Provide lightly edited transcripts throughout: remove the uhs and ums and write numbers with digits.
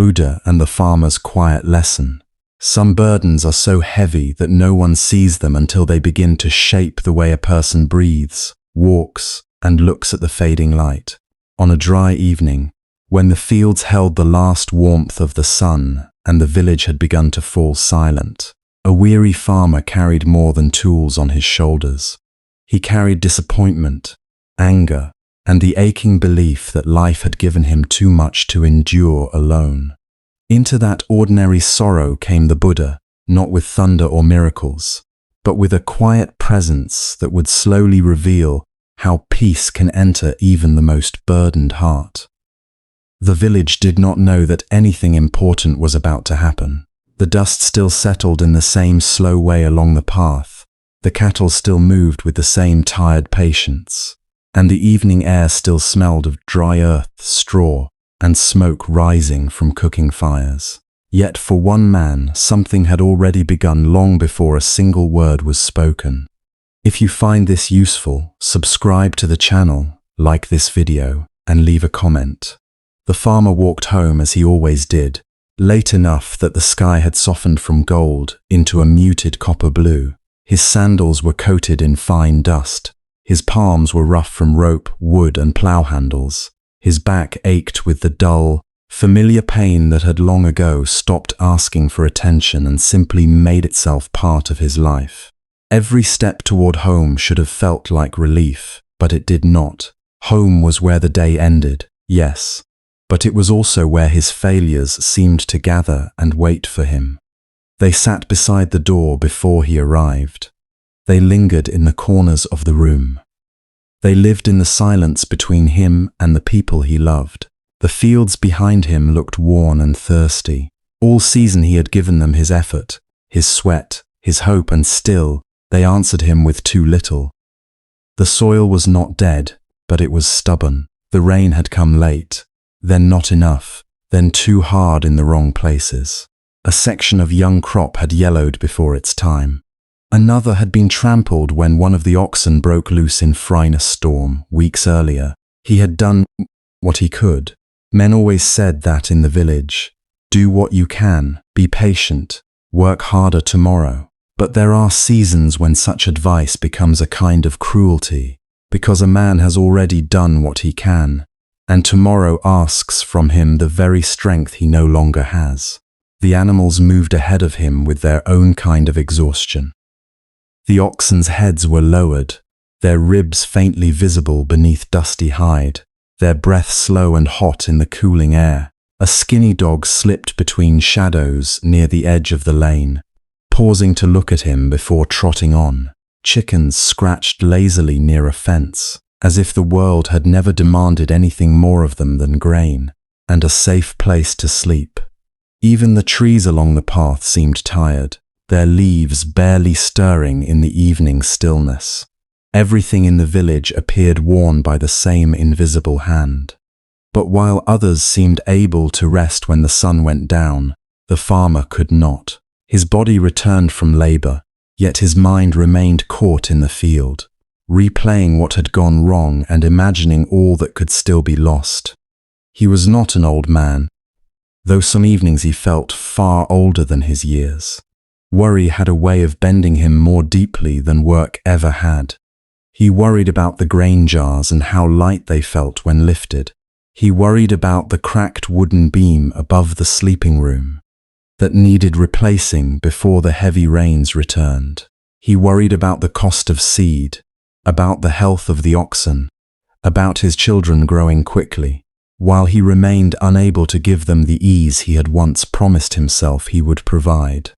Buddha and the farmer's quiet lesson. Some burdens are so heavy that no one sees them until they begin to shape the way a person breathes, walks, and looks at the fading light. On a dry evening, when the fields held the last warmth of the sun and the village had begun to fall silent, a weary farmer carried more than tools on his shoulders. He carried disappointment, anger, and the aching belief that life had given him too much to endure alone. Into that ordinary sorrow came the Buddha, not with thunder or miracles, but with a quiet presence that would slowly reveal how peace can enter even the most burdened heart. The village did not know that anything important was about to happen. The dust still settled in the same slow way along the path. The cattle still moved with the same tired patience, and the evening air still smelled of dry earth, straw, and smoke rising from cooking fires. Yet for one man, something had already begun long before a single word was spoken. If you find this useful, subscribe to the channel, like this video, and leave a comment. The farmer walked home as he always did, late enough that the sky had softened from gold into a muted copper blue. His sandals were coated in fine dust. His palms were rough from rope, wood, and plough handles. His back ached with the dull, familiar pain that had long ago stopped asking for attention and simply made itself part of his life. Every step toward home should have felt like relief, but it did not. Home was where the day ended, yes, but it was also where his failures seemed to gather and wait for him. They sat beside the door before he arrived. They lingered in the corners of the room. They lived in the silence between him and the people he loved. The fields behind him looked worn and thirsty. All season he had given them his effort, his sweat, his hope, and still they answered him with too little. The soil was not dead, but it was stubborn. The rain had come late, then not enough, then too hard in the wrong places. A section of young crop had yellowed before its time. Another had been trampled when one of the oxen broke loose in Phryne's storm weeks earlier. He had done what he could. Men always said that in the village. Do what you can, be patient, work harder tomorrow. But there are seasons when such advice becomes a kind of cruelty, because a man has already done what he can, and tomorrow asks from him the very strength he no longer has. The animals moved ahead of him with their own kind of exhaustion. The oxen's heads were lowered, their ribs faintly visible beneath dusty hide, their breath slow and hot in the cooling air. A skinny dog slipped between shadows near the edge of the lane, pausing to look at him before trotting on. Chickens scratched lazily near a fence, as if the world had never demanded anything more of them than grain and a safe place to sleep. Even the trees along the path seemed tired, their leaves barely stirring in the evening stillness. Everything in the village appeared worn by the same invisible hand. But while others seemed able to rest when the sun went down, the farmer could not. His body returned from labor, yet his mind remained caught in the field, replaying what had gone wrong and imagining all that could still be lost. He was not an old man, though some evenings he felt far older than his years. Worry had a way of bending him more deeply than work ever had. He worried about the grain jars and how light they felt when lifted. He worried about the cracked wooden beam above the sleeping room that needed replacing before the heavy rains returned. He worried about the cost of seed, about the health of the oxen, about his children growing quickly, while he remained unable to give them the ease he had once promised himself he would provide.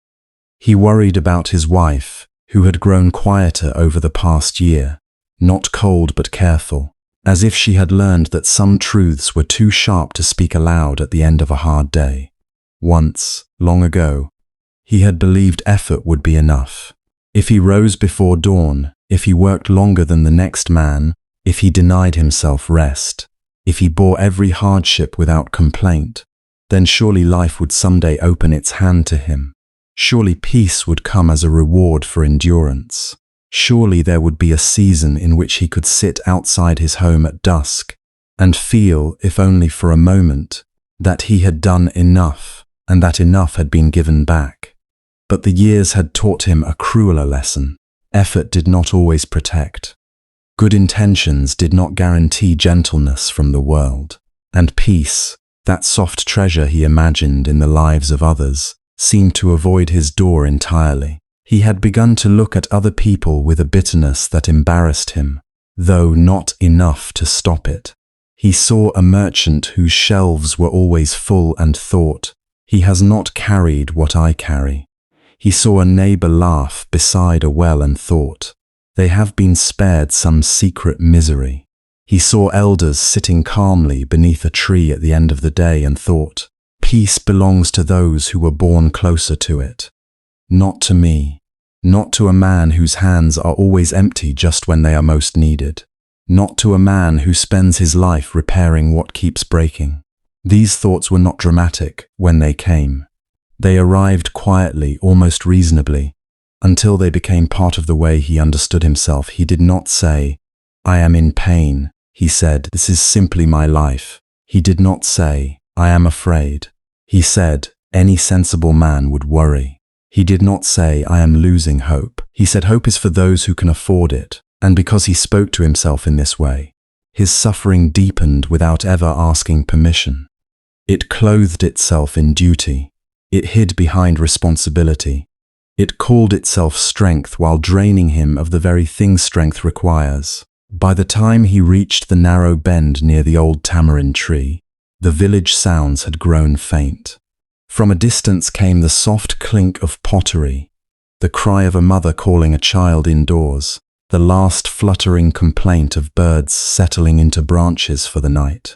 He worried about his wife, who had grown quieter over the past year, not cold but careful, as if she had learned that some truths were too sharp to speak aloud at the end of a hard day. Once, long ago, he had believed effort would be enough. If he rose before dawn, if he worked longer than the next man, if he denied himself rest, if he bore every hardship without complaint, then surely life would someday open its hand to him. Surely peace would come as a reward for endurance. Surely there would be a season in which he could sit outside his home at dusk and feel, if only for a moment, that he had done enough, and that enough had been given back. But the years had taught him a crueler lesson. Effort did not always protect. Good intentions did not guarantee gentleness from the world. And peace, that soft treasure he imagined in the lives of others, seemed to avoid his door entirely. He had begun to look at other people with a bitterness that embarrassed him, though not enough to stop it. He saw a merchant whose shelves were always full and thought, "He has not carried what I carry." He saw a neighbor laugh beside a well and thought, "They have been spared some secret misery." He saw elders sitting calmly beneath a tree at the end of the day and thought, "Peace belongs to those who were born closer to it. Not to me, not to a man whose hands are always empty just when they are most needed, not to a man who spends his life repairing what keeps breaking." These thoughts were not dramatic when they came. They arrived quietly, almost reasonably, until they became part of the way he understood himself. He did not say, "I am in pain." He said, "This is simply my life." He did not say, "I am afraid." He said, "Any sensible man would worry." He did not say, "I am losing hope." He said, "Hope is for those who can afford it." And because he spoke to himself in this way, his suffering deepened without ever asking permission. It clothed itself in duty. It hid behind responsibility. It called itself strength while draining him of the very thing strength requires. By the time he reached the narrow bend near the old tamarind tree, the village sounds had grown faint. From a distance came the soft clink of pottery, the cry of a mother calling a child indoors, the last fluttering complaint of birds settling into branches for the night.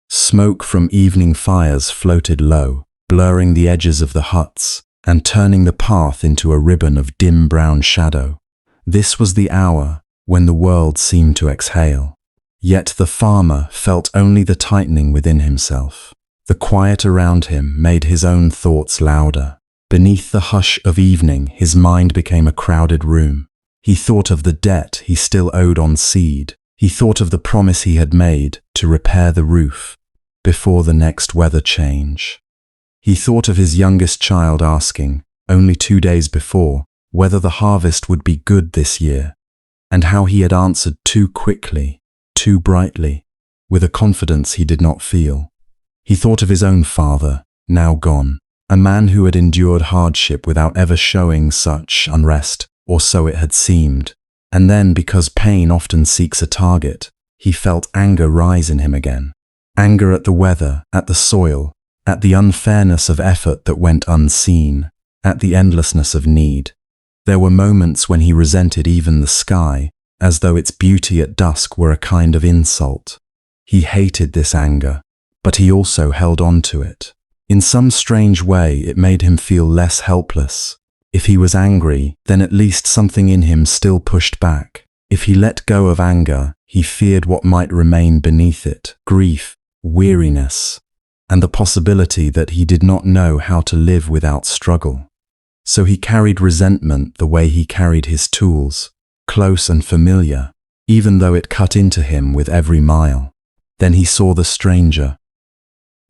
Smoke from evening fires floated low, blurring the edges of the huts and turning the path into a ribbon of dim brown shadow. This was the hour when the world seemed to exhale. Yet the farmer felt only the tightening within himself. The quiet around him made his own thoughts louder. Beneath the hush of evening, his mind became a crowded room. He thought of the debt he still owed on seed. He thought of the promise he had made to repair the roof before the next weather change. He thought of his youngest child asking, only 2 days before, whether the harvest would be good this year, and how he had answered too quickly, too brightly, with a confidence he did not feel. He thought of his own father, now gone, a man who had endured hardship without ever showing such unrest, or so it had seemed. And then, because pain often seeks a target, he felt anger rise in him again. Anger at the weather, at the soil, at the unfairness of effort that went unseen, at the endlessness of need. There were moments when he resented even the sky, as though its beauty at dusk were a kind of insult. He hated this anger, but he also held on to it. In some strange way, it made him feel less helpless. If he was angry, then at least something in him still pushed back. If he let go of anger, he feared what might remain beneath it: grief, weariness, and the possibility that he did not know how to live without struggle. So he carried resentment the way he carried his tools, close and familiar, even though it cut into him with every mile. Then he saw the stranger.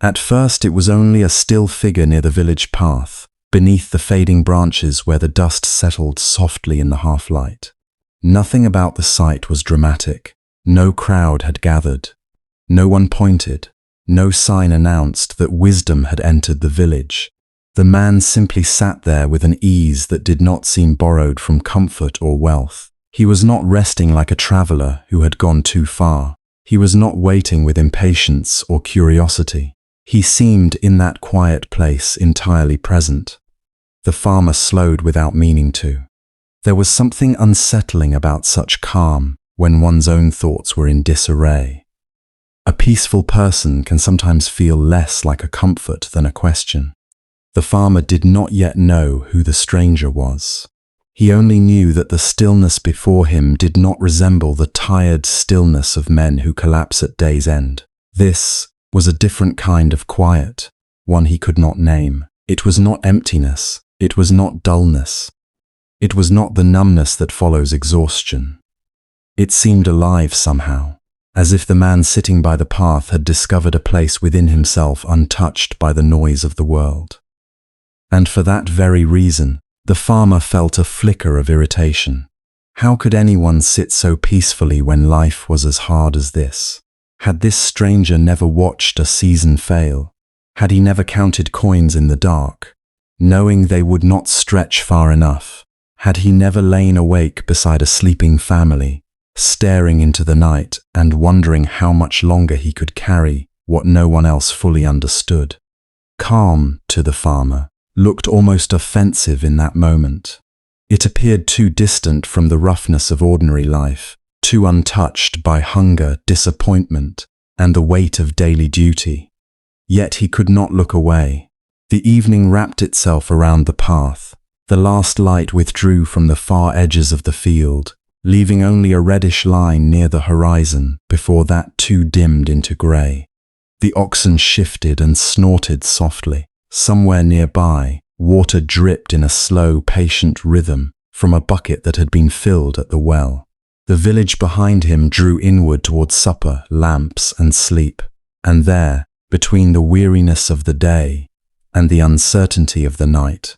At first it was only a still figure near the village path, beneath the fading branches where the dust settled softly in the half-light. Nothing about the sight was dramatic. No crowd had gathered. No one pointed. No sign announced that wisdom had entered the village. The man simply sat there with an ease that did not seem borrowed from comfort or wealth. He was not resting like a traveler who had gone too far. He was not waiting with impatience or curiosity. He seemed in that quiet place entirely present. The farmer slowed without meaning to. There was something unsettling about such calm when one's own thoughts were in disarray. A peaceful person can sometimes feel less like a comfort than a question. The farmer did not yet know who the stranger was. He only knew that the stillness before him did not resemble the tired stillness of men who collapse at day's end. This was a different kind of quiet, one he could not name. It was not emptiness. It was not dullness. It was not the numbness that follows exhaustion. It seemed alive somehow, as if the man sitting by the path had discovered a place within himself untouched by the noise of the world. And for that very reason, the farmer felt a flicker of irritation. How could anyone sit so peacefully when life was as hard as this? Had this stranger never watched a season fail? Had he never counted coins in the dark, knowing they would not stretch far enough? Had he never lain awake beside a sleeping family, staring into the night and wondering how much longer he could carry what no one else fully understood? Calm, to the farmer, looked almost offensive in that moment. It appeared too distant from the roughness of ordinary life, too untouched by hunger, disappointment, and the weight of daily duty. Yet he could not look away. The evening wrapped itself around the path. The last light withdrew from the far edges of the field, leaving only a reddish line near the horizon before that too dimmed into grey. The oxen shifted and snorted softly. Somewhere nearby, water dripped in a slow, patient rhythm from a bucket that had been filled at the well. The village behind him drew inward towards supper, lamps, and sleep. And there, between the weariness of the day and the uncertainty of the night,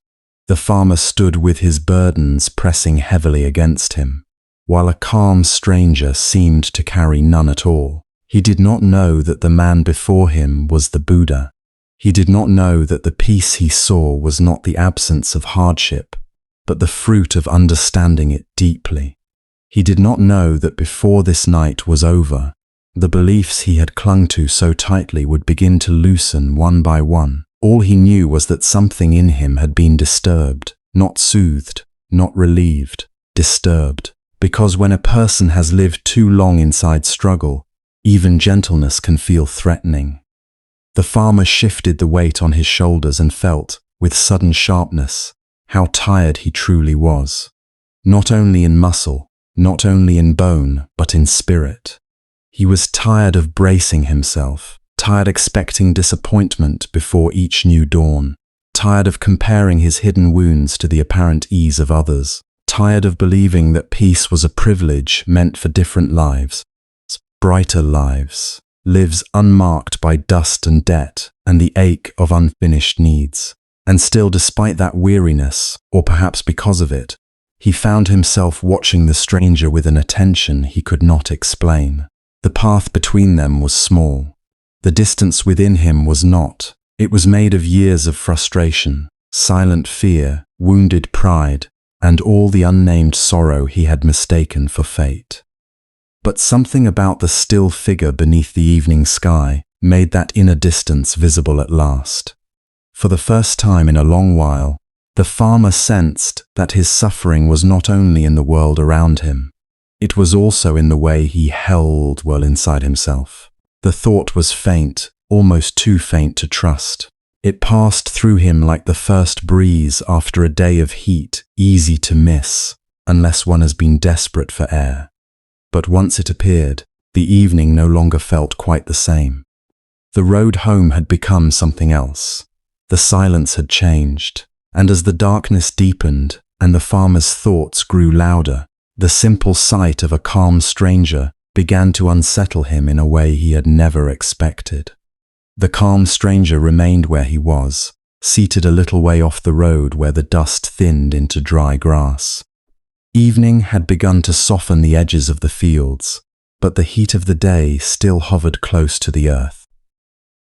the farmer stood with his burdens pressing heavily against him, while a calm stranger seemed to carry none at all. He did not know that the man before him was the Buddha. He did not know that the peace he saw was not the absence of hardship, but the fruit of understanding it deeply. He did not know that before this night was over, the beliefs he had clung to so tightly would begin to loosen one by one. All he knew was that something in him had been disturbed, not soothed, not relieved, disturbed. Because when a person has lived too long inside struggle, even gentleness can feel threatening. The farmer shifted the weight on his shoulders and felt, with sudden sharpness, how tired he truly was. Not only in muscle, not only in bone, but in spirit. He was tired of bracing himself, tired expecting disappointment before each new dawn, tired of comparing his hidden wounds to the apparent ease of others, tired of believing that peace was a privilege meant for different lives, brighter lives, lives unmarked by dust and debt and the ache of unfinished needs. And still, despite that weariness, or perhaps because of it, he found himself watching the stranger with an attention he could not explain. The path between them was small. The distance within him was not. It was made of years of frustration, silent fear, wounded pride, and all the unnamed sorrow he had mistaken for fate. But something about the still figure beneath the evening sky made that inner distance visible at last. For the first time in a long while, the farmer sensed that his suffering was not only in the world around him, it was also in the way he held well inside himself. The thought was faint, almost too faint to trust. It passed through him like the first breeze after a day of heat, easy to miss, unless one has been desperate for air. But once it appeared, the evening no longer felt quite the same. The road home had become something else. The silence had changed, and as the darkness deepened and the farmer's thoughts grew louder, the simple sight of a calm stranger began to unsettle him in a way he had never expected. The calm stranger remained where he was, seated a little way off the road where the dust thinned into dry grass. Evening had begun to soften the edges of the fields, but the heat of the day still hovered close to the earth.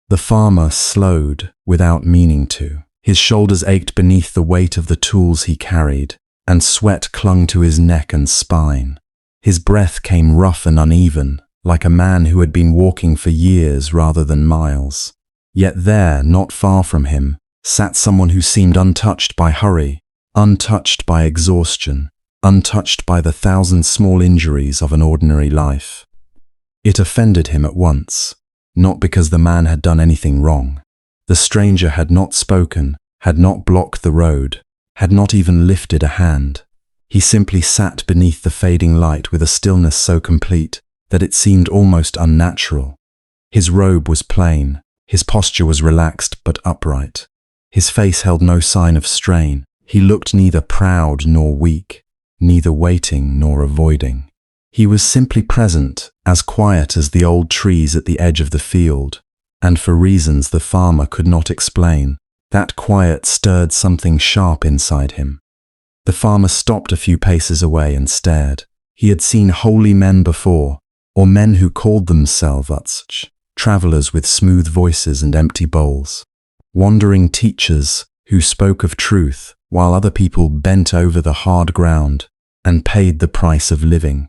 The farmer slowed without meaning to. His shoulders ached beneath the weight of the tools he carried, and sweat clung to his neck and spine. His breath came rough and uneven, like a man who had been walking for years rather than miles. Yet there, not far from him, sat someone who seemed untouched by hurry, untouched by exhaustion, untouched by the thousand small injuries of an ordinary life. It offended him at once, not because the man had done anything wrong. The stranger had not spoken, had not blocked the road, had not even lifted a hand. He simply sat beneath the fading light with a stillness so complete that it seemed almost unnatural. His robe was plain, his posture was relaxed but upright. His face held no sign of strain. He looked neither proud nor weak, neither waiting nor avoiding. He was simply present, as quiet as the old trees at the edge of the field, and for reasons the farmer could not explain, that quiet stirred something sharp inside him. The farmer stopped a few paces away and stared. He had seen holy men before, or men who called themselves such, travelers with smooth voices and empty bowls, wandering teachers who spoke of truth while other people bent over the hard ground and paid the price of living.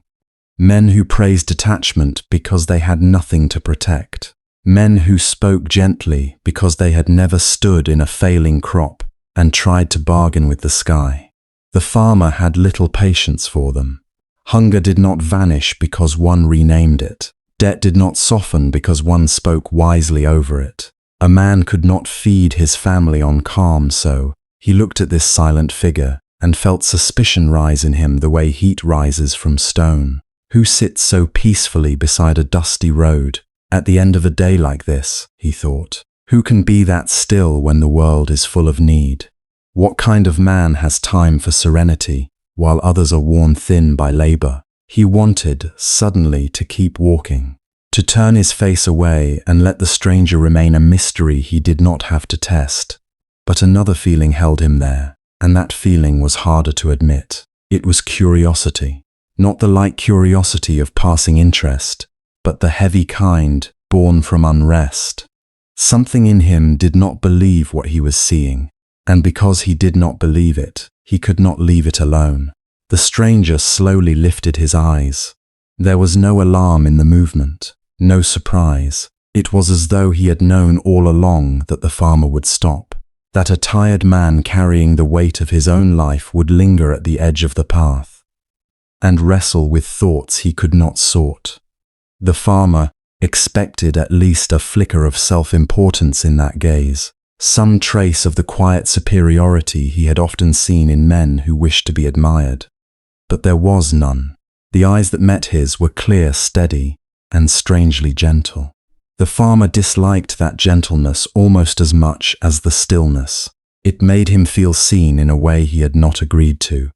Men who praised detachment because they had nothing to protect. Men who spoke gently because they had never stood in a failing crop and tried to bargain with the sky. The farmer had little patience for them. Hunger did not vanish because one renamed it. Debt did not soften because one spoke wisely over it. A man could not feed his family on calm, so he looked at this silent figure and felt suspicion rise in him the way heat rises from stone. Who sits so peacefully beside a dusty road at the end of a day like this, he thought. Who can be that still when the world is full of need? What kind of man has time for serenity while others are worn thin by labor? He wanted, suddenly, to keep walking, to turn his face away and let the stranger remain a mystery he did not have to test. But another feeling held him there, and that feeling was harder to admit. It was curiosity. Not the light curiosity of passing interest, but the heavy kind born from unrest. Something in him did not believe what he was seeing, and because he did not believe it, he could not leave it alone. The stranger slowly lifted his eyes. There was no alarm in the movement, no surprise. It was as though he had known all along that the farmer would stop, that a tired man carrying the weight of his own life would linger at the edge of the path and wrestle with thoughts he could not sort. The farmer expected at least a flicker of self-importance in that gaze, some trace of the quiet superiority he had often seen in men who wished to be admired. But there was none. The eyes that met his were clear, steady, and strangely gentle. The farmer disliked that gentleness almost as much as the stillness. It made him feel seen in a way he had not agreed to.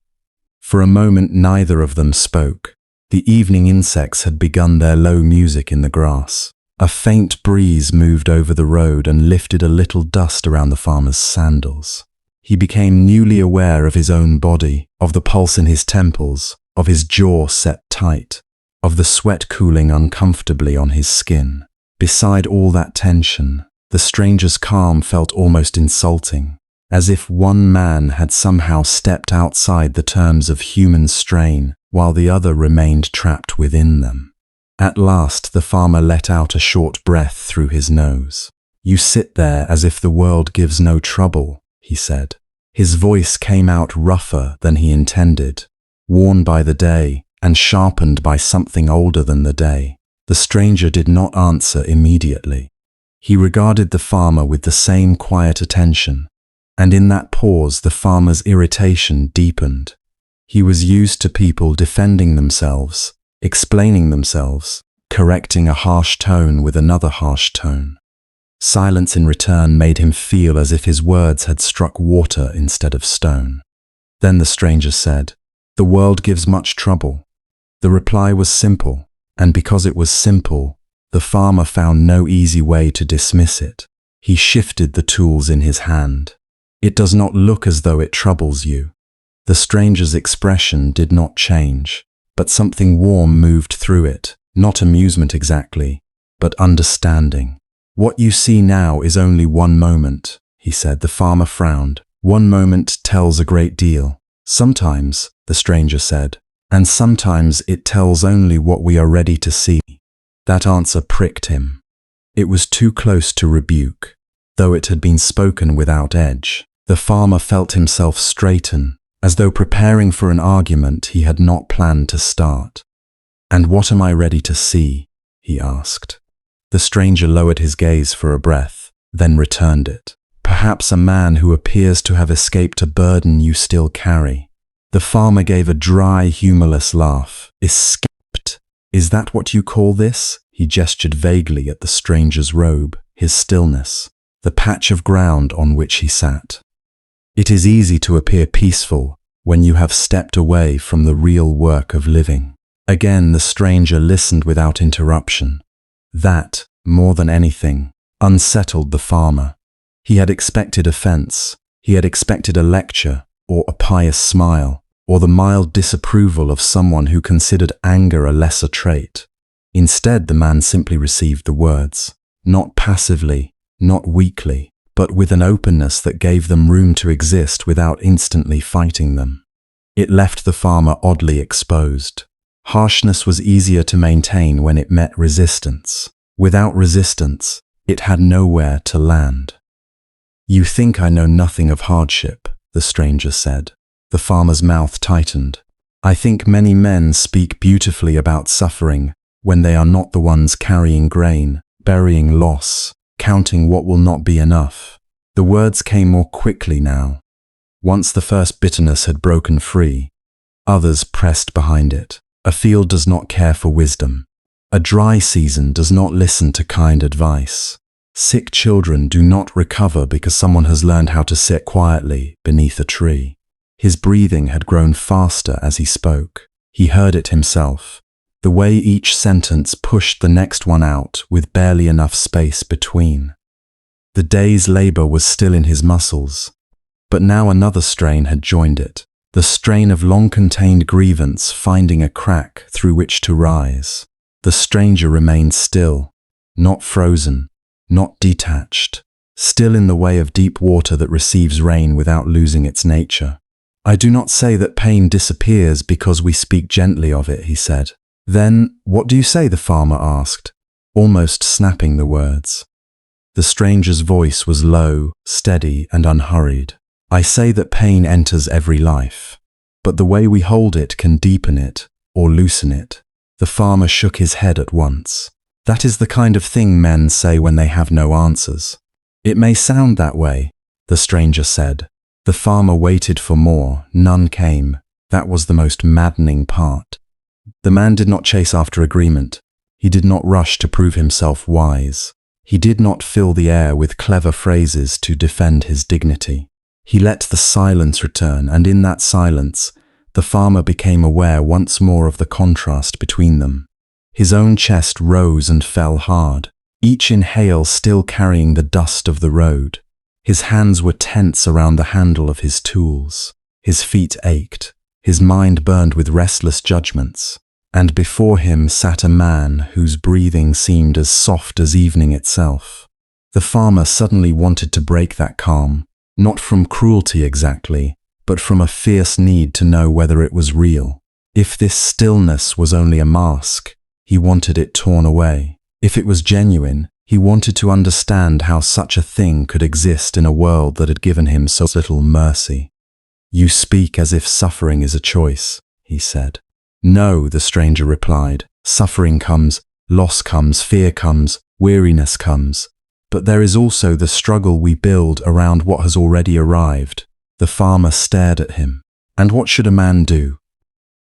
For a moment neither of them spoke. The evening insects had begun their low music in the grass. A faint breeze moved over the road and lifted a little dust around the farmer's sandals. He became newly aware of his own body, of the pulse in his temples, of his jaw set tight, of the sweat cooling uncomfortably on his skin. Beside all that tension, the stranger's calm felt almost insulting, as if one man had somehow stepped outside the terms of human strain while the other remained trapped within them. At last the farmer let out a short breath through his nose. "You sit there as if the world gives no trouble," he said. His voice came out rougher than he intended, worn by the day and sharpened by something older than the day. The stranger did not answer immediately. He regarded the farmer with the same quiet attention, and in that pause the farmer's irritation deepened. He was used to people defending themselves, explaining themselves, correcting a harsh tone with another harsh tone. Silence in return made him feel as if his words had struck water instead of stone. Then the stranger said, "The world gives much trouble." The reply was simple, and because it was simple, the farmer found no easy way to dismiss it. He shifted the tools in his hand. "It does not look as though it troubles you." The stranger's expression did not change, but something warm moved through it, not amusement exactly, but understanding. "What you see now is only one moment," he said. The farmer frowned. "One moment tells a great deal." "Sometimes," the stranger said, "and sometimes it tells only what we are ready to see." That answer pricked him. It was too close to rebuke, though it had been spoken without edge. The farmer felt himself straighten, as though preparing for an argument he had not planned to start. "And what am I ready to see?" he asked. The stranger lowered his gaze for a breath, then returned it. "Perhaps a man who appears to have escaped a burden you still carry." The farmer gave a dry, humorless laugh. "Escaped? Is that what you call this?" He gestured vaguely at the stranger's robe, his stillness, the patch of ground on which he sat. "It is easy to appear peaceful when you have stepped away from the real work of living." Again, the stranger listened without interruption. That, more than anything, unsettled the farmer. He had expected offense. He had expected a lecture, or a pious smile, or the mild disapproval of someone who considered anger a lesser trait. Instead, the man simply received the words, not passively, not weakly, but with an openness that gave them room to exist without instantly fighting them. It left the farmer oddly exposed. Harshness was easier to maintain when it met resistance. Without resistance, it had nowhere to land. "You think I know nothing of hardship," the stranger said. The farmer's mouth tightened. "I think many men speak beautifully about suffering when they are not the ones carrying grain, burying loss, counting what will not be enough." The words came more quickly now. Once the first bitterness had broken free, others pressed behind it. A field does not care for wisdom. A dry season does not listen to kind advice. Sick children do not recover because someone has learned how to sit quietly beneath a tree. His breathing had grown faster as he spoke. He heard it himself. The way each sentence pushed the next one out with barely enough space between. The day's labor was still in his muscles, but now another strain had joined it. The strain of long-contained grievance finding a crack through which to rise. The stranger remained still, not frozen, not detached, still in the way of deep water that receives rain without losing its nature. "I do not say that pain disappears because we speak gently of it," he said. "Then, what do you say?" the farmer asked, almost snapping the words. The stranger's voice was low, steady, and unhurried. "I say that pain enters every life, but the way we hold it can deepen it or loosen it." The farmer shook his head at once. "That is the kind of thing men say when they have no answers." "It may sound that way," the stranger said. The farmer waited for more. None came. That was the most maddening part. The man did not chase after agreement. He did not rush to prove himself wise. He did not fill the air with clever phrases to defend his dignity. He let the silence return, and in that silence, the farmer became aware once more of the contrast between them. His own chest rose and fell hard, each inhale still carrying the dust of the road. His hands were tense around the handle of his tools. His feet ached. His mind burned with restless judgments. And before him sat a man whose breathing seemed as soft as evening itself. The farmer suddenly wanted to break that calm, not from cruelty exactly, but from a fierce need to know whether it was real. If this stillness was only a mask, he wanted it torn away. If it was genuine, he wanted to understand how such a thing could exist in a world that had given him so little mercy. "You speak as if suffering is a choice," he said. "No," the stranger replied. "Suffering comes, loss comes, fear comes, weariness comes. But there is also the struggle we build around what has already arrived." The farmer stared at him. "And what should a man do?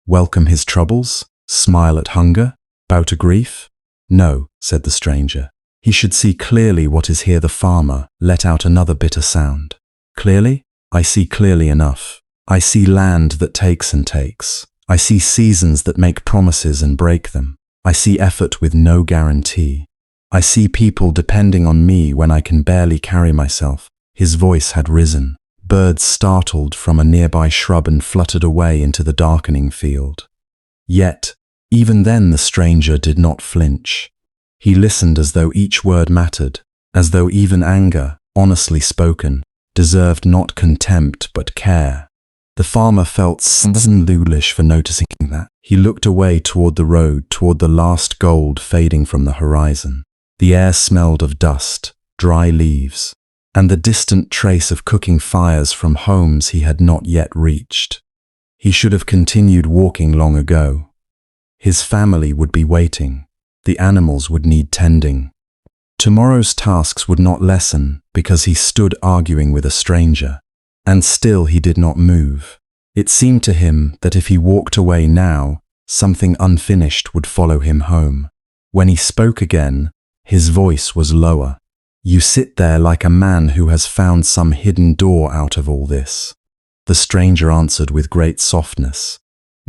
Welcome his troubles? Smile at hunger? Bow to grief?" "No," said the stranger. "He should see clearly what is here." The farmer let out another bitter sound. "Clearly? I see clearly enough. I see land that takes and takes. I see seasons that make promises and break them. I see effort with no guarantee. I see people depending on me when I can barely carry myself." His voice had risen. Birds startled from a nearby shrub and fluttered away into the darkening field. Yet, even then the stranger did not flinch. He listened as though each word mattered, as though even anger, honestly spoken, deserved not contempt but care. The farmer felt foolish for noticing that. He looked away toward the road, toward the last gold fading from the horizon. The air smelled of dust, dry leaves, and the distant trace of cooking fires from homes he had not yet reached. He should have continued walking long ago. His family would be waiting. The animals would need tending. Tomorrow's tasks would not lessen because he stood arguing with a stranger. And still he did not move. It seemed to him that if he walked away now, something unfinished would follow him home. When he spoke again, his voice was lower. "You sit there like a man who has found some hidden door out of all this." The stranger answered with great softness.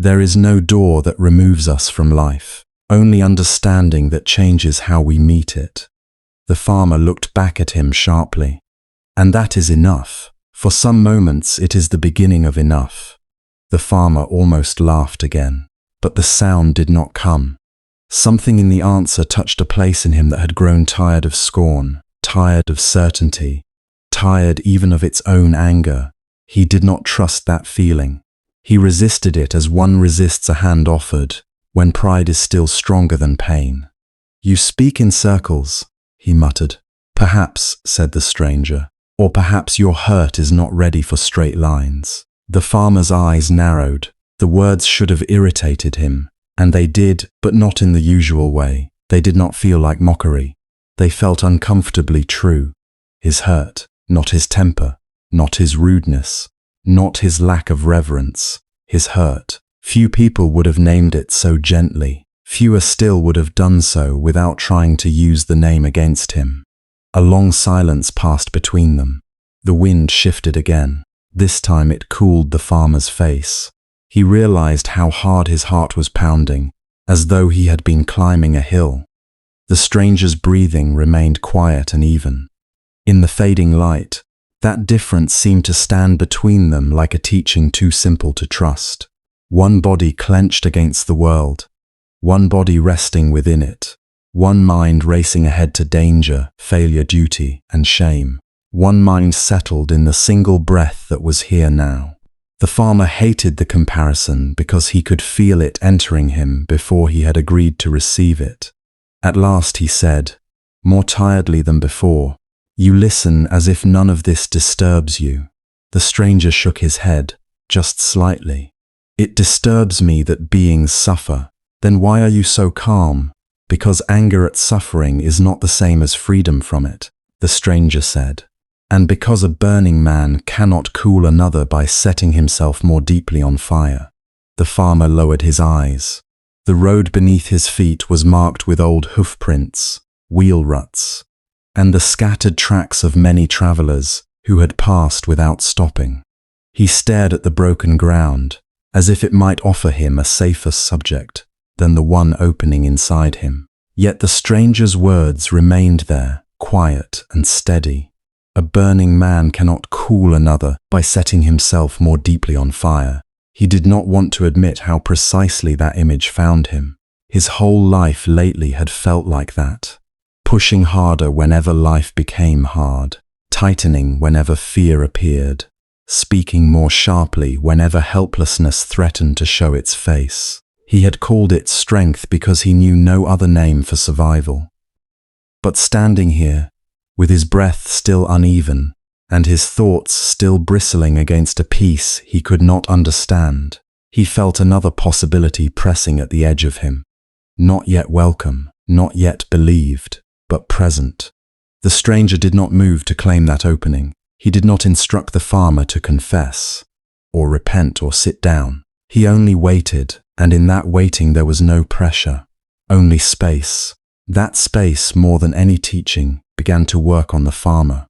There is no door that removes us from life, only understanding that changes how we meet it. The farmer looked back at him sharply. And that is enough. For some moments it is the beginning of enough. The farmer almost laughed again, but the sound did not come. Something in the answer touched a place in him that had grown tired of scorn, tired of certainty, tired even of its own anger. He did not trust that feeling. He resisted it as one resists a hand offered, when pride is still stronger than pain. "You speak in circles," he muttered. "Perhaps," said the stranger, "or perhaps your hurt is not ready for straight lines." The farmer's eyes narrowed. The words should have irritated him, and they did, but not in the usual way. They did not feel like mockery. They felt uncomfortably true. His hurt, not his temper, not his rudeness, not his lack of reverence. His hurt. Few people would have named it so gently. Fewer still would have done so without trying to use the name against him. A long silence passed between them. The wind shifted again. This time it cooled the farmer's face. He realized how hard his heart was pounding, as though he had been climbing a hill. The stranger's breathing remained quiet and even. In the fading light, that difference seemed to stand between them like a teaching too simple to trust. One body clenched against the world, one body resting within it, one mind racing ahead to danger, failure, duty, and shame. One mind settled in the single breath that was here now. The farmer hated the comparison because he could feel it entering him before he had agreed to receive it. At last he said, more tiredly than before, "You listen as if none of this disturbs you." The stranger shook his head, just slightly. "It disturbs me that beings suffer." "Then why are you so calm?" "Because anger at suffering is not the same as freedom from it," the stranger said. "And because a burning man cannot cool another by setting himself more deeply on fire." The farmer lowered his eyes. The road beneath his feet was marked with old hoof prints, wheel ruts, and the scattered tracks of many travelers who had passed without stopping. He stared at the broken ground, as if it might offer him a safer subject than the one opening inside him. Yet the stranger's words remained there, quiet and steady. A burning man cannot cool another by setting himself more deeply on fire. He did not want to admit how precisely that image found him. His whole life lately had felt like that, pushing harder whenever life became hard, tightening whenever fear appeared, speaking more sharply whenever helplessness threatened to show its face. He had called it strength because he knew no other name for survival. But standing here, with his breath still uneven, and his thoughts still bristling against a peace he could not understand, he felt another possibility pressing at the edge of him. Not yet welcome, not yet believed, but present. The stranger did not move to claim that opening. He did not instruct the farmer to confess, or repent, or sit down. He only waited, and in that waiting there was no pressure, only space. That space, more than any teaching, began to work on the farmer.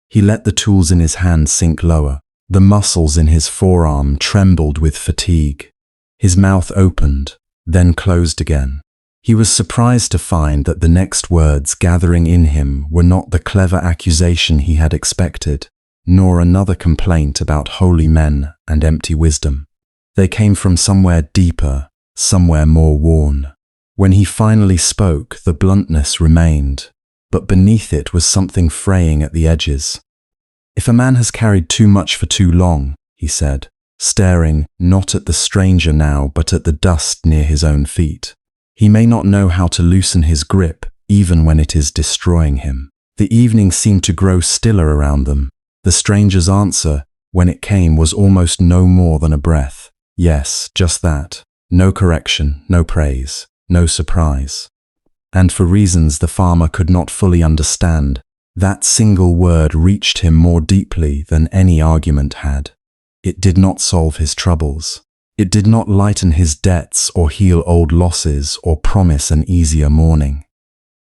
He let the tools in his hand sink lower. The muscles in his forearm trembled with fatigue. His mouth opened, then closed again. He was surprised to find that the next words gathering in him were not the clever accusation he had expected, nor another complaint about holy men and empty wisdom. They came from somewhere deeper, somewhere more worn. When he finally spoke, the bluntness remained, but beneath it was something fraying at the edges. "If a man has carried too much for too long," he said, staring not at the stranger now but at the dust near his own feet, "he may not know how to loosen his grip even when it is destroying him." The evening seemed to grow stiller around them. The stranger's answer, when it came, was almost no more than a breath. Yes, just that. No correction, no praise, no surprise. And for reasons the farmer could not fully understand, that single word reached him more deeply than any argument had. It did not solve his troubles. It did not lighten his debts or heal old losses or promise an easier morning.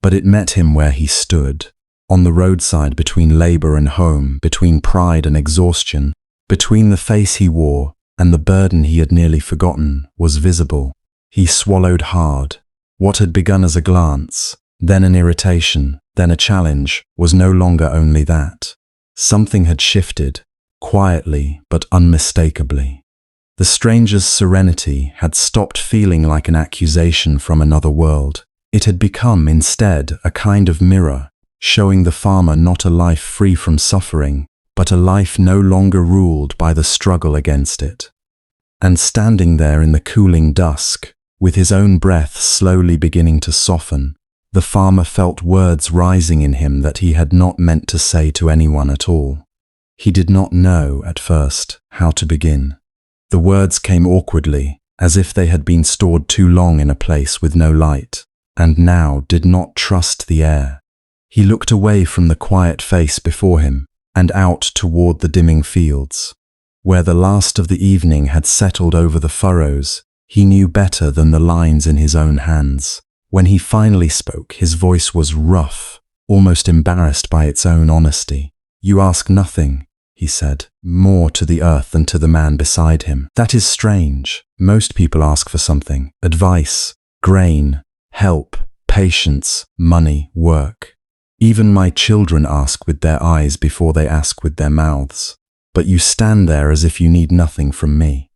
But it met him where he stood, on the roadside between labor and home, between pride and exhaustion, between the face he wore and the burden he had nearly forgotten was visible. He swallowed hard. What had begun as a glance, then an irritation, then a challenge, was no longer only that. Something had shifted, quietly but unmistakably. The stranger's serenity had stopped feeling like an accusation from another world. It had become, instead, a kind of mirror, showing the farmer not a life free from suffering, but a life no longer ruled by the struggle against it. And standing there in the cooling dusk, with his own breath slowly beginning to soften, the farmer felt words rising in him that he had not meant to say to anyone at all. He did not know, at first, how to begin. The words came awkwardly, as if they had been stored too long in a place with no light, and now did not trust the air. He looked away from the quiet face before him, and out toward the dimming fields. Where the last of the evening had settled over the furrows, he knew better than the lines in his own hands. When he finally spoke, his voice was rough, almost embarrassed by its own honesty. "You ask nothing," he said, more to the earth than to the man beside him. "That is strange. Most people ask for something: advice, grain, help, patience, money, work. Even my children ask with their eyes before they ask with their mouths. But you stand there as if you need nothing from me.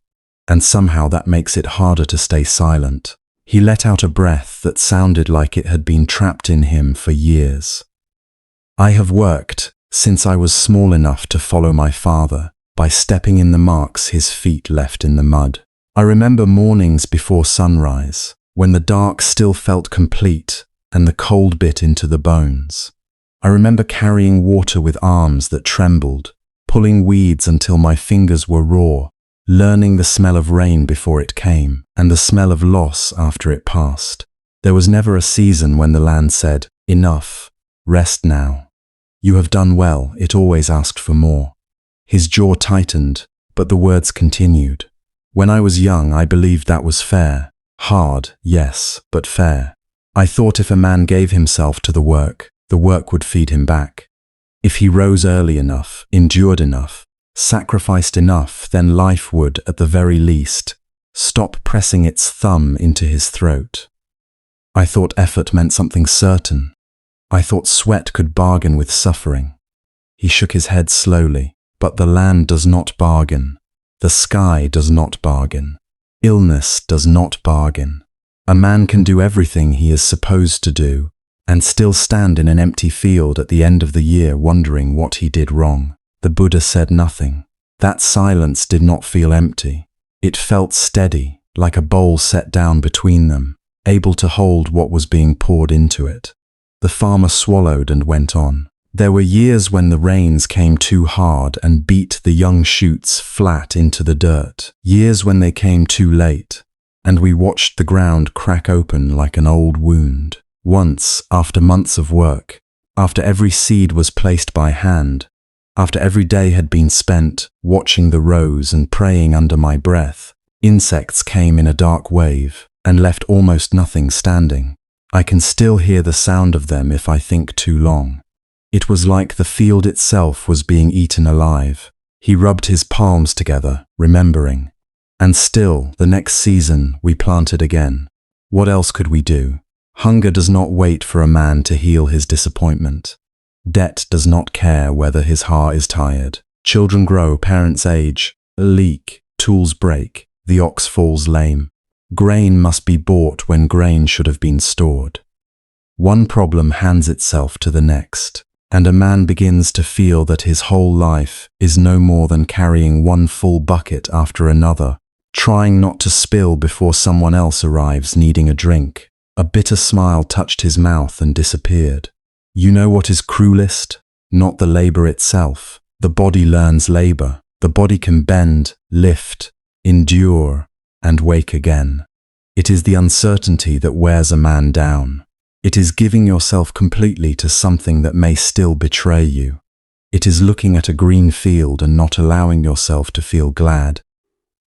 And somehow that makes it harder to stay silent." He let out a breath that sounded like it had been trapped in him for years. "I have worked since I was small enough to follow my father, by stepping in the marks his feet left in the mud. I remember mornings before sunrise, when the dark still felt complete and the cold bit into the bones. I remember carrying water with arms that trembled, pulling weeds until my fingers were raw, learning the smell of rain before it came, and the smell of loss after it passed. There was never a season when the land said, 'Enough, rest now.' 'You have done well,' it always asked for more." His jaw tightened, but the words continued. "When I was young, I believed that was fair. Hard, yes, but fair. I thought if a man gave himself to the work would feed him back. If he rose early enough, endured enough, sacrificed enough, then life would, at the very least, stop pressing its thumb into his throat. I thought effort meant something certain. I thought sweat could bargain with suffering." He shook his head slowly. "But the land does not bargain. The sky does not bargain. Illness does not bargain. A man can do everything he is supposed to do, and still stand in an empty field at the end of the year wondering what he did wrong." The Buddha said nothing. That silence did not feel empty. It felt steady, like a bowl set down between them, able to hold what was being poured into it. The farmer swallowed and went on. "There were years when the rains came too hard and beat the young shoots flat into the dirt. Years when they came too late, and we watched the ground crack open like an old wound. Once, after months of work, after every seed was placed by hand, after every day had been spent watching the rows and praying under my breath, insects came in a dark wave and left almost nothing standing. I can still hear the sound of them if I think too long. It was like the field itself was being eaten alive." He rubbed his palms together, remembering. "And still, the next season, we planted again. What else could we do? Hunger does not wait for a man to heal his disappointment. Debt does not care whether his heart is tired. Children grow, parents age, a leak, tools break, the ox falls lame. Grain must be bought when grain should have been stored. One problem hands itself to the next, and a man begins to feel that his whole life is no more than carrying one full bucket after another, trying not to spill before someone else arrives needing a drink." A bitter smile touched his mouth and disappeared. "You know what is cruelest? Not the labor itself. The body learns labor. The body can bend, lift, endure, and wake again. It is the uncertainty that wears a man down. It is giving yourself completely to something that may still betray you. It is looking at a green field and not allowing yourself to feel glad,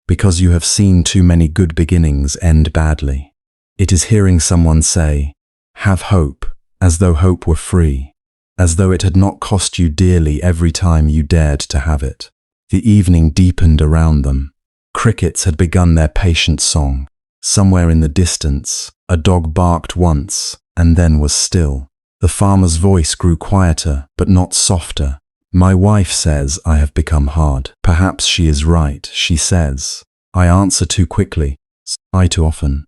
because you have seen too many good beginnings end badly. It is hearing someone say, 'Have hope,' as though hope were free, as though it had not cost you dearly every time you dared to have it." The evening deepened around them. Crickets had begun their patient song. Somewhere in the distance, a dog barked once and then was still. The farmer's voice grew quieter, but not softer. My wife says I have become hard. Perhaps she is right, she says. I answer too quickly. I too often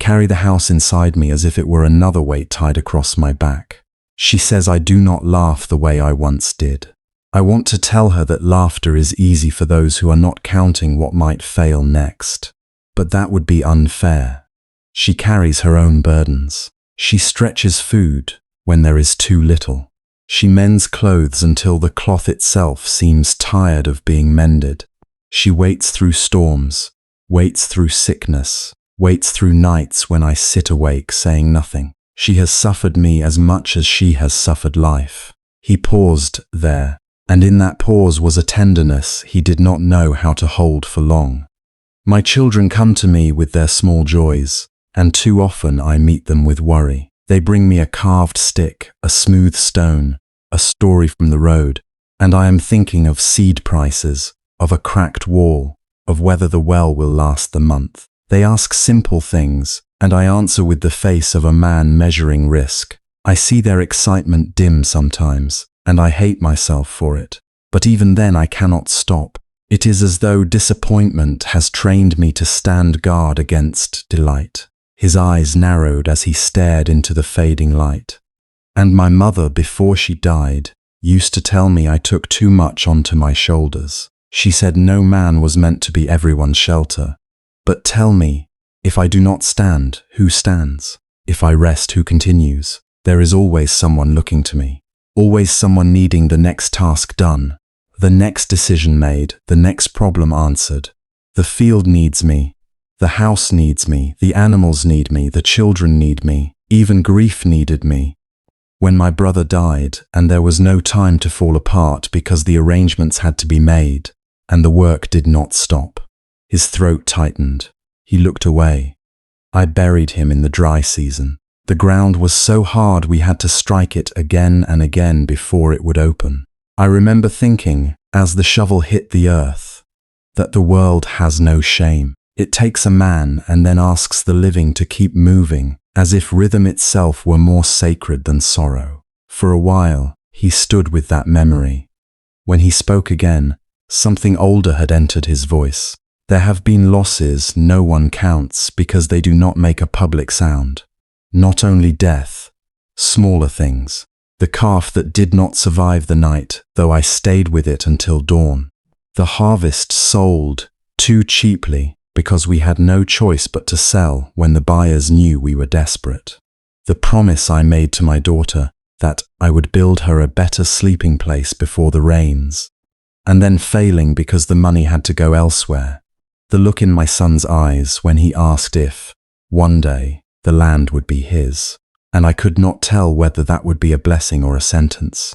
carry the house inside me as if it were another weight tied across my back. She says I do not laugh the way I once did. I want to tell her that laughter is easy for those who are not counting what might fail next. But that would be unfair. She carries her own burdens. She stretches food when there is too little. She mends clothes until the cloth itself seems tired of being mended. She waits through storms, waits through sickness, waits through nights when I sit awake saying nothing. She has suffered me as much as she has suffered life. He paused there, and in that pause was a tenderness he did not know how to hold for long. My children come to me with their small joys, and too often I meet them with worry. They bring me a carved stick, a smooth stone, a story from the road, and I am thinking of seed prices, of a cracked wall, of whether the well will last the month. They ask simple things, and I answer with the face of a man measuring risk. I see their excitement dim sometimes, and I hate myself for it. But even then I cannot stop. It is as though disappointment has trained me to stand guard against delight. His eyes narrowed as he stared into the fading light. And my mother, before she died, used to tell me I took too much onto my shoulders. She said no man was meant to be everyone's shelter. But tell me, if I do not stand, who stands? If I rest, who continues? There is always someone looking to me. Always someone needing the next task done, the next decision made, the next problem answered. The field needs me. The house needs me, the animals need me, the children need me, even grief needed me. When my brother died, and there was no time to fall apart because the arrangements had to be made, and the work did not stop. His throat tightened. He looked away. I buried him in the dry season. The ground was so hard we had to strike it again and again before it would open. I remember thinking, as the shovel hit the earth, that the world has no shame. It takes a man and then asks the living to keep moving, as if rhythm itself were more sacred than sorrow. For a while, he stood with that memory. When he spoke again, something older had entered his voice. There have been losses no one counts because they do not make a public sound. Not only death, smaller things. The calf that did not survive the night, though I stayed with it until dawn. The harvest sold too cheaply, because we had no choice but to sell when the buyers knew we were desperate. The promise I made to my daughter that I would build her a better sleeping place before the rains, and then failing because the money had to go elsewhere. The look in my son's eyes when he asked if, one day, the land would be his, and I could not tell whether that would be a blessing or a sentence.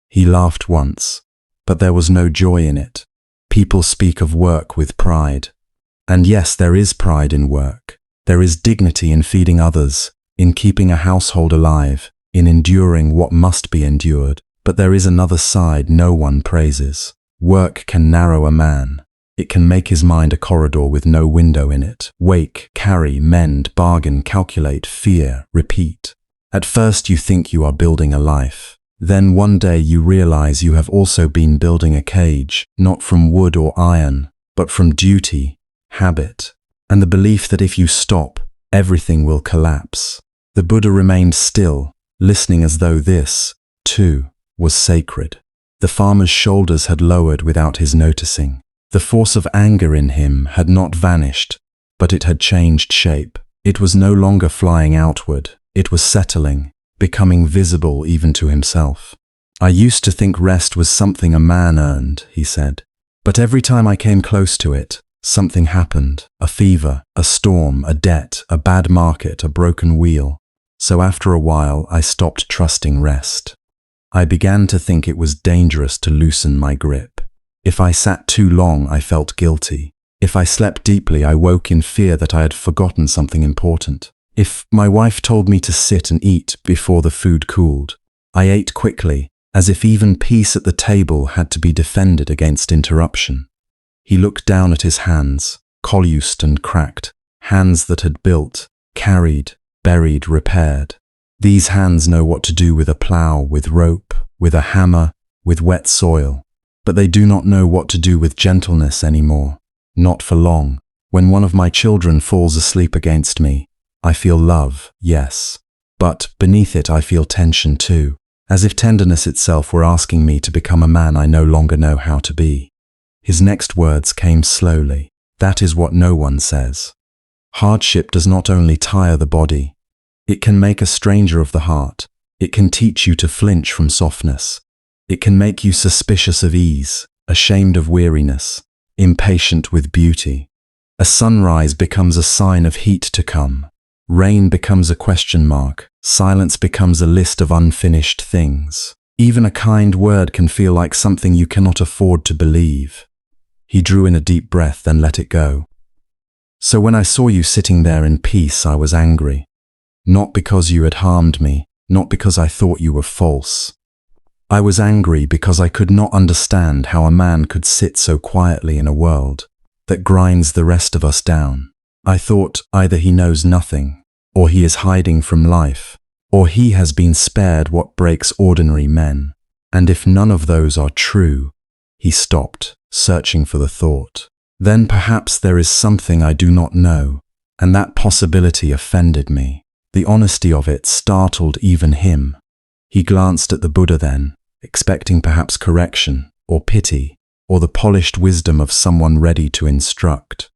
He laughed once, but there was no joy in it. People speak of work with pride. And yes, there is pride in work. There is dignity in feeding others, in keeping a household alive, in enduring what must be endured. But there is another side no one praises. Work can narrow a man. It can make his mind a corridor with no window in it. Wake, carry, mend, bargain, calculate, fear, repeat. At first you think you are building a life. Then one day you realize you have also been building a cage, not from wood or iron, but from duty, habit, and the belief that if you stop, everything will collapse. The Buddha remained still, listening as though this, too, was sacred. The farmer's shoulders had lowered without his noticing. The force of anger in him had not vanished, but it had changed shape. It was no longer flying outward. It was settling, becoming visible even to himself. I used to think rest was something a man earned, he said. But every time I came close to it, something happened. A fever, a storm, a debt, a bad market, a broken wheel. So after a while, I stopped trusting rest. I began to think it was dangerous to loosen my grip. If I sat too long, I felt guilty. If I slept deeply, I woke in fear that I had forgotten something important. If my wife told me to sit and eat before the food cooled, I ate quickly, as if even peace at the table had to be defended against interruption. He looked down at his hands, collused and cracked, hands that had built, carried, buried, repaired. These hands know what to do with a plough, with rope, with a hammer, with wet soil. But they do not know what to do with gentleness anymore. Not for long. When one of my children falls asleep against me, I feel love, yes. But beneath it I feel tension too, as if tenderness itself were asking me to become a man I no longer know how to be. His next words came slowly. That is what no one says. Hardship does not only tire the body. It can make a stranger of the heart. It can teach you to flinch from softness. It can make you suspicious of ease, ashamed of weariness, impatient with beauty. A sunrise becomes a sign of heat to come. Rain becomes a question mark. Silence becomes a list of unfinished things. Even a kind word can feel like something you cannot afford to believe. He drew in a deep breath, then let it go. So when I saw you sitting there in peace, I was angry. Not because you had harmed me, not because I thought you were false. I was angry because I could not understand how a man could sit so quietly in a world that grinds the rest of us down. I thought either he knows nothing, or he is hiding from life, or he has been spared what breaks ordinary men. And if none of those are true, he stopped, searching for the thought. Then perhaps there is something I do not know, and that possibility offended me. The honesty of it startled even him. He glanced at the Buddha then, expecting perhaps correction, or pity, or the polished wisdom of someone ready to instruct.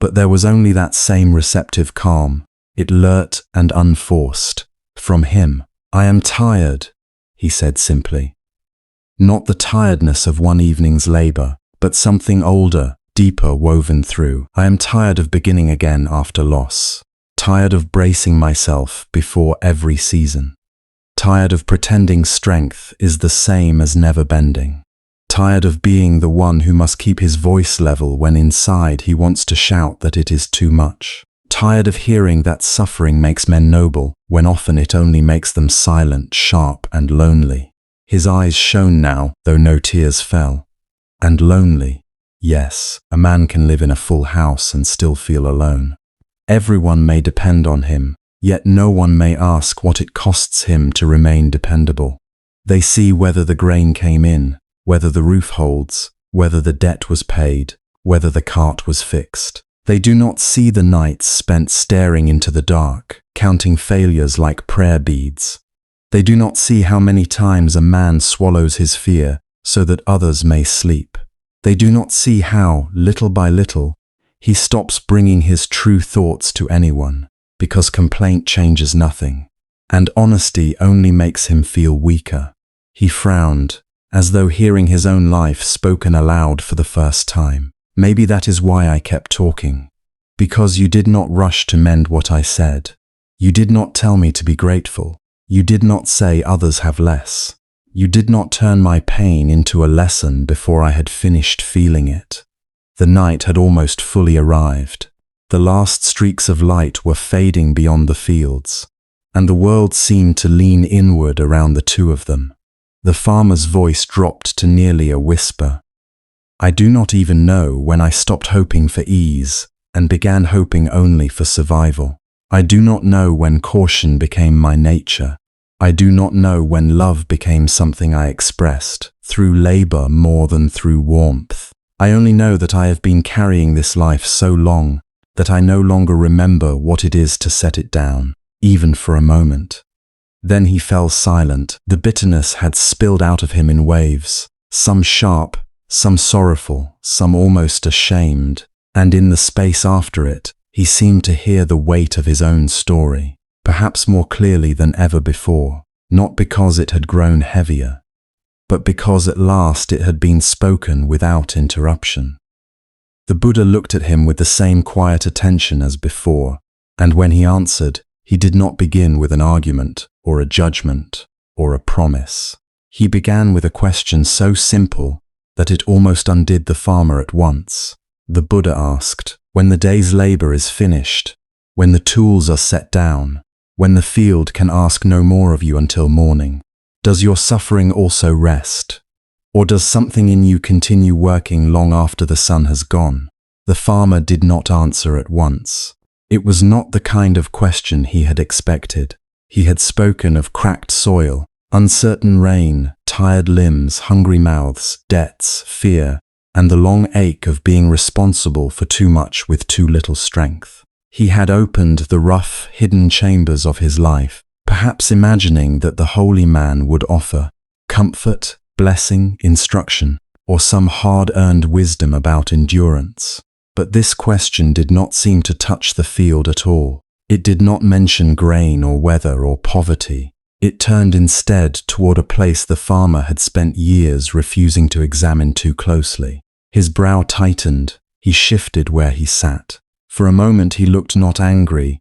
But there was only that same receptive calm, it alert and unforced. From him, "I am tired," he said simply. Not the tiredness of one evening's labor, but something older, deeper woven through. I am tired of beginning again after loss. Tired of bracing myself before every season. Tired of pretending strength is the same as never bending. Tired of being the one who must keep his voice level when inside he wants to shout that it is too much. Tired of hearing that suffering makes men noble, when often it only makes them silent, sharp, and lonely. His eyes shone now, though no tears fell. And lonely. Yes, a man can live in a full house and still feel alone. Everyone may depend on him, yet no one may ask what it costs him to remain dependable. They see whether the grain came in, whether the roof holds, whether the debt was paid, whether the cart was fixed. They do not see the nights spent staring into the dark, counting failures like prayer beads. They do not see how many times a man swallows his fear so that others may sleep. They do not see how, little by little, he stops bringing his true thoughts to anyone, because complaint changes nothing, and honesty only makes him feel weaker. He frowned, as though hearing his own life spoken aloud for the first time. Maybe that is why I kept talking. Because you did not rush to mend what I said. You did not tell me to be grateful. You did not say others have less. You did not turn my pain into a lesson before I had finished feeling it. The night had almost fully arrived. The last streaks of light were fading beyond the fields, and the world seemed to lean inward around the two of them. The farmer's voice dropped to nearly a whisper. I do not even know when I stopped hoping for ease and began hoping only for survival. I do not know when caution became my nature. I do not know when love became something I expressed, through labor more than through warmth. I only know that I have been carrying this life so long that I no longer remember what it is to set it down, even for a moment. Then he fell silent. The bitterness had spilled out of him in waves, some sharp, some sorrowful, some almost ashamed, and in the space after it, he seemed to hear the weight of his own story, perhaps more clearly than ever before, not because it had grown heavier, but because at last it had been spoken without interruption. The Buddha looked at him with the same quiet attention as before, and when he answered, he did not begin with an argument, or a judgment, or a promise. He began with a question so simple that it almost undid the farmer at once. The Buddha asked, when the day's labor is finished, when the tools are set down, when the field can ask no more of you until morning, does your suffering also rest? Or does something in you continue working long after the sun has gone? The farmer did not answer at once. It was not the kind of question he had expected. He had spoken of cracked soil, uncertain rain, tired limbs, hungry mouths, debts, fear, and the long ache of being responsible for too much with too little strength. He had opened the rough, hidden chambers of his life, perhaps imagining that the holy man would offer comfort, blessing, instruction, or some hard-earned wisdom about endurance. But this question did not seem to touch the field at all. It did not mention grain or weather or poverty. It turned instead toward a place the farmer had spent years refusing to examine too closely. His brow tightened. He shifted where he sat. For a moment he looked not angry,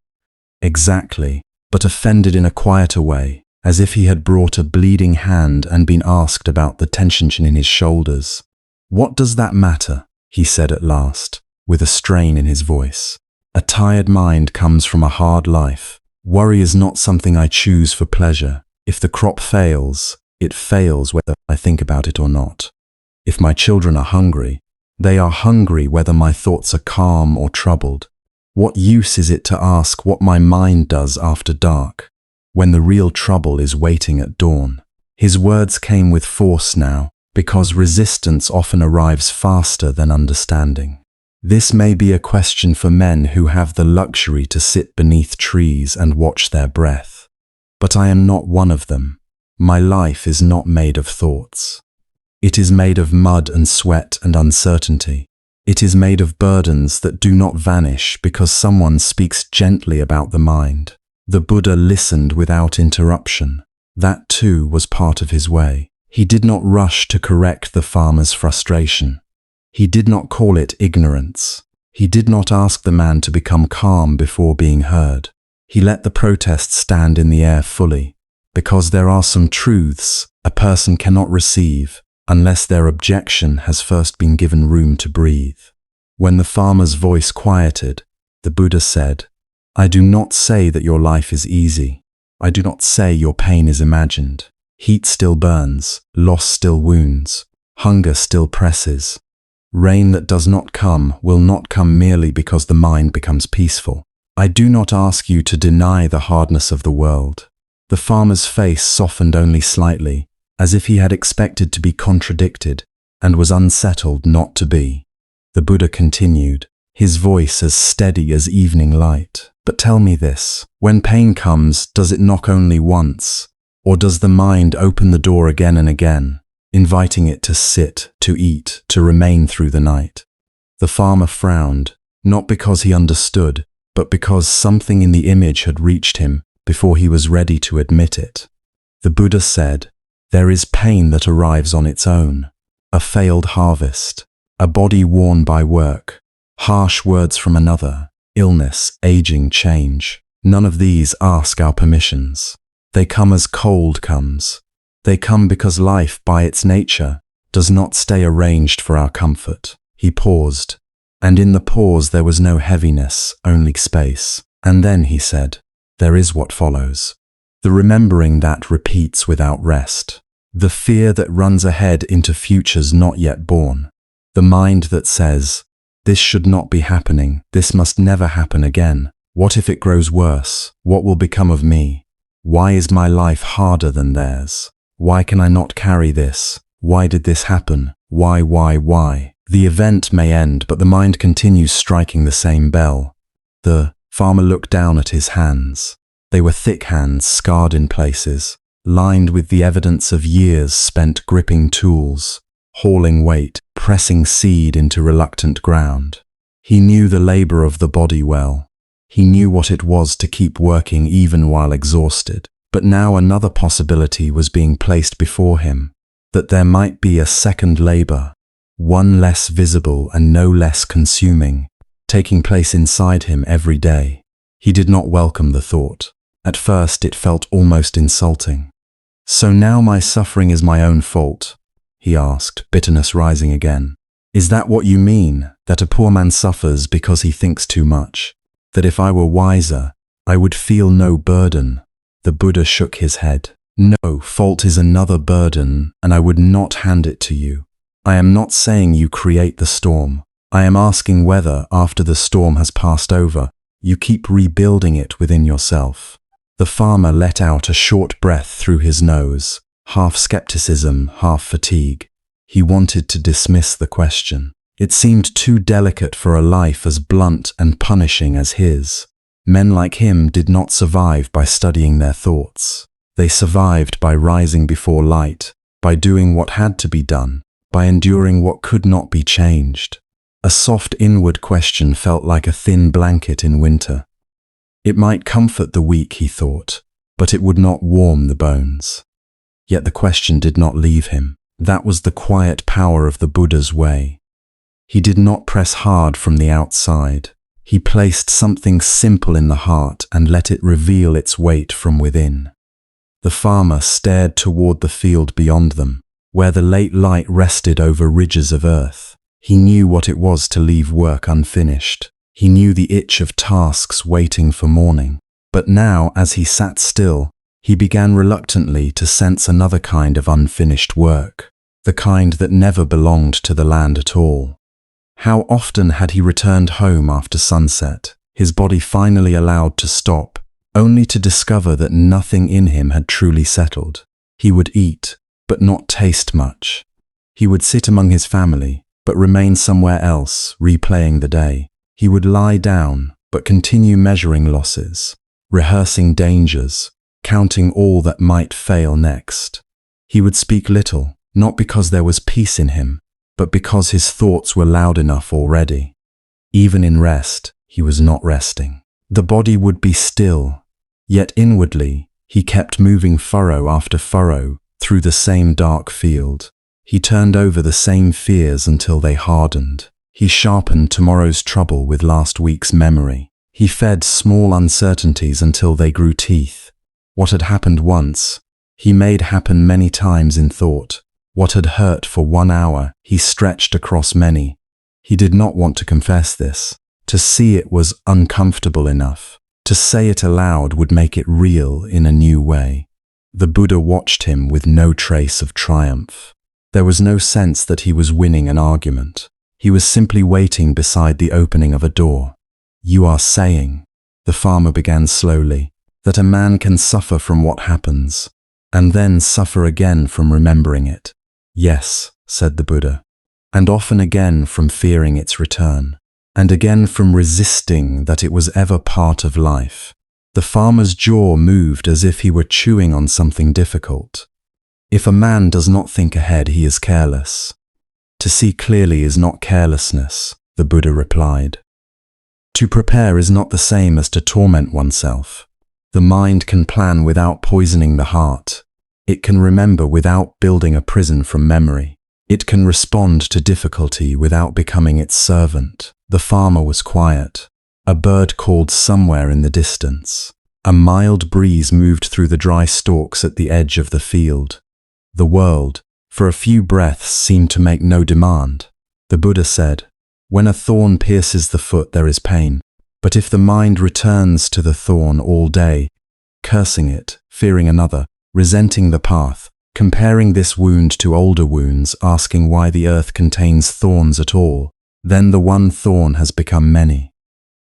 exactly, but offended in a quieter way, as if he had brought a bleeding hand and been asked about the tension in his shoulders. "What does that matter?" he said at last, with a strain in his voice. "A tired mind comes from a hard life. Worry is not something I choose for pleasure. If the crop fails, it fails whether I think about it or not. If my children are hungry, they are hungry whether my thoughts are calm or troubled. What use is it to ask what my mind does after dark, when the real trouble is waiting at dawn?" His words came with force now, because resistance often arrives faster than understanding. This may be a question for men who have the luxury to sit beneath trees and watch their breath. But I am not one of them. My life is not made of thoughts. It is made of mud and sweat and uncertainty. It is made of burdens that do not vanish because someone speaks gently about the mind. The Buddha listened without interruption. That too was part of his way. He did not rush to correct the farmer's frustration. He did not call it ignorance. He did not ask the man to become calm before being heard. He let the protest stand in the air fully, because there are some truths a person cannot receive unless their objection has first been given room to breathe. When the farmer's voice quieted, the Buddha said, "I do not say that your life is easy. I do not say your pain is imagined. Heat still burns, loss still wounds, hunger still presses. Rain that does not come will not come merely because the mind becomes peaceful. I do not ask you to deny the hardness of the world." The farmer's face softened only slightly, as if he had expected to be contradicted and was unsettled not to be. The Buddha continued, his voice as steady as evening light. "But tell me this, when pain comes, does it knock only once? Or does the mind open the door again and again, inviting it to sit, to eat, to remain through the night?" The farmer frowned, not because he understood, but because something in the image had reached him before he was ready to admit it. The Buddha said, "There is pain that arrives on its own. A failed harvest, a body worn by work, harsh words from another, illness, aging, change. None of these ask our permissions. They come as cold comes. They come because life, by its nature, does not stay arranged for our comfort." He paused, and in the pause there was no heaviness, only space. And then he said, "There is what follows. The remembering that repeats without rest. The fear that runs ahead into futures not yet born. The mind that says, this should not be happening, this must never happen again. What if it grows worse? What will become of me? Why is my life harder than theirs? Why can I not carry this? Why did this happen? Why? The event may end, but the mind continues striking the same bell. The farmer looked down at his hands. They were thick hands, scarred in places, lined with the evidence of years spent gripping tools, hauling weight, pressing seed into reluctant ground. He knew the labor of the body well. He knew what it was to keep working even while exhausted. But now another possibility was being placed before him, that there might be a second labor, one less visible and no less consuming, taking place inside him every day. He did not welcome the thought. At first it felt almost insulting. "So now my suffering is my own fault?" he asked, bitterness rising again. "Is that what you mean, that a poor man suffers because he thinks too much? That if I were wiser, I would feel no burden?" The Buddha shook his head. No, fault is another burden, and I would not hand it to you. I am not saying you create the storm. I am asking whether, after the storm has passed over, you keep rebuilding it within yourself. The farmer let out a short breath through his nose, half skepticism, half fatigue. He wanted to dismiss the question. It seemed too delicate for a life as blunt and punishing as his. Men like him did not survive by studying their thoughts. They survived by rising before light, by doing what had to be done, by enduring what could not be changed. A soft inward question felt like a thin blanket in winter. It might comfort the weak, he thought, but it would not warm the bones. Yet the question did not leave him. That was the quiet power of the Buddha's way. He did not press hard from the outside. He placed something simple in the heart and let it reveal its weight from within. The farmer stared toward the field beyond them, where the late light rested over ridges of earth. He knew what it was to leave work unfinished. He knew the itch of tasks waiting for morning. But now, as he sat still, he began reluctantly to sense another kind of unfinished work, the kind that never belonged to the land at all. How often had he returned home after sunset, his body finally allowed to stop, only to discover that nothing in him had truly settled. He would eat, but not taste much. He would sit among his family, but remain somewhere else, replaying the day. He would lie down, but continue measuring losses, rehearsing dangers, counting all that might fail next. He would speak little, not because there was peace in him, but because his thoughts were loud enough already. Even in rest, he was not resting. The body would be still, yet inwardly, he kept moving furrow after furrow through the same dark field. He turned over the same fears until they hardened. He sharpened tomorrow's trouble with last week's memory. He fed small uncertainties until they grew teeth. What had happened once, he made happen many times in thought. What had hurt for 1 hour, he stretched across many. He did not want to confess this. To see it was uncomfortable enough. To say it aloud would make it real in a new way. The Buddha watched him with no trace of triumph. There was no sense that he was winning an argument. He was simply waiting beside the opening of a door. "You are saying," the farmer began slowly, "that a man can suffer from what happens, and then suffer again from remembering it." "Yes," said the Buddha, "and often again from fearing its return, and again from resisting that it was ever part of life." The farmer's jaw moved as if he were chewing on something difficult. "If a man does not think ahead, he is careless. To see clearly is not carelessness," the Buddha replied. "To prepare is not the same as to torment oneself. The mind can plan without poisoning the heart. It can remember without building a prison from memory. It can respond to difficulty without becoming its servant." The farmer was quiet. A bird called somewhere in the distance. A mild breeze moved through the dry stalks at the edge of the field. The world, for a few breaths, seemed to make no demand. The Buddha said, "When a thorn pierces the foot, there is pain. But if the mind returns to the thorn all day, cursing it, fearing another, resenting the path, comparing this wound to older wounds, asking why the earth contains thorns at all, then the one thorn has become many.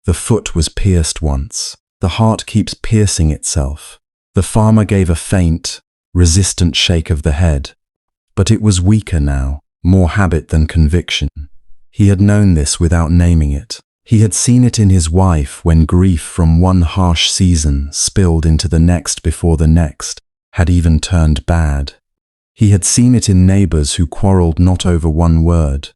The foot was pierced once. The heart keeps piercing itself." The farmer gave a faint, resistant shake of the head. But it was weaker now, more habit than conviction. He had known this without naming it. He had seen it in his wife when grief from one harsh season spilled into the next before the next had even turned bad. He had seen it in neighbors who quarreled not over one word,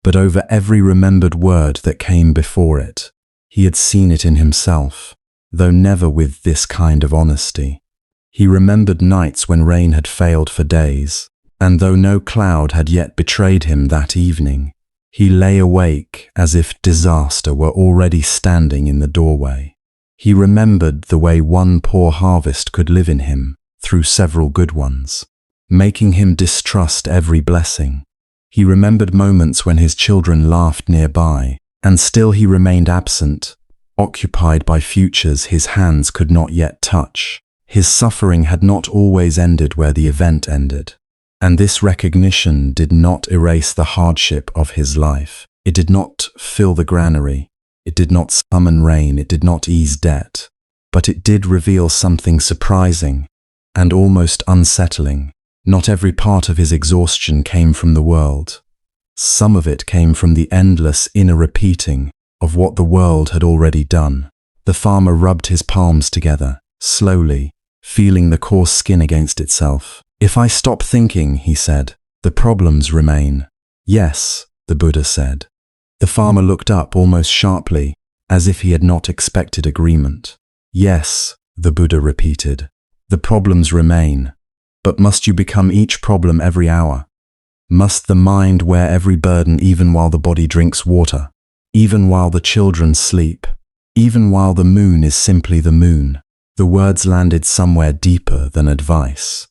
but over every remembered word that came before it. He had seen it in himself, though never with this kind of honesty. He remembered nights when rain had failed for days, and though no cloud had yet betrayed him that evening, he lay awake as if disaster were already standing in the doorway. He remembered the way one poor harvest could live in him through several good ones, making him distrust every blessing. He remembered moments when his children laughed nearby, and still he remained absent, occupied by futures his hands could not yet touch. His suffering had not always ended where the event ended. And this recognition did not erase the hardship of his life. It did not fill the granary. It did not summon rain. It did not ease debt. But it did reveal something surprising and almost unsettling. Not every part of his exhaustion came from the world. Some of it came from the endless inner repeating of what the world had already done. The farmer rubbed his palms together, slowly, feeling the coarse skin against itself. "If I stop thinking," he said, "the problems remain." "Yes," the Buddha said. The farmer looked up almost sharply, as if he had not expected agreement. "Yes," the Buddha repeated, "the problems remain. But must you become each problem every hour? Must the mind wear every burden even while the body drinks water? Even while the children sleep? Even while the moon is simply the moon?" The words landed somewhere deeper than advice.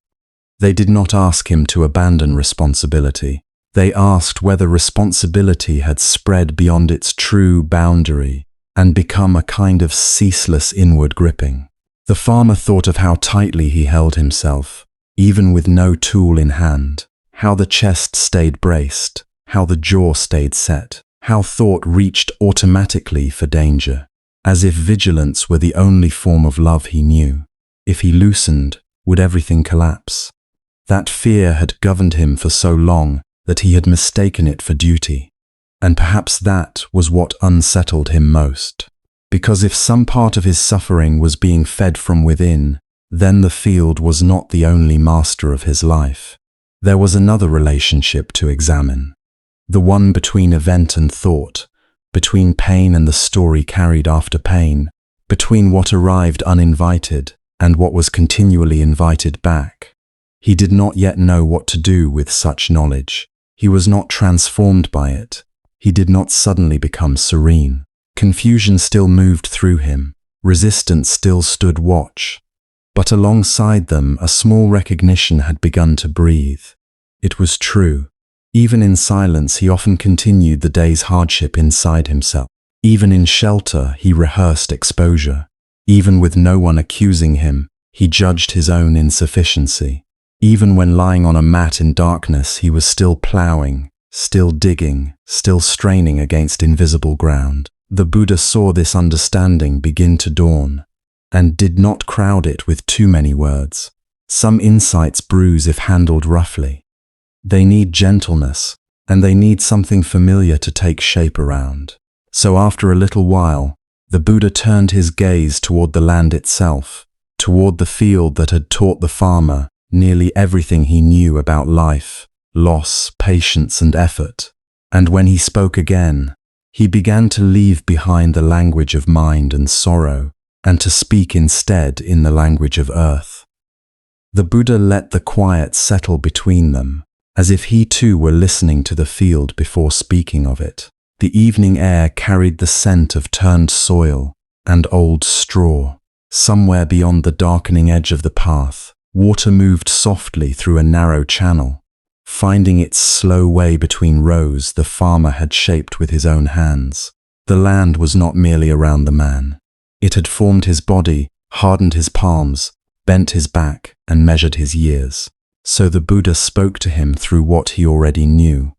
They did not ask him to abandon responsibility. They asked whether responsibility had spread beyond its true boundary and become a kind of ceaseless inward gripping. The farmer thought of how tightly he held himself, even with no tool in hand, how the chest stayed braced, how the jaw stayed set, how thought reached automatically for danger, as if vigilance were the only form of love he knew. If he loosened, would everything collapse? That fear had governed him for so long that he had mistaken it for duty. And perhaps that was what unsettled him most. Because if some part of his suffering was being fed from within, then the field was not the only master of his life. There was another relationship to examine. The one between event and thought, between pain and the story carried after pain, between what arrived uninvited and what was continually invited back. He did not yet know what to do with such knowledge. He was not transformed by it. He did not suddenly become serene. Confusion still moved through him. Resistance still stood watch. But alongside them, a small recognition had begun to breathe. It was true. Even in silence, he often continued the day's hardship inside himself. Even in shelter, he rehearsed exposure. Even with no one accusing him, he judged his own insufficiency. Even when lying on a mat in darkness, he was still plowing, still digging, still straining against invisible ground. The Buddha saw this understanding begin to dawn, and did not crowd it with too many words. Some insights bruise if handled roughly. They need gentleness, and they need something familiar to take shape around. So after a little while, the Buddha turned his gaze toward the land itself, toward the field that had taught the farmer nearly everything he knew about life, loss, patience, and effort. And when he spoke again, he began to leave behind the language of mind and sorrow, and to speak instead in the language of earth. The Buddha let the quiet settle between them, as if he too were listening to the field before speaking of it. The evening air carried the scent of turned soil and old straw. Somewhere beyond the darkening edge of the path, water moved softly through a narrow channel, finding its slow way between rows the farmer had shaped with his own hands. The land was not merely around the man. It had formed his body, hardened his palms, bent his back, and measured his years. So the Buddha spoke to him through what he already knew.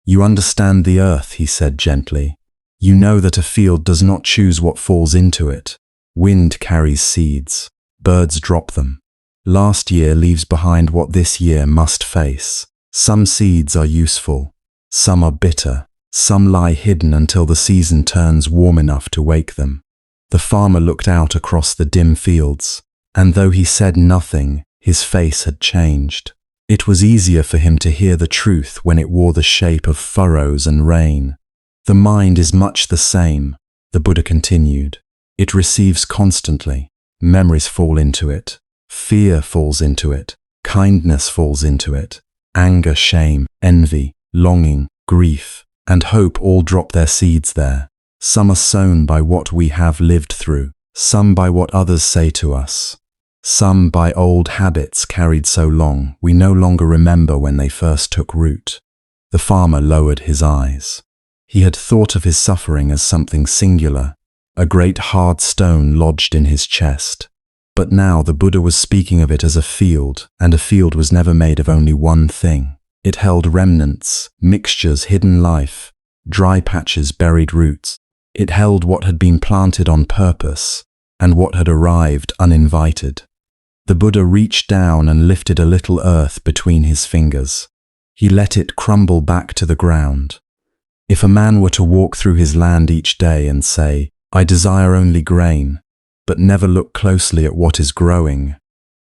"You understand the earth," he said gently. "You know that a field does not choose what falls into it. Wind carries seeds. Birds drop them. Last year leaves behind what this year must face. Some seeds are useful. Some are bitter. Some lie hidden until the season turns warm enough to wake them." The farmer looked out across the dim fields, and though he said nothing, his face had changed. It was easier for him to hear the truth when it wore the shape of furrows and rain. "The mind is much the same," the Buddha continued. "It receives constantly. Memories fall into it. Fear falls into it. Kindness falls into it. Anger, shame, envy, longing, grief, and hope all drop their seeds there. Some are sown by what we have lived through, some by what others say to us, some by old habits carried so long we no longer remember when they first took root." The farmer lowered his eyes. He had thought of his suffering as something singular, a great hard stone lodged in his chest. But now the Buddha was speaking of it as a field, and a field was never made of only one thing. It held remnants, mixtures, hidden life, dry patches, buried roots. It held what had been planted on purpose, and what had arrived uninvited. The Buddha reached down and lifted a little earth between his fingers. He let it crumble back to the ground. If a man were to walk through his land each day and say, "I desire only grain," but never look closely at what is growing,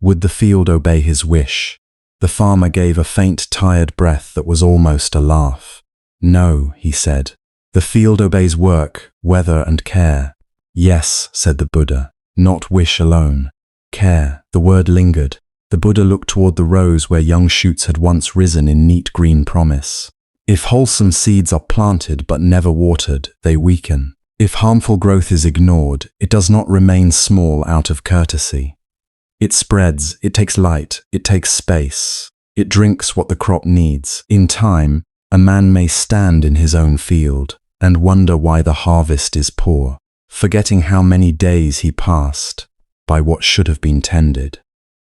would the field obey his wish? The farmer gave a faint, tired breath that was almost a laugh. "No," he said. "The field obeys work, weather, and care." "Yes," said the Buddha, "not wish alone. Care." The word lingered. The Buddha looked toward the rows where young shoots had once risen in neat green promise. If wholesome seeds are planted but never watered, they weaken. If harmful growth is ignored, it does not remain small out of courtesy. It spreads, it takes light, it takes space. It drinks what the crop needs. In time, a man may stand in his own field and wonder why the harvest is poor, forgetting how many days he passed by what should have been tended.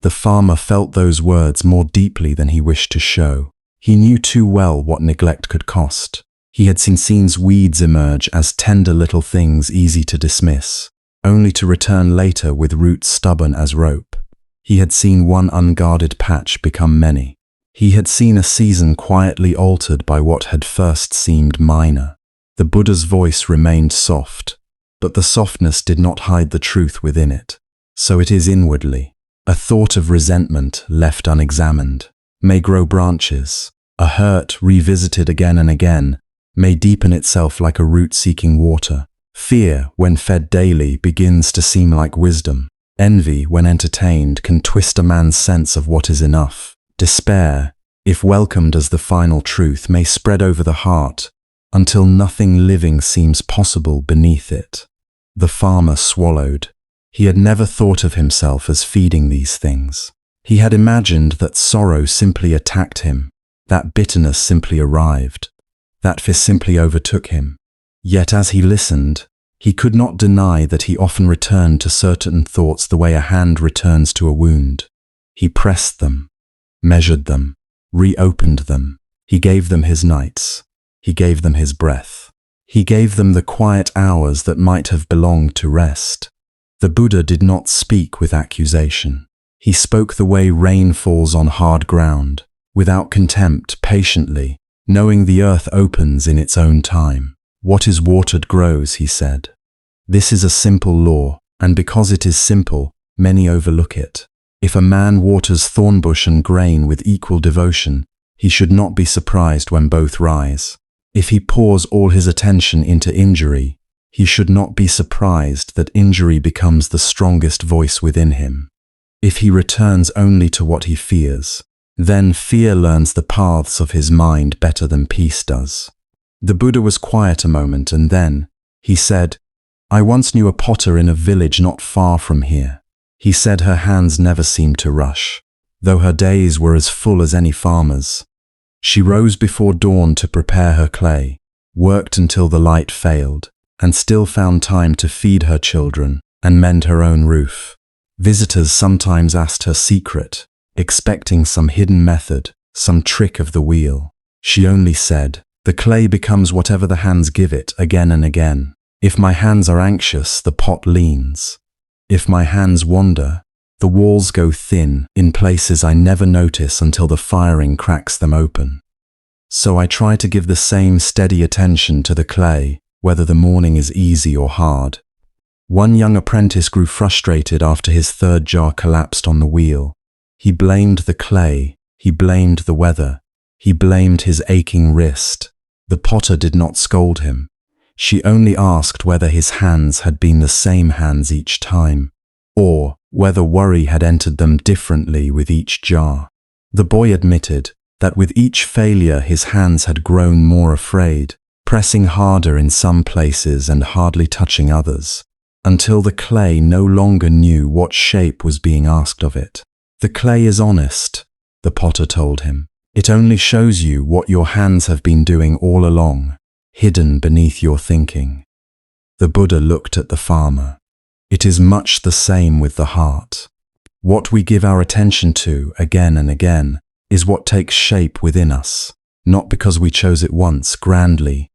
The farmer felt those words more deeply than he wished to show. He knew too well what neglect could cost. He had seen weeds emerge as tender little things easy to dismiss, only to return later with roots stubborn as rope. He had seen one unguarded patch become many. He had seen a season quietly altered by what had first seemed minor. The Buddha's voice remained soft, but the softness did not hide the truth within it. So it is inwardly. A thought of resentment left unexamined may grow branches. A hurt revisited again and again may deepen itself like a root seeking water. Fear, when fed daily, begins to seem like wisdom. Envy, when entertained, can twist a man's sense of what is enough. Despair, if welcomed as the final truth, may spread over the heart until nothing living seems possible beneath it. The farmer swallowed. He had never thought of himself as feeding these things. He had imagined that sorrow simply attacked him, that bitterness simply arrived, that fear simply overtook him. Yet as he listened, he could not deny that he often returned to certain thoughts the way a hand returns to a wound. He pressed them, measured them, reopened them. He gave them his nights. He gave them his breath. He gave them the quiet hours that might have belonged to rest. The Buddha did not speak with accusation. He spoke the way rain falls on hard ground, without contempt, patiently, knowing the earth opens in its own time. What is watered grows, he said. This is a simple law, and because it is simple, many overlook it. If a man waters thornbush and grain with equal devotion, he should not be surprised when both rise. If he pours all his attention into injury, he should not be surprised that injury becomes the strongest voice within him. If he returns only to what he fears, then fear learns the paths of his mind better than peace does. The Buddha was quiet a moment, and then he said, "I once knew a potter in a village not far from here." He said her hands never seemed to rush, though her days were as full as any farmer's. She rose before dawn to prepare her clay, worked until the light failed, and still found time to feed her children and mend her own roof. Visitors sometimes asked her secret, expecting some hidden method, some trick of the wheel. She only said, "The clay becomes whatever the hands give it again and again. If my hands are anxious, the pot leans. If my hands wander, the walls go thin in places I never notice until the firing cracks them open. So I try to give the same steady attention to the clay, whether the morning is easy or hard." One young apprentice grew frustrated after his third jar collapsed on the wheel. He blamed the clay, he blamed the weather, he blamed his aching wrist. The potter did not scold him. She only asked whether his hands had been the same hands each time, or whether worry had entered them differently with each jar. The boy admitted that with each failure his hands had grown more afraid, pressing harder in some places and hardly touching others, until the clay no longer knew what shape was being asked of it. "The clay is honest," the potter told him. "It only shows you what your hands have been doing all along, hidden beneath your thinking." The Buddha looked at the farmer. It is much the same with the heart. What we give our attention to again and again is what takes shape within us, not because we chose it once grandly,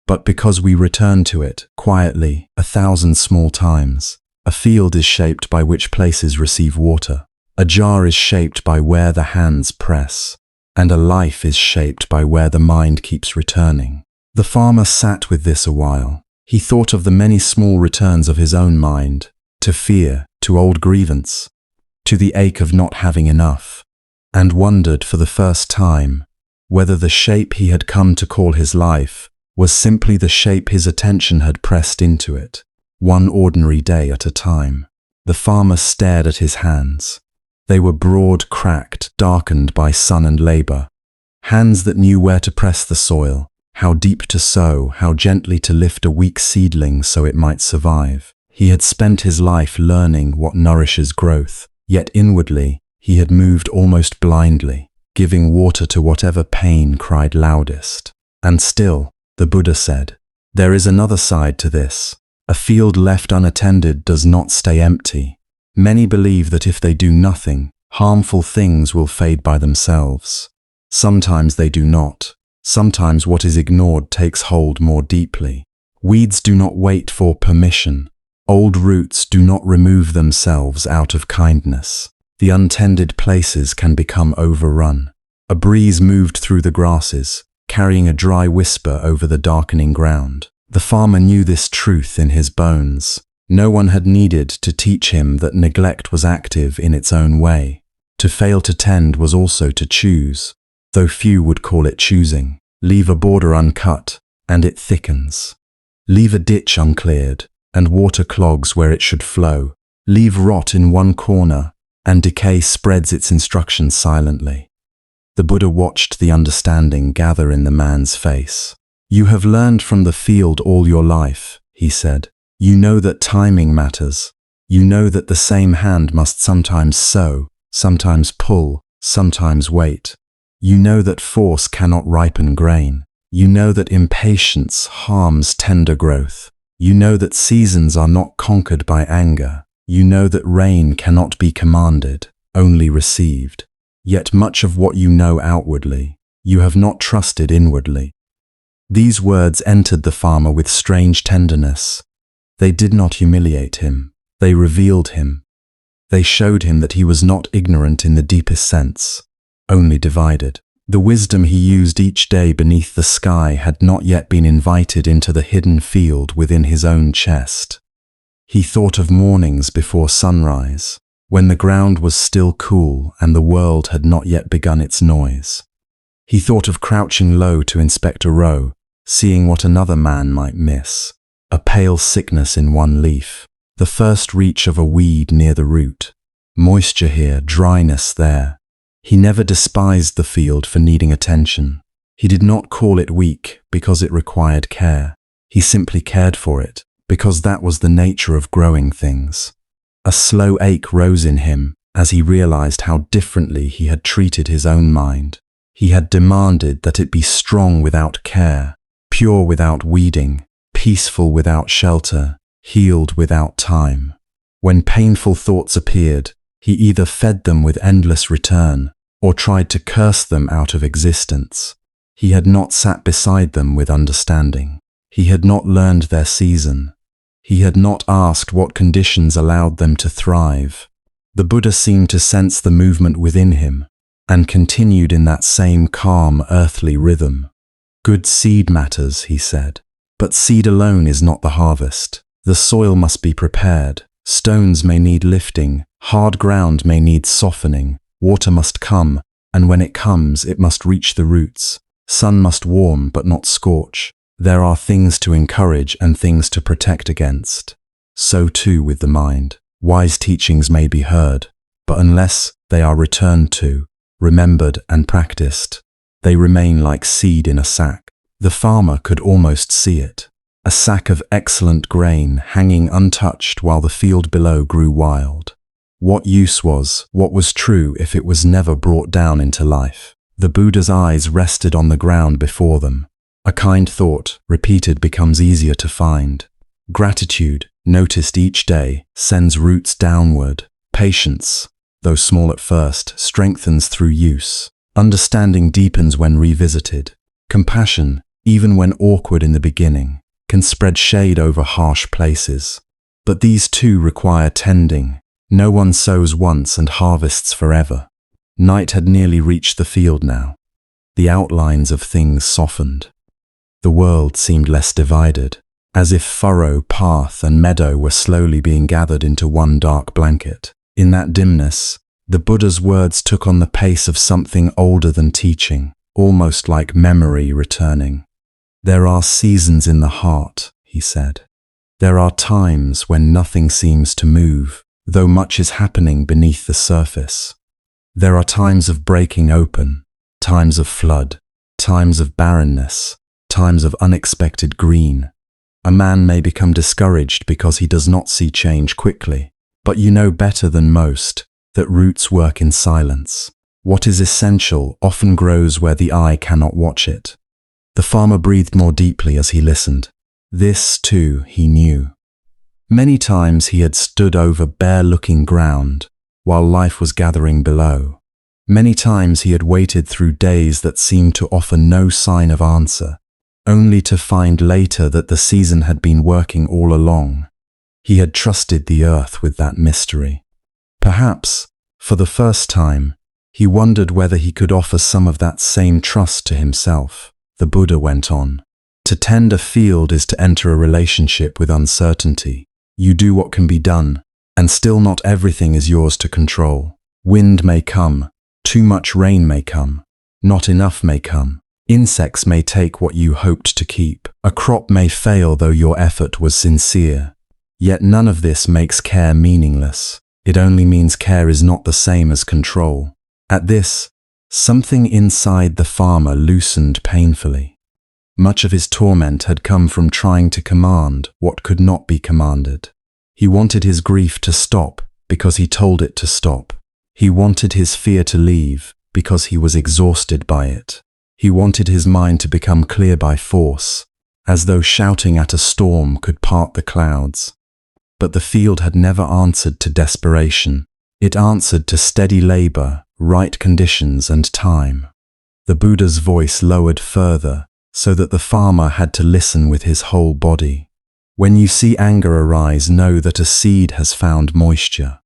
but because we return to it quietly 1,000 small times. A field is shaped by which places receive water. A jar is shaped by where the hands press, and a life is shaped by where the mind keeps returning. The farmer sat with this a while. He thought of the many small returns of his own mind, to fear, to old grievance, to the ache of not having enough, and wondered for the first time whether the shape he had come to call his life was simply the shape his attention had pressed into it, one ordinary day at a time. The farmer stared at his hands. They were broad, cracked, darkened by sun and labor. Hands that knew where to press the soil, how deep to sow, how gently to lift a weak seedling so it might survive. He had spent his life learning what nourishes growth, yet inwardly he had moved almost blindly, giving water to whatever pain cried loudest. And still, the Buddha said, there is another side to this. A field left unattended does not stay empty. Many believe that if they do nothing, harmful things will fade by themselves. Sometimes they do not. Sometimes what is ignored takes hold more deeply. Weeds do not wait for permission. Old roots do not remove themselves out of kindness. The untended places can become overrun. A breeze moved through the grasses, carrying a dry whisper over the darkening ground. The farmer knew this truth in his bones. No one had needed to teach him that neglect was active in its own way. To fail to tend was also to choose, though few would call it choosing. Leave a border uncut, and it thickens. Leave a ditch uncleared, and water clogs where it should flow. Leave rot in one corner, and decay spreads its instructions silently. The Buddha watched the understanding gather in the man's face. You have learned from the field all your life, he said. You know that timing matters. You know that the same hand must sometimes sow, sometimes pull, sometimes wait. You know that force cannot ripen grain. You know that impatience harms tender growth. You know that seasons are not conquered by anger. You know that rain cannot be commanded, only received. Yet much of what you know outwardly, you have not trusted inwardly. These words entered the farmer with strange tenderness. They did not humiliate him. They revealed him. They showed him that he was not ignorant in the deepest sense, only divided. The wisdom he used each day beneath the sky had not yet been invited into the hidden field within his own chest. He thought of mornings before sunrise, when the ground was still cool and the world had not yet begun its noise. He thought of crouching low to inspect a row, seeing what another man might miss. A pale sickness in one leaf, the first reach of a weed near the root. Moisture here, dryness there. He never despised the field for needing attention. He did not call it weak because it required care. He simply cared for it because that was the nature of growing things. A slow ache rose in him as he realized how differently he had treated his own mind. He had demanded that it be strong without care, pure without weeding, peaceful without shelter, healed without time. When painful thoughts appeared, he either fed them with endless return or tried to curse them out of existence. He had not sat beside them with understanding. He had not learned their season. He had not asked what conditions allowed them to thrive. The Buddha seemed to sense the movement within him and continued in that same calm, earthly rhythm. Good seed matters, he said, but seed alone is not the harvest. The soil must be prepared. Stones may need lifting, hard ground may need softening, water must come, and when it comes, it must reach the roots. Sun must warm but not scorch. There are things to encourage and things to protect against. So too with the mind. Wise teachings may be heard, but unless they are returned to, remembered and practiced, they remain like seed in a sack. The farmer could almost see it. A sack of excellent grain hanging untouched while the field below grew wild. What use was what was true if it was never brought down into life? The Buddha's eyes rested on the ground before them. A kind thought, repeated, becomes easier to find. Gratitude, noticed each day, sends roots downward. Patience, though small at first, strengthens through use. Understanding deepens when revisited. Compassion, even when awkward in the beginning, can spread shade over harsh places. But these too require tending. No one sows once and harvests forever. Night had nearly reached the field now. The outlines of things softened. The world seemed less divided, as if furrow, path, and meadow were slowly being gathered into one dark blanket. In that dimness, the Buddha's words took on the pace of something older than teaching, almost like memory returning. There are seasons in the heart, he said. There are times when nothing seems to move, though much is happening beneath the surface. There are times of breaking open, times of flood, times of barrenness, times of unexpected green. A man may become discouraged because he does not see change quickly, but you know better than most that roots work in silence. What is essential often grows where the eye cannot watch it. The farmer breathed more deeply as he listened. This, too, he knew. Many times he had stood over bare-looking ground while life was gathering below. Many times he had waited through days that seemed to offer no sign of answer, only to find later that the season had been working all along. He had trusted the earth with that mystery. Perhaps, for the first time, he wondered whether he could offer some of that same trust to himself. The Buddha went on. To tend a field is to enter a relationship with uncertainty. You do what can be done, and still not everything is yours to control. Wind may come, too much rain may come, not enough may come. Insects may take what you hoped to keep. A crop may fail though your effort was sincere. Yet none of this makes care meaningless. It only means care is not the same as control. At this, something inside the farmer loosened painfully. Much of his torment had come from trying to command what could not be commanded. He wanted his grief to stop because he told it to stop. He wanted his fear to leave because he was exhausted by it. He wanted his mind to become clear by force, as though shouting at a storm could part the clouds. But the field had never answered to desperation. It answered to steady labor, right conditions, and time. The Buddha's voice lowered further, so that the farmer had to listen with his whole body. When you see anger arise, know that a seed has found moisture.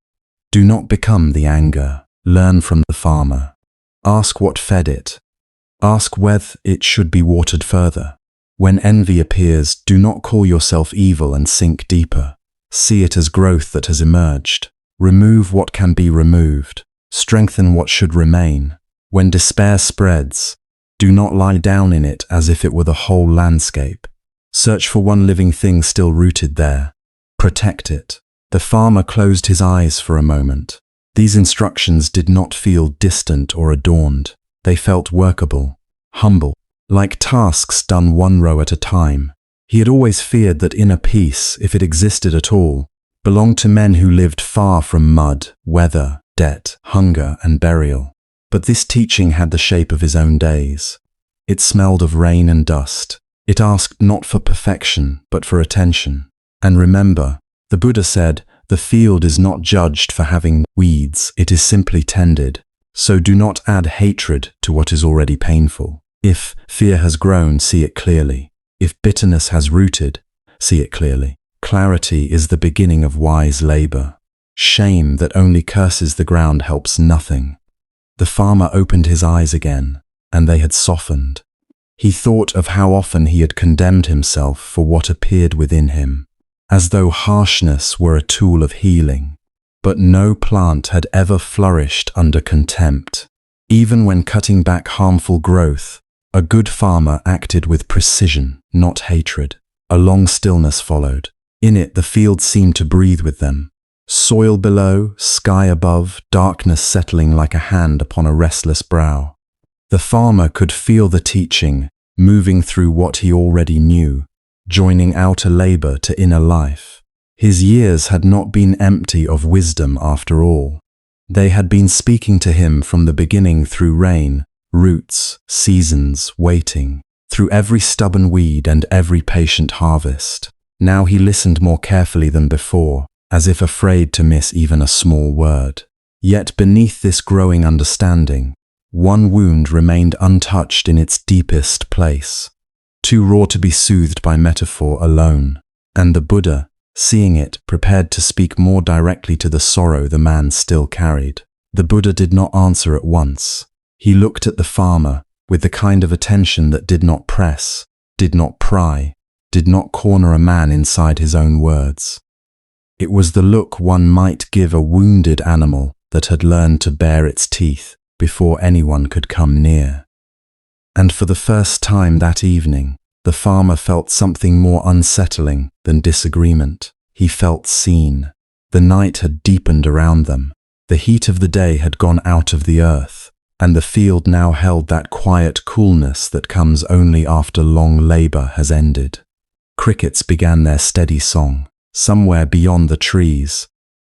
Do not become the anger. Learn from the farmer. Ask what fed it. Ask whether it should be watered further. When envy appears, do not call yourself evil and sink deeper. See it as growth that has emerged. Remove what can be removed. Strengthen what should remain. When despair spreads, do not lie down in it as if it were the whole landscape. Search for one living thing still rooted there. Protect it. The farmer closed his eyes for a moment. These instructions did not feel distant or adorned. They felt workable, humble, like tasks done one row at a time. He had always feared that inner peace, if it existed at all, belonged to men who lived far from mud, weather, debt, hunger, and burial. But this teaching had the shape of his own days. It smelled of rain and dust. It asked not for perfection, but for attention. And remember, the Buddha said, the field is not judged for having weeds, it is simply tended. So do not add hatred to what is already painful. If fear has grown, see it clearly. If bitterness has rooted, see it clearly. Clarity is the beginning of wise labor. Shame that only curses the ground helps nothing. The farmer opened his eyes again, and they had softened. He thought of how often he had condemned himself for what appeared within him, as though harshness were a tool of healing. But no plant had ever flourished under contempt. Even when cutting back harmful growth, a good farmer acted with precision, not hatred. A long stillness followed. In it, the field seemed to breathe with them. Soil below, sky above, darkness settling like a hand upon a restless brow. The farmer could feel the teaching, moving through what he already knew, joining outer labor to inner life. His years had not been empty of wisdom after all. They had been speaking to him from the beginning through rain, roots, seasons, waiting, through every stubborn weed and every patient harvest. Now he listened more carefully than before, as if afraid to miss even a small word. Yet beneath this growing understanding, one wound remained untouched in its deepest place, too raw to be soothed by metaphor alone. And the Buddha, seeing it, prepared to speak more directly to the sorrow the man still carried. The Buddha did not answer at once. He looked at the farmer with the kind of attention that did not press, did not pry, did not corner a man inside his own words. It was the look one might give a wounded animal that had learned to bare its teeth before anyone could come near. And for the first time that evening, the farmer felt something more unsettling than disagreement. He felt seen. The night had deepened around them. The heat of the day had gone out of the earth, and the field now held that quiet coolness that comes only after long labor has ended. Crickets began their steady song. Somewhere beyond the trees,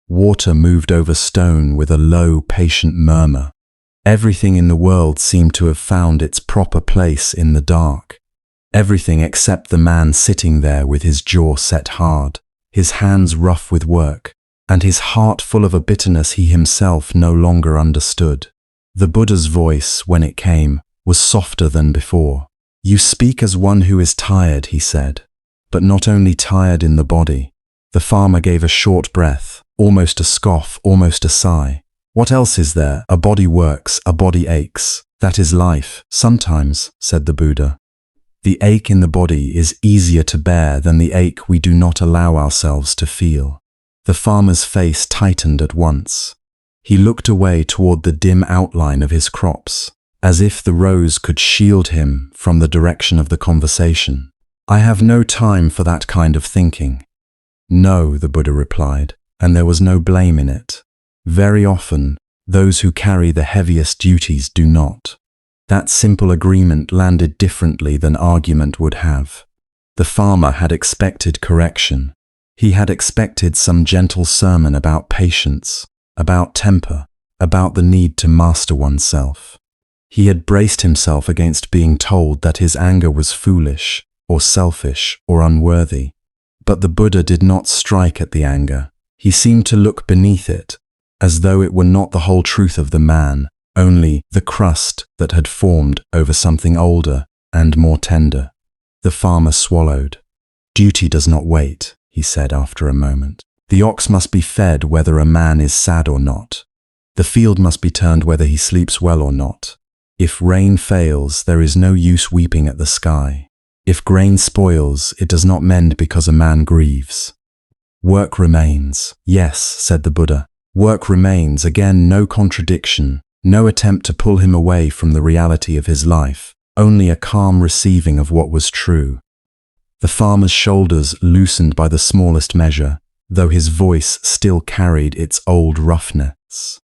water moved over stone with a low, patient murmur. Everything in the world seemed to have found its proper place in the dark. Everything except the man sitting there with his jaw set hard, his hands rough with work, and his heart full of a bitterness he himself no longer understood. The Buddha's voice, when it came, was softer than before. "You speak as one who is tired," he said, "but not only tired in the body." The farmer gave a short breath, almost a scoff, almost a sigh. "What else is there? A body works, a body aches. That is life." "Sometimes," said the Buddha, "the ache in the body is easier to bear than the ache we do not allow ourselves to feel." The farmer's face tightened at once. He looked away toward the dim outline of his crops, as if the rows could shield him from the direction of the conversation. "I have no time for that kind of thinking." "No," the Buddha replied, and there was no blame in it. "Very often, those who carry the heaviest duties do not." That simple agreement landed differently than argument would have. The farmer had expected correction. He had expected some gentle sermon about patience, about temper, about the need to master oneself. He had braced himself against being told that his anger was foolish, or selfish, or unworthy. But the Buddha did not strike at the anger. He seemed to look beneath it, as though it were not the whole truth of the man, only the crust that had formed over something older and more tender. The farmer swallowed. "Duty does not wait," he said after a moment. "The ox must be fed whether a man is sad or not. The field must be turned whether he sleeps well or not. If rain fails, there is no use weeping at the sky. If grain spoils, it does not mend because a man grieves. Work remains." "Yes," said the Buddha. "Work remains." Again, no contradiction, no attempt to pull him away from the reality of his life, only a calm receiving of what was true. The farmer's shoulders loosened by the smallest measure, though his voice still carried its old roughness.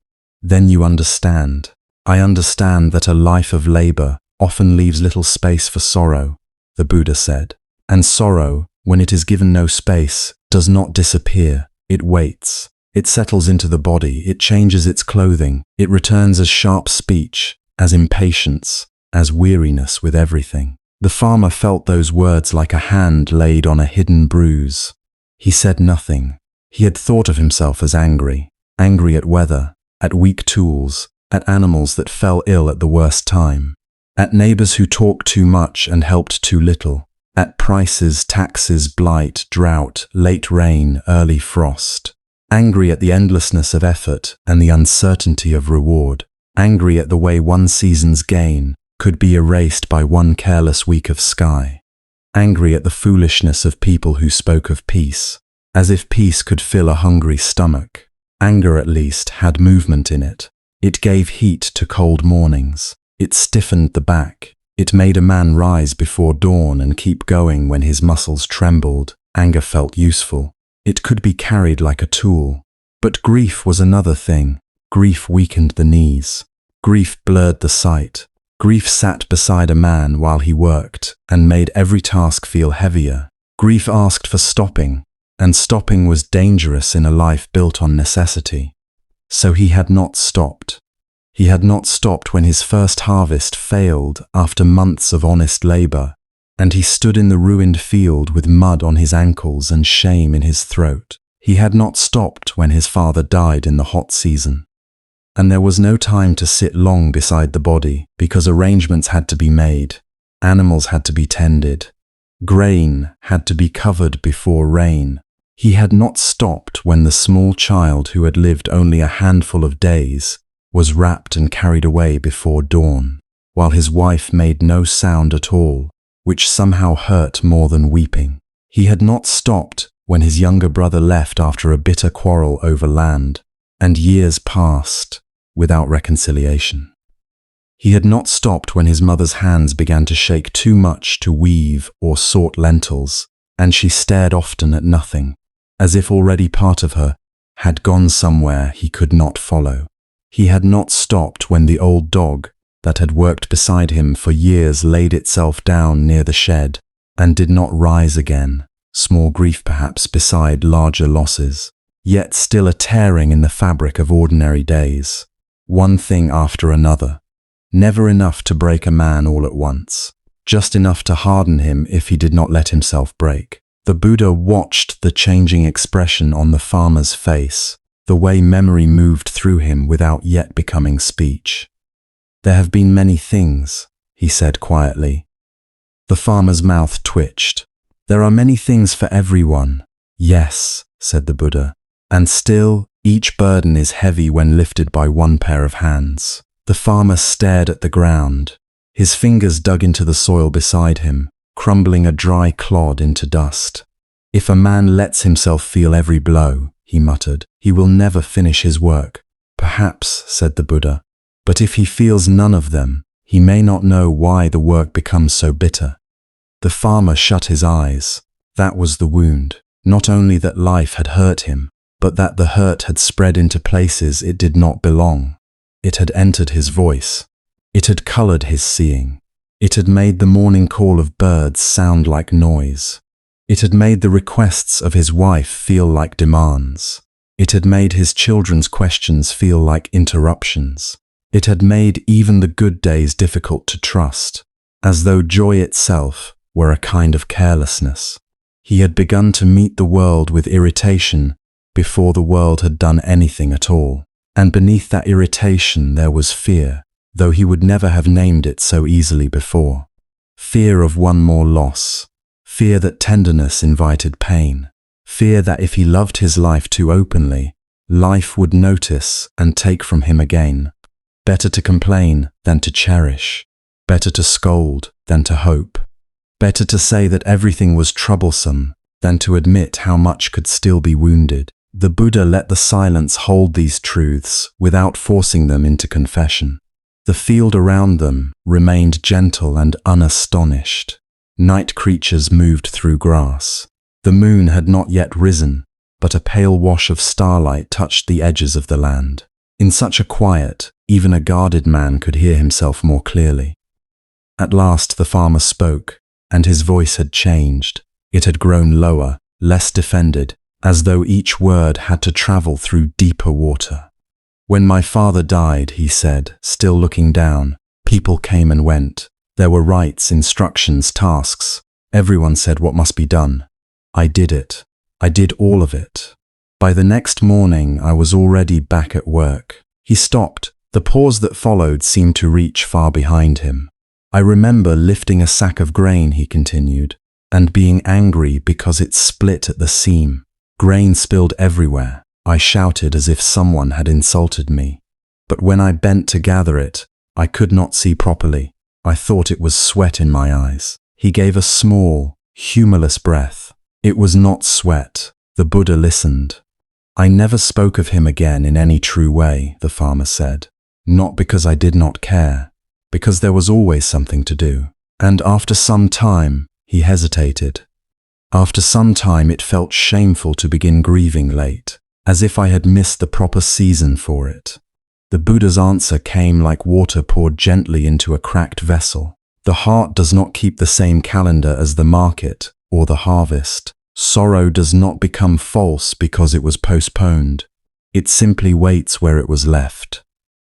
"Then you understand. I understand that a life of labor often leaves little space for sorrow," the Buddha said. "And sorrow, when it is given no space, does not disappear. It waits. It settles into the body. It changes its clothing. It returns as sharp speech, as impatience, as weariness with everything." The farmer felt those words like a hand laid on a hidden bruise. He said nothing. He had thought of himself as angry at weather, at weak tools, at animals that fell ill at the worst time, at neighbors who talked too much and helped too little, at prices, taxes, blight, drought, late rain, early frost. Angry at the endlessness of effort and the uncertainty of reward. Angry at the way one season's gain could be erased by one careless week of sky. Angry at the foolishness of people who spoke of peace, as if peace could fill a hungry stomach. Anger, at least, had movement in it. It gave heat to cold mornings. It stiffened the back. It made a man rise before dawn and keep going when his muscles trembled. Anger felt useful. It could be carried like a tool. But grief was another thing. Grief weakened the knees. Grief blurred the sight. Grief sat beside a man while he worked and made every task feel heavier. Grief asked for stopping, and stopping was dangerous in a life built on necessity. So he had not stopped. He had not stopped when his first harvest failed after months of honest labor, and he stood in the ruined field with mud on his ankles and shame in his throat. He had not stopped when his father died in the hot season. And there was no time to sit long beside the body because arrangements had to be made, animals had to be tended, grain had to be covered before rain. He had not stopped when the small child who had lived only a handful of days was wrapped and carried away before dawn, while his wife made no sound at all, which somehow hurt more than weeping. He had not stopped when his younger brother left after a bitter quarrel over land, and years passed without reconciliation. He had not stopped when his mother's hands began to shake too much to weave or sort lentils, and she stared often at nothing, as if already part of her had gone somewhere he could not follow. He had not stopped when the old dog that had worked beside him for years laid itself down near the shed and did not rise again, small grief perhaps beside larger losses, yet still a tearing in the fabric of ordinary days, one thing after another, never enough to break a man all at once, just enough to harden him if he did not let himself break. The Buddha watched the changing expression on the farmer's face, the way memory moved through him without yet becoming speech. "There have been many things," he said quietly. The farmer's mouth twitched. "There are many things for everyone." "Yes," said the Buddha, "and still each burden is heavy when lifted by one pair of hands." The farmer stared at the ground. His fingers dug into the soil beside him, crumbling a dry clod into dust. "If a man lets himself feel every blow," he muttered, "he will never finish his work." "Perhaps," said the Buddha, "but if he feels none of them, he may not know why the work becomes so bitter." The farmer shut his eyes. That was the wound. Not only that life had hurt him, but that the hurt had spread into places it did not belong. It had entered his voice. It had colored his seeing. It had made the morning call of birds sound like noise. It had made the requests of his wife feel like demands. It had made his children's questions feel like interruptions. It had made even the good days difficult to trust, as though joy itself were a kind of carelessness. He had begun to meet the world with irritation before the world had done anything at all. And beneath that irritation there was fear, though he would never have named it so easily before. Fear of one more loss. Fear that tenderness invited pain. Fear that if he loved his life too openly, life would notice and take from him again. Better to complain than to cherish. Better to scold than to hope. Better to say that everything was troublesome than to admit how much could still be wounded. The Buddha let the silence hold these truths without forcing them into confession. The field around them remained gentle and unastonished. Night creatures moved through grass. The moon had not yet risen, but a pale wash of starlight touched the edges of the land. In such a quiet, even a guarded man could hear himself more clearly. At last the farmer spoke, and his voice had changed. It had grown lower, less defended, as though each word had to travel through deeper water. "When my father died," he said, still looking down, "people came and went. There were rites, instructions, tasks. Everyone said what must be done. I did it. I did all of it. By the next morning, I was already back at work." He stopped. The pause that followed seemed to reach far behind him. "I remember lifting a sack of grain," he continued, "and being angry because it split at the seam. Grain spilled everywhere. I shouted as if someone had insulted me. But when I bent to gather it, I could not see properly. I thought it was sweat in my eyes." He gave a small, humorless breath. It was not sweat. The Buddha listened. "I never spoke of him again in any true way," the farmer said. "Not because I did not care, because there was always something to do. And after some time," he hesitated. "After some time it felt shameful to begin grieving late, as if I had missed the proper season for it." The Buddha's answer came like water poured gently into a cracked vessel. The heart does not keep the same calendar as the market or the harvest. Sorrow does not become false because it was postponed. It simply waits where it was left.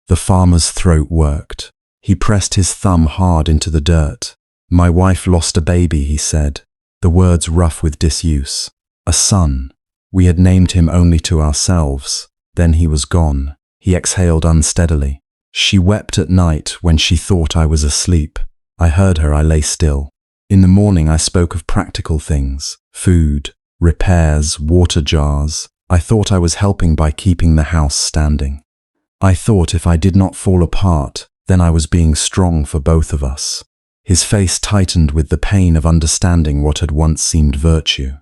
The farmer's throat worked. He pressed his thumb hard into the dirt. My wife lost a baby, he said, the words rough with disuse. A son. We had named him only to ourselves. Then he was gone. He exhaled unsteadily. She wept at night when she thought I was asleep. I heard her, I lay still. In the morning I spoke of practical things, food, repairs, water jars. I thought I was helping by keeping the house standing. I thought if I did not fall apart, then I was being strong for both of us. His face tightened with the pain of understanding what had once seemed virtue.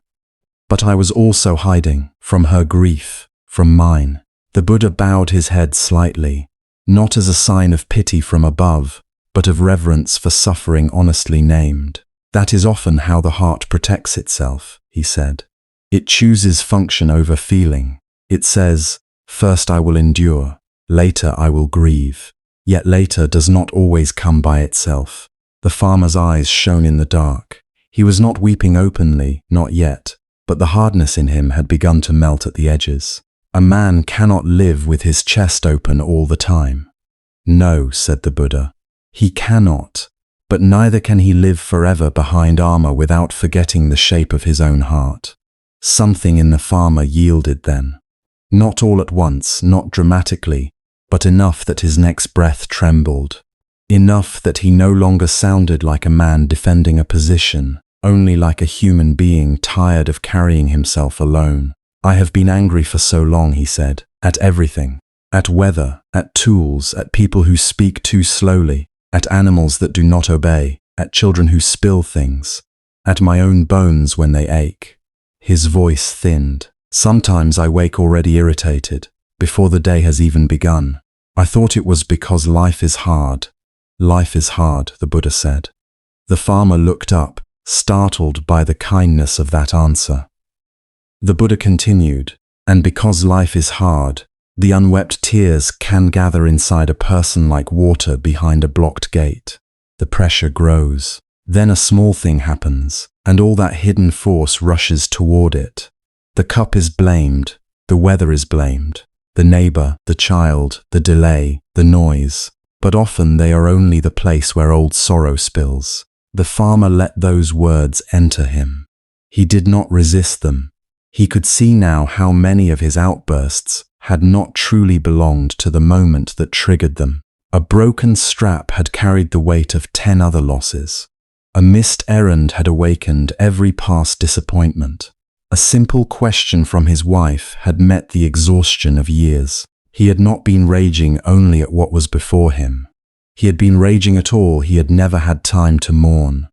But I was also hiding from her grief, from mine. The Buddha bowed his head slightly, not as a sign of pity from above, but of reverence for suffering honestly named. That is often how the heart protects itself, he said. It chooses function over feeling. It says, first I will endure, later I will grieve. Yet later does not always come by itself. The farmer's eyes shone in the dark. He was not weeping openly, not yet, but the hardness in him had begun to melt at the edges. A man cannot live with his chest open all the time. No, said the Buddha, he cannot, but neither can he live forever behind armor without forgetting the shape of his own heart. Something in the farmer yielded then. Not all at once, not dramatically, but enough that his next breath trembled. Enough that he no longer sounded like a man defending a position, only like a human being tired of carrying himself alone. I have been angry for so long, he said, at everything. At weather, at tools, at people who speak too slowly, at animals that do not obey, at children who spill things, at my own bones when they ache. His voice thinned. Sometimes I wake already irritated, before the day has even begun. I thought it was because life is hard. Life is hard, the Buddha said. The farmer looked up, startled by the kindness of that answer. The Buddha continued, and because life is hard, the unwept tears can gather inside a person like water behind a blocked gate. The pressure grows. Then a small thing happens, and all that hidden force rushes toward it. The cup is blamed, the weather is blamed, the neighbor, the child, the delay, the noise. But often they are only the place where old sorrow spills. The farmer let those words enter him. He did not resist them. He could see now how many of his outbursts had not truly belonged to the moment that triggered them. A broken strap had carried the weight of 10 other losses. A missed errand had awakened every past disappointment. A simple question from his wife had met the exhaustion of years. He had not been raging only at what was before him. He had been raging at all he had never had time to mourn.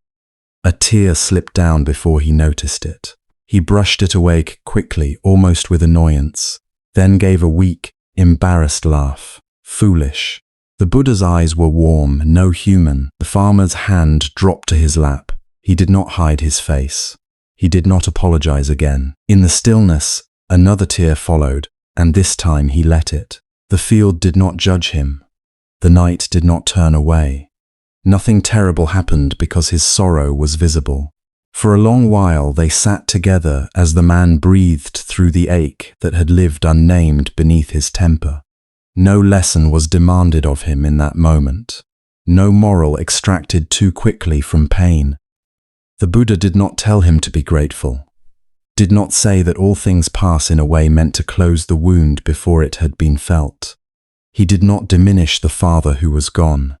A tear slipped down before he noticed it. He brushed it away quickly, almost with annoyance, then gave a weak, embarrassed laugh. Foolish. The Buddha's eyes were warm, no human. The farmer's hand dropped to his lap. He did not hide his face. He did not apologize again. In the stillness, another tear followed, and this time he let it. The field did not judge him. The night did not turn away. Nothing terrible happened because his sorrow was visible. For a long while they sat together as the man breathed through the ache that had lived unnamed beneath his temper. No lesson was demanded of him in that moment. No moral extracted too quickly from pain. The Buddha did not tell him to be grateful. Did not say that all things pass in a way meant to close the wound before it had been felt. He did not diminish the father who was gone,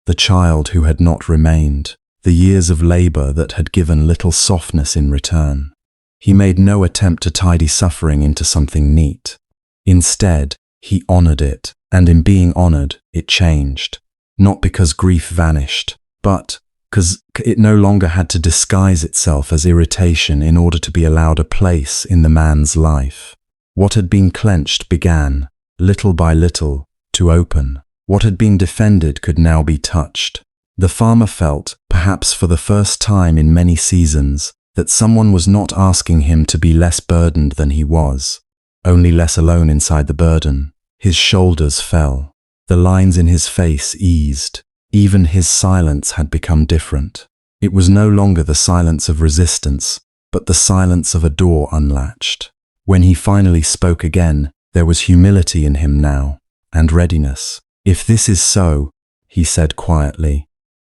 the child who had not remained, the years of labor that had given little softness in return. He made no attempt to tidy suffering into something neat. Instead, he honored it, and in being honored, it changed. Not because grief vanished, but because it no longer had to disguise itself as irritation in order to be allowed a place in the man's life. What had been clenched began, little by little, to open. What had been defended could now be touched. The farmer felt, perhaps for the first time in many seasons, that someone was not asking him to be less burdened than he was, only less alone inside the burden. His shoulders fell. The lines in his face eased. Even his silence had become different. It was no longer the silence of resistance, but the silence of a door unlatched. When he finally spoke again, there was humility in him now, and readiness. If this is so, he said quietly,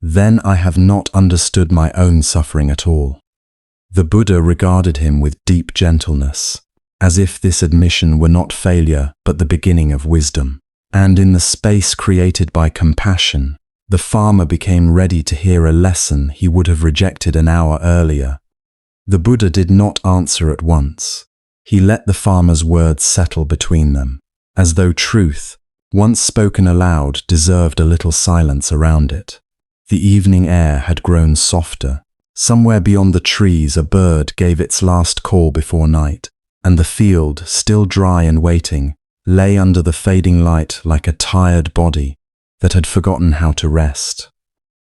then I have not understood my own suffering at all. The Buddha regarded him with deep gentleness, as if this admission were not failure but the beginning of wisdom. And in the space created by compassion, the farmer became ready to hear a lesson he would have rejected an hour earlier. The Buddha did not answer at once. He let the farmer's words settle between them, as though truth, once spoken aloud, deserved a little silence around it. The evening air had grown softer. Somewhere beyond the trees a bird gave its last call before night, and the field, still dry and waiting, lay under the fading light like a tired body that had forgotten how to rest.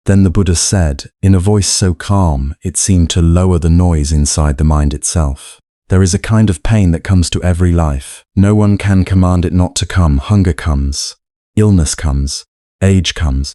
Then the Buddha said, in a voice so calm it seemed to lower the noise inside the mind itself, "There is a kind of pain that comes to every life. No one can command it not to come. Hunger comes, illness comes, age comes,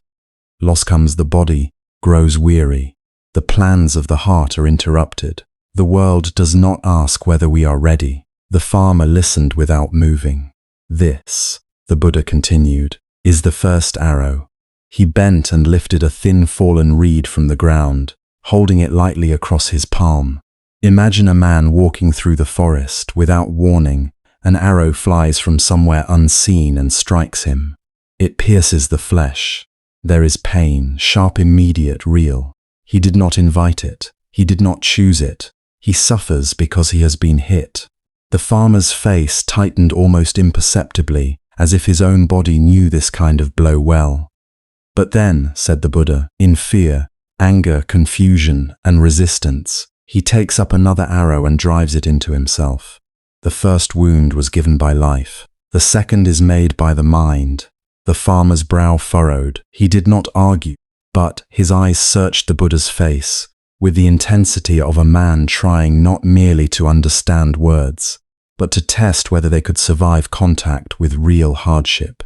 loss comes. The body grows weary. The plans of the heart are interrupted. The world does not ask whether we are ready." The farmer listened without moving. "This," the Buddha continued, "is the first arrow." He bent and lifted a thin fallen reed from the ground, holding it lightly across his palm. Imagine a man walking through the forest. Without warning, an arrow flies from somewhere unseen and strikes him. It pierces the flesh. There is pain, sharp, immediate, real. He did not invite it. He did not choose it. He suffers because he has been hit. The farmer's face tightened almost imperceptibly, as if his own body knew this kind of blow well. "But then," said the Buddha, "in fear, anger, confusion, and resistance, he takes up another arrow and drives it into himself. The first wound was given by life. The second is made by the mind." The farmer's brow furrowed. He did not argue, but his eyes searched the Buddha's face with the intensity of a man trying not merely to understand words, but to test whether they could survive contact with real hardship.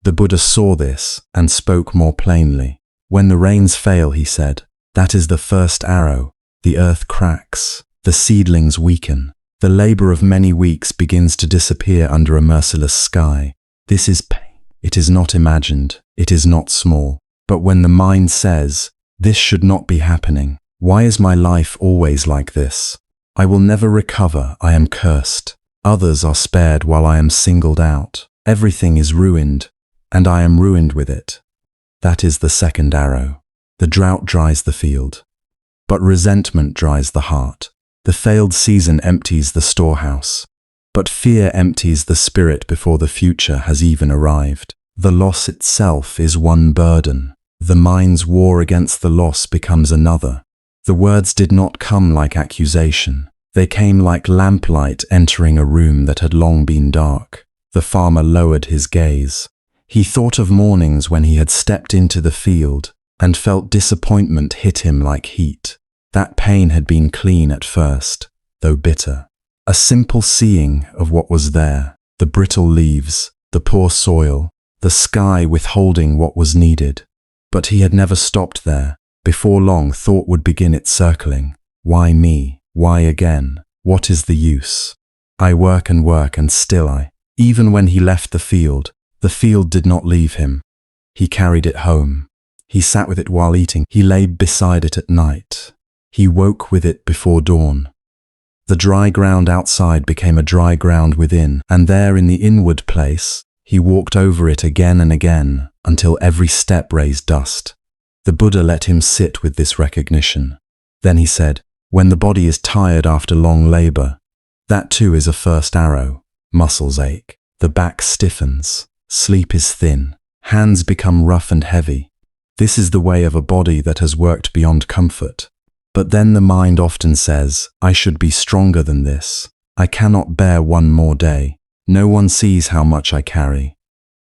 The Buddha saw this and spoke more plainly. "When the rains fail," he said, "that is the first arrow. The earth cracks, the seedlings weaken, the labor of many weeks begins to disappear under a merciless sky. This is pain. It is not imagined, it is not small. But when the mind says, 'This should not be happening. Why is my life always like this? I will never recover. I am cursed. Others are spared while I am singled out. Everything is ruined, and I am ruined with it.' That is the second arrow. The drought dries the field, but resentment dries the heart. The failed season empties the storehouse, but fear empties the spirit before the future has even arrived. The loss itself is one burden. The mind's war against the loss becomes another. The words did not come like accusation. They came like lamplight entering a room that had long been dark. The farmer lowered his gaze. He thought of mornings when he had stepped into the field and felt disappointment hit him like heat. That pain had been clean at first, though bitter. A simple seeing of what was there, the brittle leaves, the poor soil, the sky withholding what was needed. But he had never stopped there. Before long, thought would begin its circling. Why me? Why again? What is the use? I work and still I. Even when he left the field did not leave him. He carried it home. He sat with it while eating. He lay beside it at night. He woke with it before dawn. The dry ground outside became a dry ground within, and there in the inward place, he walked over it again and again until every step raised dust. The Buddha let him sit with this recognition. Then he said, "When the body is tired after long labor, that too is a first arrow. Muscles ache, the back stiffens, sleep is thin, hands become rough and heavy. This is the way of a body that has worked beyond comfort. But then the mind often says, 'I should be stronger than this. I cannot bear one more day. No one sees how much I carry.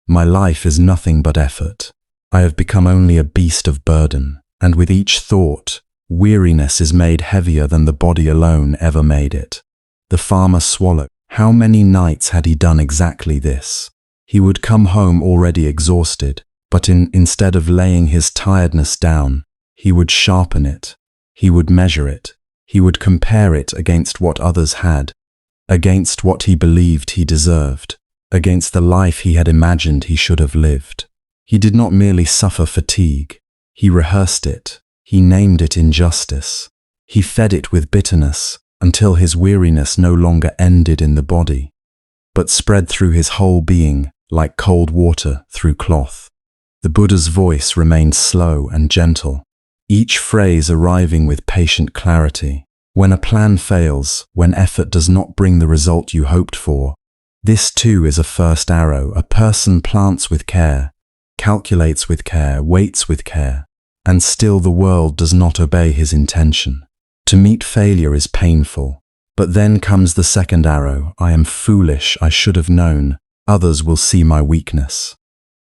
My life is nothing but effort. I have become only a beast of burden.' And with each thought, weariness is made heavier than the body alone ever made it." The farmer swallowed. How many nights had he done exactly this? He would come home already exhausted, but instead of laying his tiredness down, he would sharpen it. He would measure it. He would compare it against what others had, against what he believed he deserved, against the life he had imagined he should have lived. He did not merely suffer fatigue. He rehearsed it. He named it injustice. He fed it with bitterness until his weariness no longer ended in the body, but spread through his whole being like cold water through cloth. The Buddha's voice remained slow and gentle, each phrase arriving with patient clarity. When a plan fails, when effort does not bring the result you hoped for, this too is a first arrow. A person plants with care, calculates with care, waits with care, and still the world does not obey his intention. To meet failure is painful, but then comes the second arrow. I am foolish, I should have known. Others will see my weakness.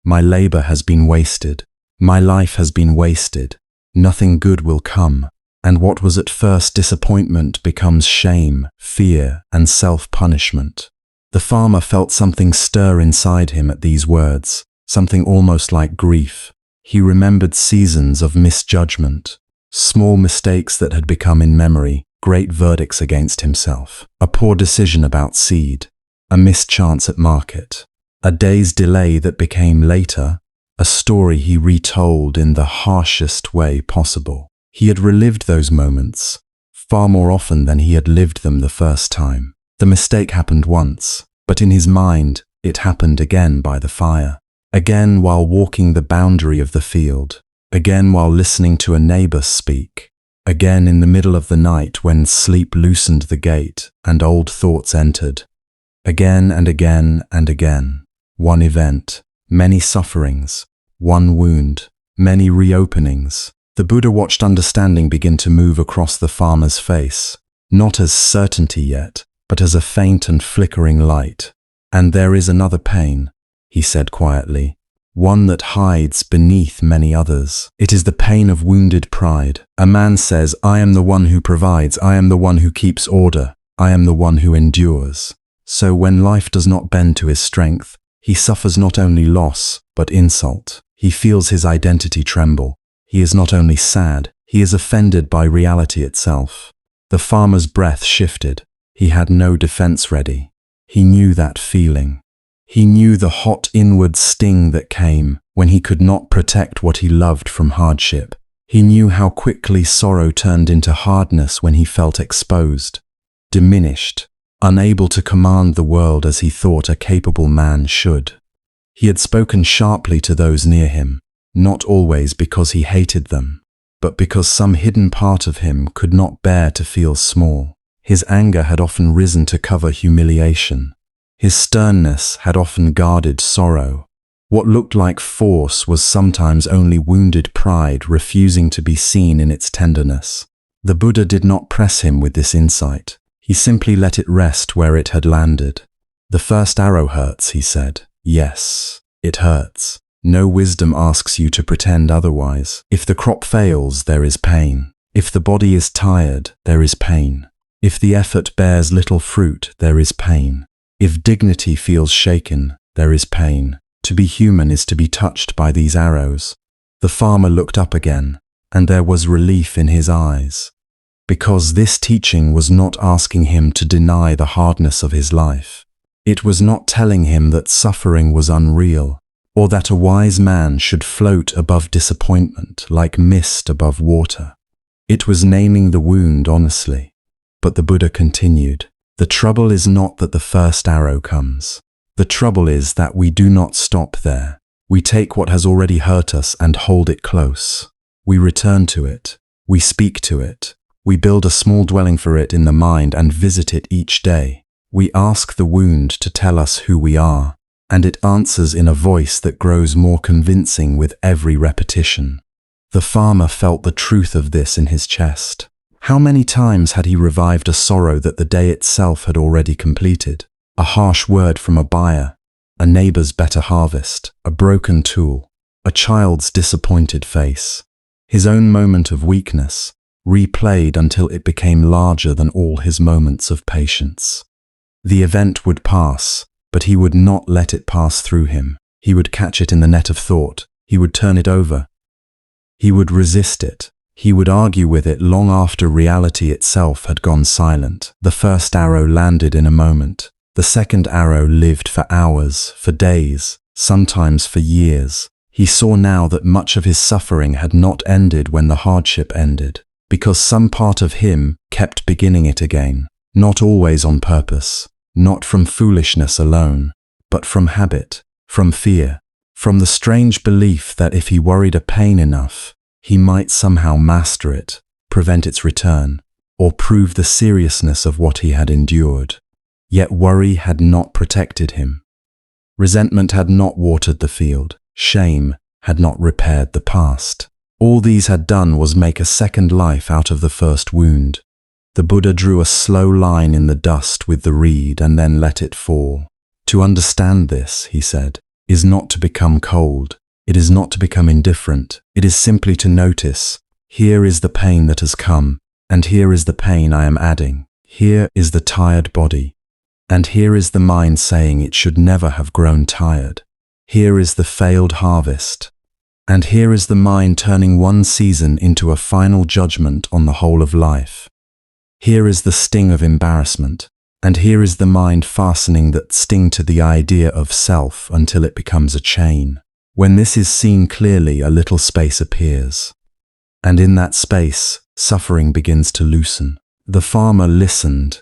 My labor has been wasted. My life has been wasted. Nothing good will come. And what was at first disappointment becomes shame, fear, and self-punishment. The farmer felt something stir inside him at these words, something almost like grief. He remembered seasons of misjudgment, small mistakes that had become in memory, great verdicts against himself, a poor decision about seed, a missed chance at market, a day's delay that became later, a story he retold in the harshest way possible. He had relived those moments far more often than he had lived them the first time. The mistake happened once, but in his mind, it happened again by the fire, again while walking the boundary of the field, again while listening to a neighbor speak, again in the middle of the night when sleep loosened the gate and old thoughts entered, again and again and again. One event, many sufferings, one wound, many reopenings. The Buddha watched understanding begin to move across the farmer's face, not as certainty yet, but as a faint and flickering light. And there is another pain, he said quietly, one that hides beneath many others. It is the pain of wounded pride. A man says, I am the one who provides, I am the one who keeps order, I am the one who endures. So when life does not bend to his strength, he suffers not only loss, but insult. He feels his identity tremble. He is not only sad, he is offended by reality itself. The farmer's breath shifted. He had no defense ready. He knew that feeling. He knew the hot inward sting that came when he could not protect what he loved from hardship. He knew how quickly sorrow turned into hardness when he felt exposed, diminished, unable to command the world as he thought a capable man should. He had spoken sharply to those near him, not always because he hated them, but because some hidden part of him could not bear to feel small. His anger had often risen to cover humiliation. His sternness had often guarded sorrow. What looked like force was sometimes only wounded pride refusing to be seen in its tenderness. The Buddha did not press him with this insight. He simply let it rest where it had landed. The first arrow hurts, he said. Yes, it hurts. No wisdom asks you to pretend otherwise. If the crop fails, there is pain. If the body is tired, there is pain. If the effort bears little fruit, there is pain. If dignity feels shaken, there is pain. To be human is to be touched by these arrows. The farmer looked up again, and there was relief in his eyes, because this teaching was not asking him to deny the hardness of his life. It was not telling him that suffering was unreal, or that a wise man should float above disappointment like mist above water. It was naming the wound honestly. But the Buddha continued, the trouble is not that the first arrow comes. The trouble is that we do not stop there. We take what has already hurt us and hold it close. We return to it. We speak to it. We build a small dwelling for it in the mind and visit it each day. We ask the wound to tell us who we are, and it answers in a voice that grows more convincing with every repetition. The farmer felt the truth of this in his chest. How many times had he revived a sorrow that the day itself had already completed? A harsh word from a buyer, a neighbor's better harvest, a broken tool, a child's disappointed face. His own moment of weakness, replayed until it became larger than all his moments of patience. The event would pass, but he would not let it pass through him. He would catch it in the net of thought. He would turn it over. He would resist it. He would argue with it long after reality itself had gone silent. The first arrow landed in a moment. The second arrow lived for hours, for days, sometimes for years. He saw now that much of his suffering had not ended when the hardship ended, because some part of him kept beginning it again, not always on purpose, not from foolishness alone, but from habit, from fear, from the strange belief that if he worried a pain enough, he might somehow master it, prevent its return, or prove the seriousness of what he had endured. Yet worry had not protected him. Resentment had not watered the field. Shame had not repaired the past. All these had done was make a second life out of the first wound. The Buddha drew a slow line in the dust with the reed and then let it fall. To understand this, he said, is not to become cold. It is not to become indifferent. It is simply to notice, here is the pain that has come, and here is the pain I am adding. Here is the tired body, and here is the mind saying it should never have grown tired. Here is the failed harvest, and here is the mind turning one season into a final judgment on the whole of life. Here is the sting of embarrassment, and here is the mind fastening that sting to the idea of self until it becomes a chain. When this is seen clearly, a little space appears, and in that space, suffering begins to loosen. The farmer listened,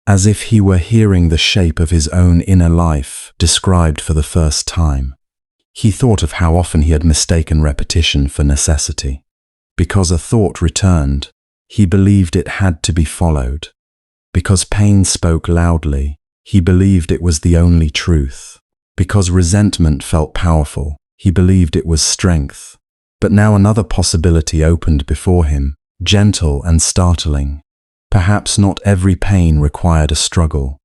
as if he were hearing the shape of his own inner life described for the first time. He thought of how often he had mistaken repetition for necessity. Because a thought returned, he believed it had to be followed. Because pain spoke loudly, he believed it was the only truth. Because resentment felt powerful, he believed it was strength. But now another possibility opened before him, gentle and startling. Perhaps not every pain required a struggle.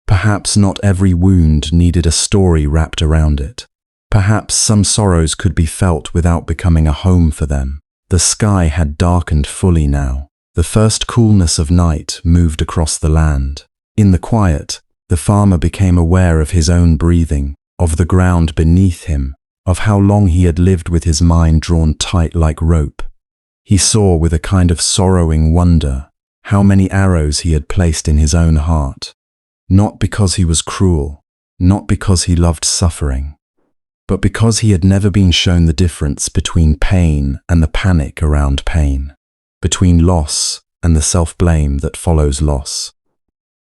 Perhaps not every wound needed a story wrapped around it. Perhaps some sorrows could be felt without becoming a home for them. The sky had darkened fully now. The first coolness of night moved across the land. In the quiet, the farmer became aware of his own breathing, of the ground beneath him, of how long he had lived with his mind drawn tight like rope. He saw with a kind of sorrowing wonder how many arrows he had placed in his own heart, not because he was cruel, not because he loved suffering, but because he had never been shown the difference between pain and the panic around pain, between loss and the self-blame that follows loss,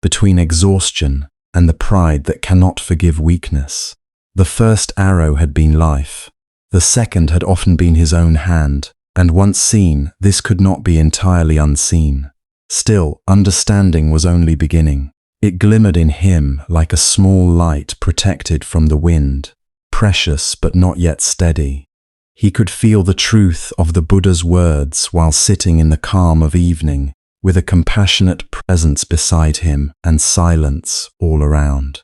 between exhaustion and the pride that cannot forgive weakness. The first arrow had been life. The second had often been his own hand, and once seen, this could not be entirely unseen. Still, understanding was only beginning. It glimmered in him like a small light protected from the wind, precious but not yet steady. He could feel the truth of the Buddha's words while sitting in the calm of evening, with a compassionate presence beside him and silence all around.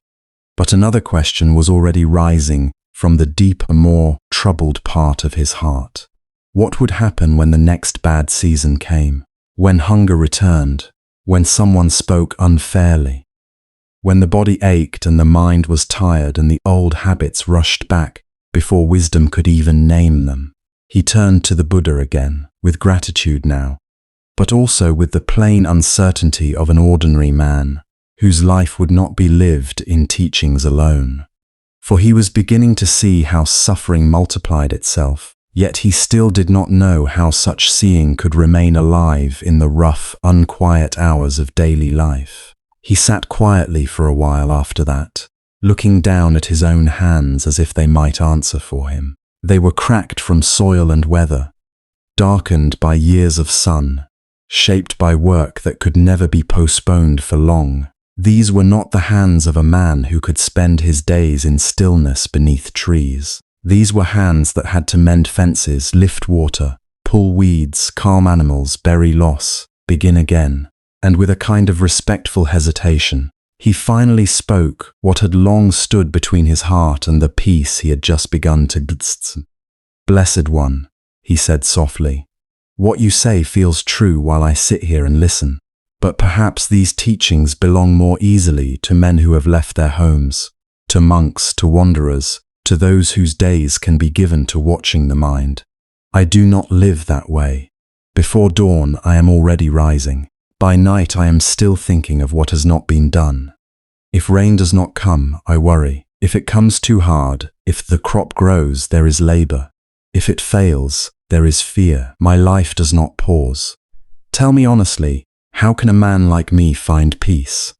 But another question was already rising from the deeper, more troubled part of his heart. What would happen when the next bad season came? When hunger returned, when someone spoke unfairly, when the body ached and the mind was tired and the old habits rushed back before wisdom could even name them. He turned to the Buddha again, with gratitude now, but also with the plain uncertainty of an ordinary man, whose life would not be lived in teachings alone. For he was beginning to see how suffering multiplied itself, yet he still did not know how such seeing could remain alive in the rough, unquiet hours of daily life. He sat quietly for a while after that, looking down at his own hands as if they might answer for him. They were cracked from soil and weather, darkened by years of sun, shaped by work that could never be postponed for long. These were not the hands of a man who could spend his days in stillness beneath trees. These were hands that had to mend fences, lift water, pull weeds, calm animals, bury loss, begin again. And with a kind of respectful hesitation, he finally spoke what had long stood between his heart and the peace he had just begun to gst. "Blessed One," he said softly, "what you say feels true while I sit here and listen. But perhaps these teachings belong more easily to men who have left their homes, to monks, to wanderers, to those whose days can be given to watching the mind. I do not live that way. Before dawn I am already rising. By night I am still thinking of what has not been done. If rain does not come, I worry. If it comes too hard, if the crop grows, there is labor. If it fails, there is fear. My life does not pause. Tell me honestly, how can a man like me find peace?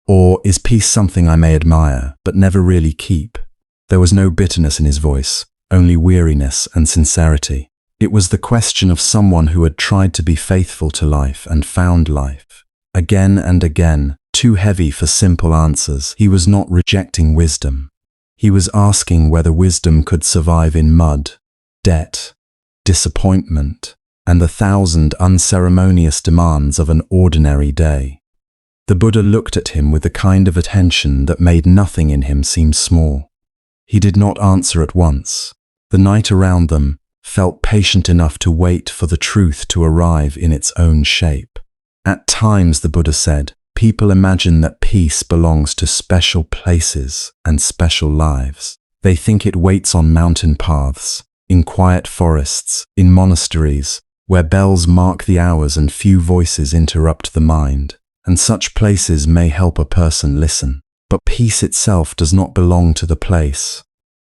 Or is peace something I may admire, but never really keep? There was no bitterness in his voice, only weariness and sincerity. It was the question of someone who had tried to be faithful to life and found life. Again and again, too heavy for simple answers. He was not rejecting wisdom. He was asking whether wisdom could survive in mud, debt, disappointment, and the 1,000 unceremonious demands of an ordinary day. The Buddha looked at him with the kind of attention that made nothing in him seem small. He did not answer at once. The night around them felt patient enough to wait for the truth to arrive in its own shape. At times, the Buddha said, people imagine that peace belongs to special places and special lives. They think it waits on mountain paths, in quiet forests, in monasteries, where bells mark the hours and few voices interrupt the mind. And such places may help a person listen. But peace itself does not belong to the place.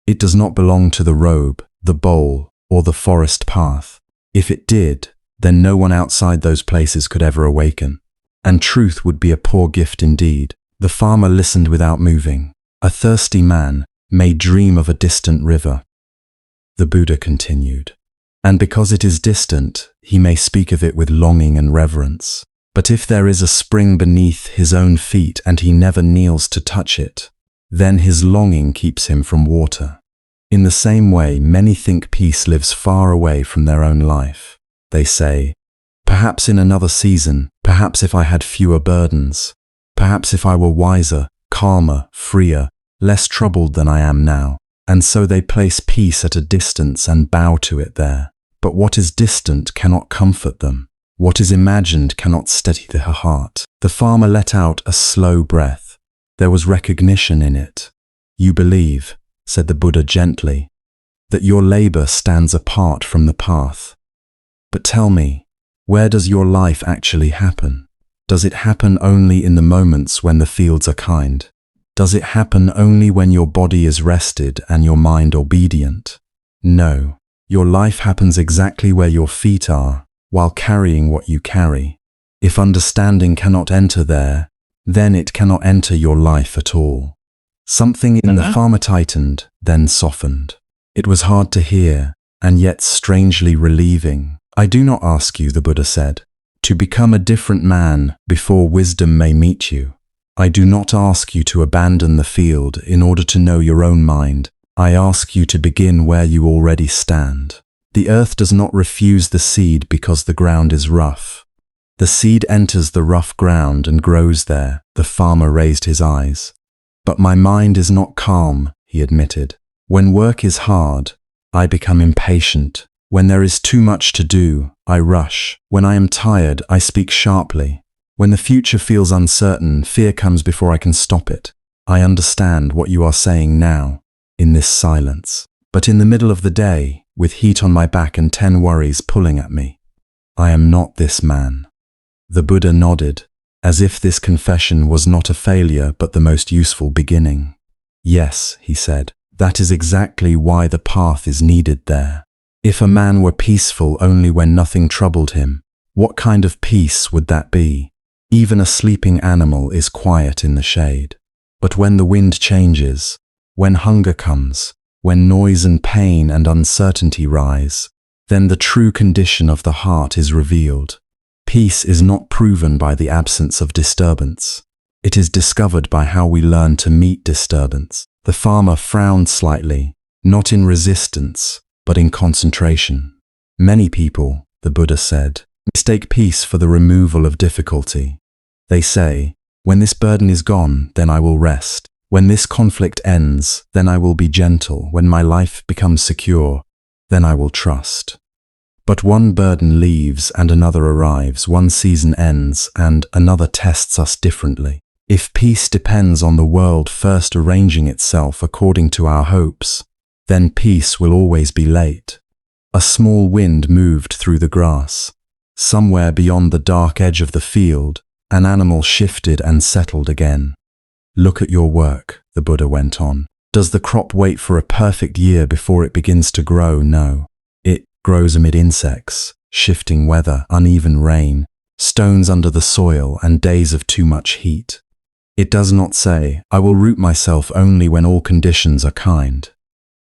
It does not belong to the robe, the bowl, or the forest path. If it did, then no one outside those places could ever awaken. And truth would be a poor gift indeed. The farmer listened without moving. A thirsty man may dream of a distant river. The Buddha continued. And because it is distant, he may speak of it with longing and reverence. But if there is a spring beneath his own feet and he never kneels to touch it, then his longing keeps him from water. In the same way, many think peace lives far away from their own life. They say, perhaps in another season, perhaps if I had fewer burdens, perhaps if I were wiser, calmer, freer, less troubled than I am now. And so they place peace at a distance and bow to it there. But what is distant cannot comfort them. What is imagined cannot steady their heart. The farmer let out a slow breath. There was recognition in it. You believe, said the Buddha gently, that your labor stands apart from the path. But tell me, where does your life actually happen? Does it happen only in the moments when the fields are kind? Does it happen only when your body is rested and your mind obedient? No, your life happens exactly where your feet are, while carrying what you carry. If understanding cannot enter there, then it cannot enter your life at all. Something in the farmer tightened, then softened. It was hard to hear, and yet strangely relieving. I do not ask you, the Buddha said, to become a different man before wisdom may meet you. I do not ask you to abandon the field in order to know your own mind. I ask you to begin where you already stand. The earth does not refuse the seed because the ground is rough. The seed enters the rough ground and grows there. The farmer raised his eyes. But my mind is not calm, he admitted. When work is hard, I become impatient. When there is too much to do, I rush. When I am tired, I speak sharply. When the future feels uncertain, fear comes before I can stop it. I understand what you are saying now, in this silence. But in the middle of the day, with heat on my back and 10 worries pulling at me, I am not this man. The Buddha nodded, as if this confession was not a failure but the most useful beginning. Yes, he said, that is exactly why the path is needed there. If a man were peaceful only when nothing troubled him, what kind of peace would that be? Even a sleeping animal is quiet in the shade. But when the wind changes, when hunger comes, when noise and pain and uncertainty rise, then the true condition of the heart is revealed. Peace is not proven by the absence of disturbance. It is discovered by how we learn to meet disturbance. The farmer frowned slightly, not in resistance, but in concentration. Many people, the Buddha said, mistake peace for the removal of difficulty. They say, when this burden is gone, then I will rest. When this conflict ends, then I will be gentle. When my life becomes secure, then I will trust. But one burden leaves and another arrives, one season ends and another tests us differently. If peace depends on the world first arranging itself according to our hopes, then peace will always be late. A small wind moved through the grass. Somewhere beyond the dark edge of the field, an animal shifted and settled again. Look at your work, the Buddha went on. Does the crop wait for a perfect year before it begins to grow? No. It grows amid insects, shifting weather, uneven rain, stones under the soil, and days of too much heat. It does not say, I will root myself only when all conditions are kind.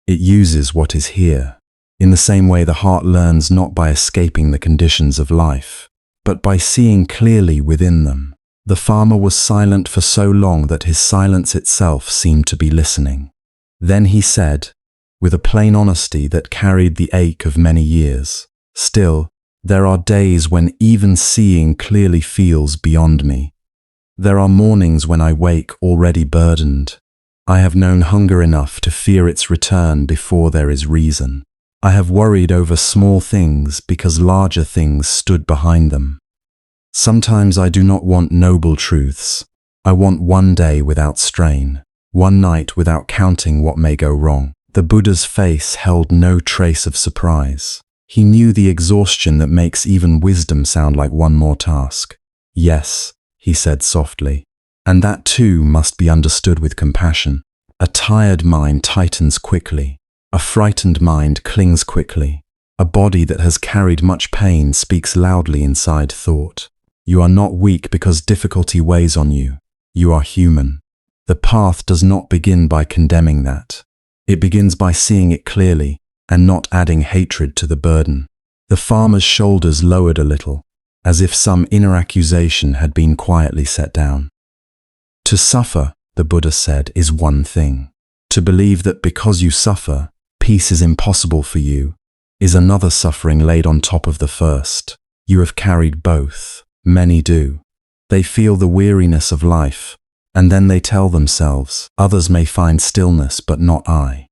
It uses what is here. In the same way, the heart learns not by escaping the conditions of life, but by seeing clearly within them. The farmer was silent for so long that his silence itself seemed to be listening. Then he said, with a plain honesty that carried the ache of many years, "Still, there are days when even seeing clearly feels beyond me. There are mornings when I wake already burdened. I have known hunger enough to fear its return before there is reason. I have worried over small things because larger things stood behind them. Sometimes I do not want noble truths. I want one day without strain, one night without counting what may go wrong." The Buddha's face held no trace of surprise. He knew the exhaustion that makes even wisdom sound like one more task. "Yes," he said softly, "and that too must be understood with compassion. A tired mind tightens quickly. A frightened mind clings quickly. A body that has carried much pain speaks loudly inside thought. You are not weak because difficulty weighs on you. You are human. The path does not begin by condemning that. It begins by seeing it clearly and not adding hatred to the burden." The farmer's shoulders lowered a little, as if some inner accusation had been quietly set down. "To suffer," the Buddha said, "is one thing. To believe that because you suffer, peace is impossible for you, is another suffering laid on top of the first. You have carried both. Many do. They feel the weariness of life, and then they tell themselves, others may find stillness, but not I.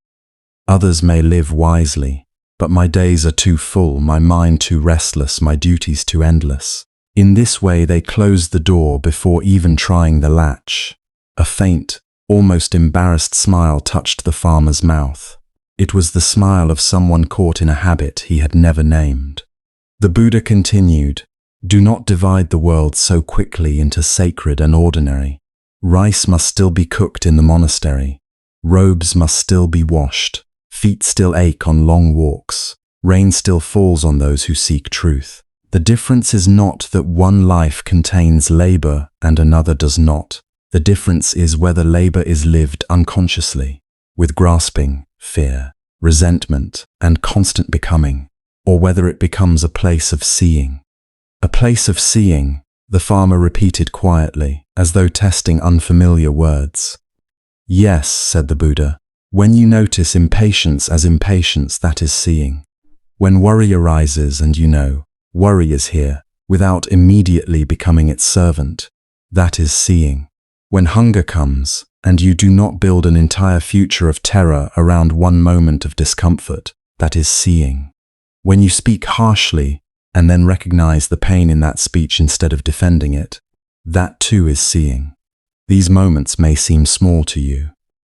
Others may live wisely, but my days are too full, my mind too restless, my duties too endless." In this way they closed the door before even trying the latch. A faint, almost embarrassed smile touched the farmer's mouth. It was the smile of someone caught in a habit he had never named. The Buddha continued, "Do not divide the world so quickly into sacred and ordinary. Rice must still be cooked in the monastery. Robes must still be washed. Feet still ache on long walks. Rain still falls on those who seek truth. The difference is not that one life contains labor and another does not. The difference is whether labor is lived unconsciously, with grasping, fear, resentment, and constant becoming, or whether it becomes a place of seeing." "A place of seeing," the farmer repeated quietly, as though testing unfamiliar words. "Yes," said the Buddha. "When you notice impatience as impatience, that is seeing. When worry arises and you know, worry is here, without immediately becoming its servant, that is seeing. When hunger comes, and you do not build an entire future of terror around one moment of discomfort, that is seeing. When you speak harshly, and then recognize the pain in that speech instead of defending it, that too is seeing. These moments may seem small to you,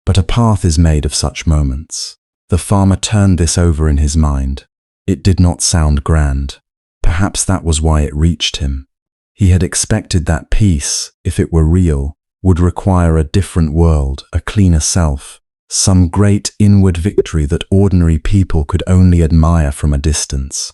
but a path is made of such moments." The farmer turned this over in his mind. It did not sound grand. Perhaps that was why it reached him. He had expected that peace, if it were real, would require a different world, a cleaner self, some great inward victory that ordinary people could only admire from a distance.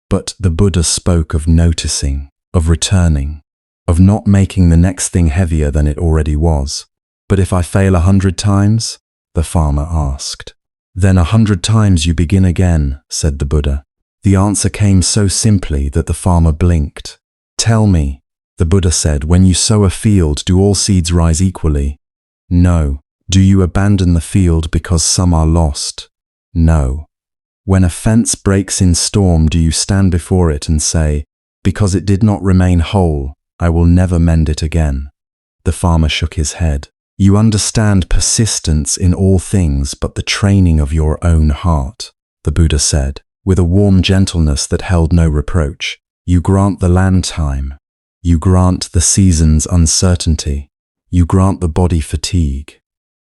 But the Buddha spoke of noticing, of returning, of not making the next thing heavier than it already was. "But if I fail 100 times?" the farmer asked. "Then 100 times you begin again," said the Buddha. The answer came so simply that the farmer blinked. "Tell me," the Buddha said, "when you sow a field, do all seeds rise equally?" "No." "Do you abandon the field because some are lost?" "No." "When a fence breaks in storm, do you stand before it and say, 'Because it did not remain whole, I will never mend it again'?" The farmer shook his head. "You understand persistence in all things but the training of your own heart," the Buddha said, with a warm gentleness that held no reproach. "You grant the land time. You grant the seasons uncertainty. You grant the body fatigue.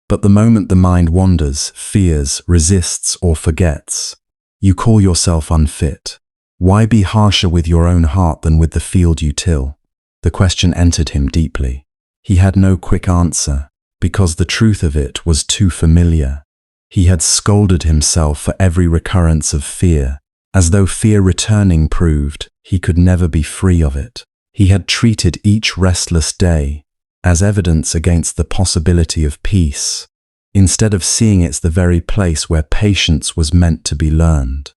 But the moment the mind wanders, fears, resists, or forgets, you call yourself unfit. Why be harsher with your own heart than with the field you till?" The question entered him deeply. He had no quick answer, because the truth of it was too familiar. He had scolded himself for every recurrence of fear, as though fear returning proved he could never be free of it. He had treated each restless day as evidence against the possibility of peace, instead of seeing it's the very place where patience was meant to be learned.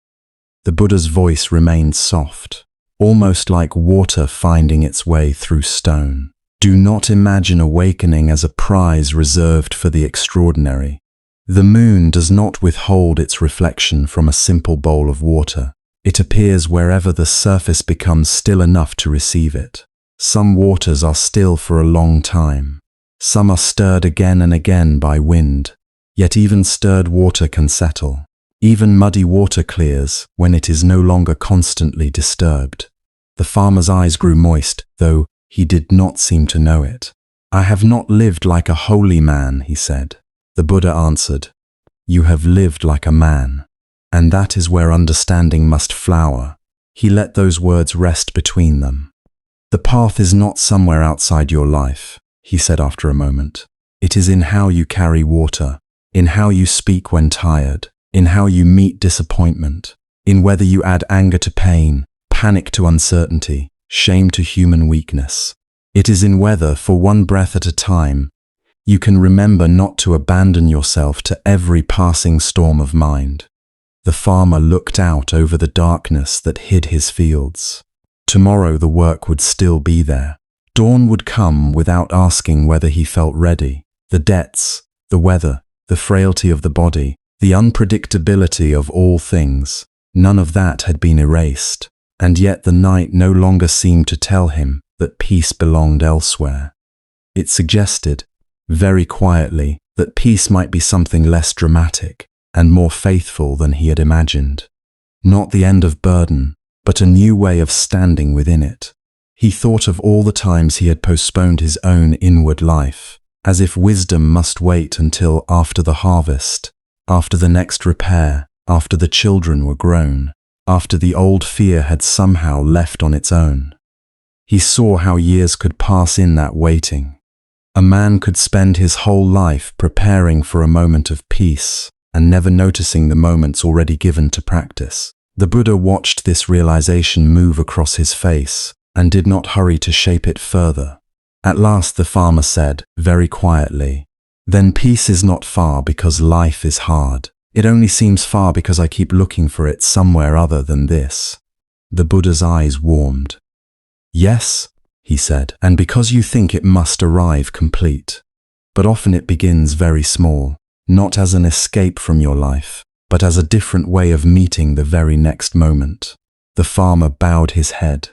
The Buddha's voice remained soft, almost like water finding its way through stone. Do not imagine awakening as a prize reserved for the extraordinary. The moon does not withhold its reflection from a simple bowl of water. It appears wherever the surface becomes still enough to receive it. Some waters are still for a long time. Some are stirred again and again by wind. Yet even stirred water can settle. Even muddy water clears when it is no longer constantly disturbed. The farmer's eyes grew moist, though he did not seem to know it. I have not lived like a holy man, he said. The Buddha answered, you have lived like a man, and that is where understanding must flower. He let those words rest between them. The path is not somewhere outside your life, he said after a moment. It is in how you carry water, in how you speak when tired, in how you meet disappointment, in whether you add anger to pain, panic to uncertainty, shame to human weakness. It is in whether, for one breath at a time, you can remember not to abandon yourself to every passing storm of mind. The farmer looked out over the darkness that hid his fields. Tomorrow the work would still be there. Dawn would come without asking whether he felt ready. The debts, the weather, the frailty of the body, the unpredictability of all things, none of that had been erased. And yet the night no longer seemed to tell him that peace belonged elsewhere. It suggested, very quietly, that peace might be something less dramatic and more faithful than he had imagined. Not the end of burden, but a new way of standing within it. He thought of all the times he had postponed his own inward life, as if wisdom must wait until after the harvest, after the next repair, after the children were grown, after the old fear had somehow left on its own. He saw how years could pass in that waiting. A man could spend his whole life preparing for a moment of peace and never noticing the moments already given to practice. The Buddha watched this realization move across his face and did not hurry to shape it further. At last the farmer said, very quietly, "Then peace is not far because life is hard. It only seems far because I keep looking for it somewhere other than this." The Buddha's eyes warmed. "Yes," he said, "and because you think it must arrive complete. But often it begins very small, not as an escape from your life, but as a different way of meeting the very next moment." The farmer bowed his head.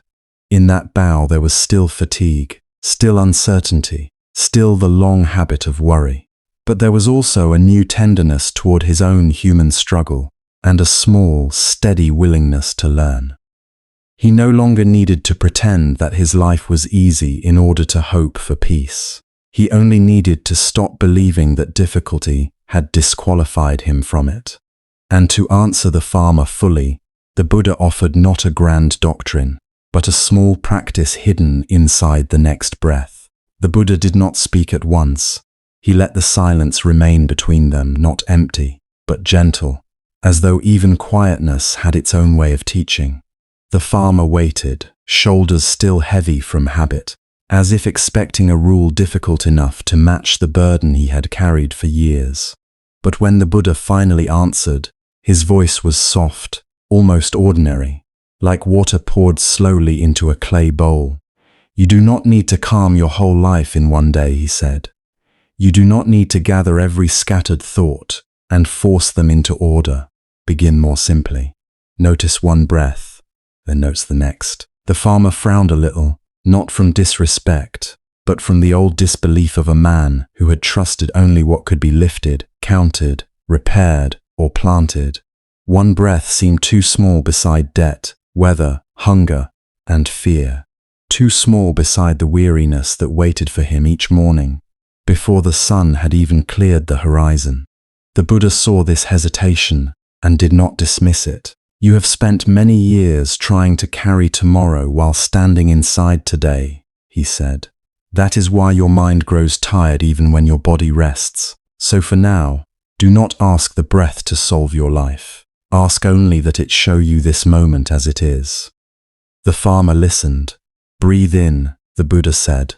In that bow there was still fatigue, still uncertainty, still the long habit of worry. But there was also a new tenderness toward his own human struggle, and a small, steady willingness to learn. He no longer needed to pretend that his life was easy in order to hope for peace. He only needed to stop believing that difficulty had disqualified him from it. And to answer the farmer fully, the Buddha offered not a grand doctrine, but a small practice hidden inside the next breath. The Buddha did not speak at once. He let the silence remain between them, not empty, but gentle, as though even quietness had its own way of teaching. The farmer waited, shoulders still heavy from habit, as if expecting a rule difficult enough to match the burden he had carried for years. But when the Buddha finally answered, his voice was soft, almost ordinary, like water poured slowly into a clay bowl. "You do not need to calm your whole life in one day," he said. "You do not need to gather every scattered thought and force them into order. Begin more simply. Notice one breath, then notice the next." The farmer frowned a little, not from disrespect, but from the old disbelief of a man who had trusted only what could be lifted, counted, repaired, or planted. One breath seemed too small beside debt, weather, hunger, and fear. Too small beside the weariness that waited for him each morning, before the sun had even cleared the horizon. The Buddha saw this hesitation and did not dismiss it. "You have spent many years trying to carry tomorrow while standing inside today," he said. That is why your mind grows tired even when your body rests. So for now, do not ask the breath to solve your life. Ask only that it show you this moment as it is. The farmer listened. Breathe in, the Buddha said,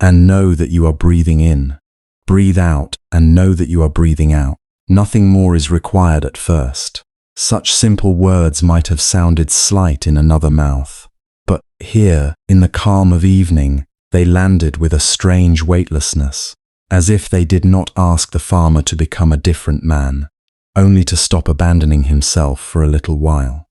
and know that you are breathing in. Breathe out and know that you are breathing out. Nothing more is required at first. Such simple words might have sounded slight in another mouth. But here, in the calm of evening, they landed with a strange weightlessness, as if they did not ask the farmer to become a different man, only to stop abandoning himself for a little while.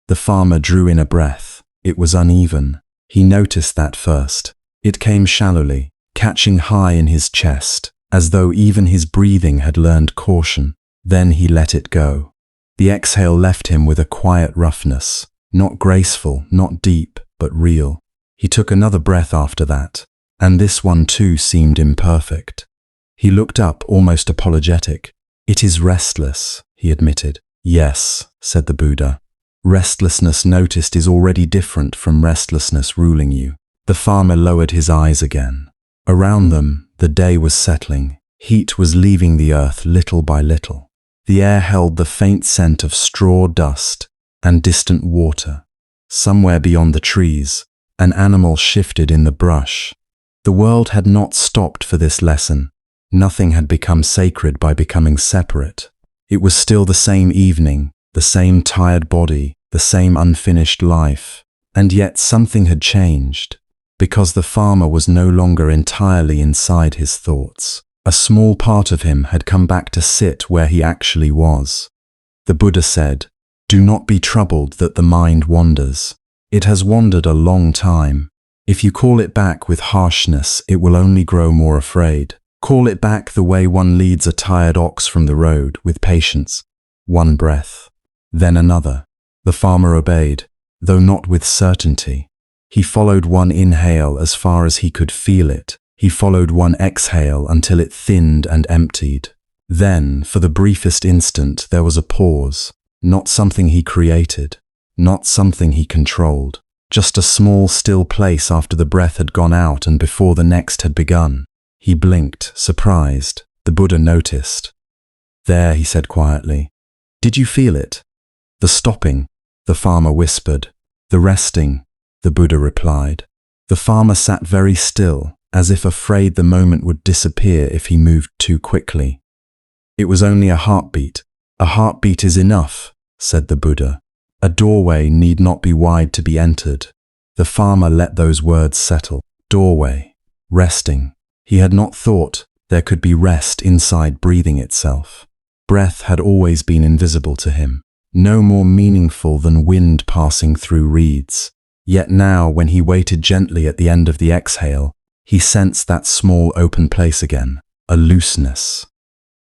The farmer drew in a breath. It was uneven. He noticed that first. It came shallowly, catching high in his chest, as though even his breathing had learned caution. Then he let it go. The exhale left him with a quiet roughness, not graceful, not deep, but real. He took another breath after that, and this one too seemed imperfect. He looked up, almost apologetic. It is restless, he admitted. Yes, said the Buddha. Restlessness noticed is already different from restlessness ruling you. The farmer lowered his eyes again. Around them, the day was settling. Heat was leaving the earth little by little. The air held the faint scent of straw dust and distant water. Somewhere beyond the trees, an animal shifted in the brush. The world had not stopped for this lesson. Nothing had become sacred by becoming separate. It was still the same evening, the same tired body, the same unfinished life. And yet something had changed, because the farmer was no longer entirely inside his thoughts. A small part of him had come back to sit where he actually was. The Buddha said, "Do not be troubled that the mind wanders. It has wandered a long time. If you call it back with harshness, it will only grow more afraid. Call it back the way one leads a tired ox from the road, with patience. One breath, then another." The farmer obeyed, though not with certainty. He followed one inhale as far as he could feel it. He followed one exhale until it thinned and emptied. Then, for the briefest instant, there was a pause. Not something he created, not something he controlled. Just a small, still place after the breath had gone out and before the next had begun. He blinked, surprised. The Buddha noticed. "There," he said quietly. "Did you feel it?" "The stopping," the farmer whispered. "The resting," the Buddha replied. The farmer sat very still, as if afraid the moment would disappear if he moved too quickly. "It was only a heartbeat. A heartbeat is enough," said the Buddha. "A doorway need not be wide to be entered." The farmer let those words settle. Doorway, resting. He had not thought there could be rest inside breathing itself. Breath had always been invisible to him, no more meaningful than wind passing through reeds. Yet now, when he waited gently at the end of the exhale, he sensed that small open place again, a looseness.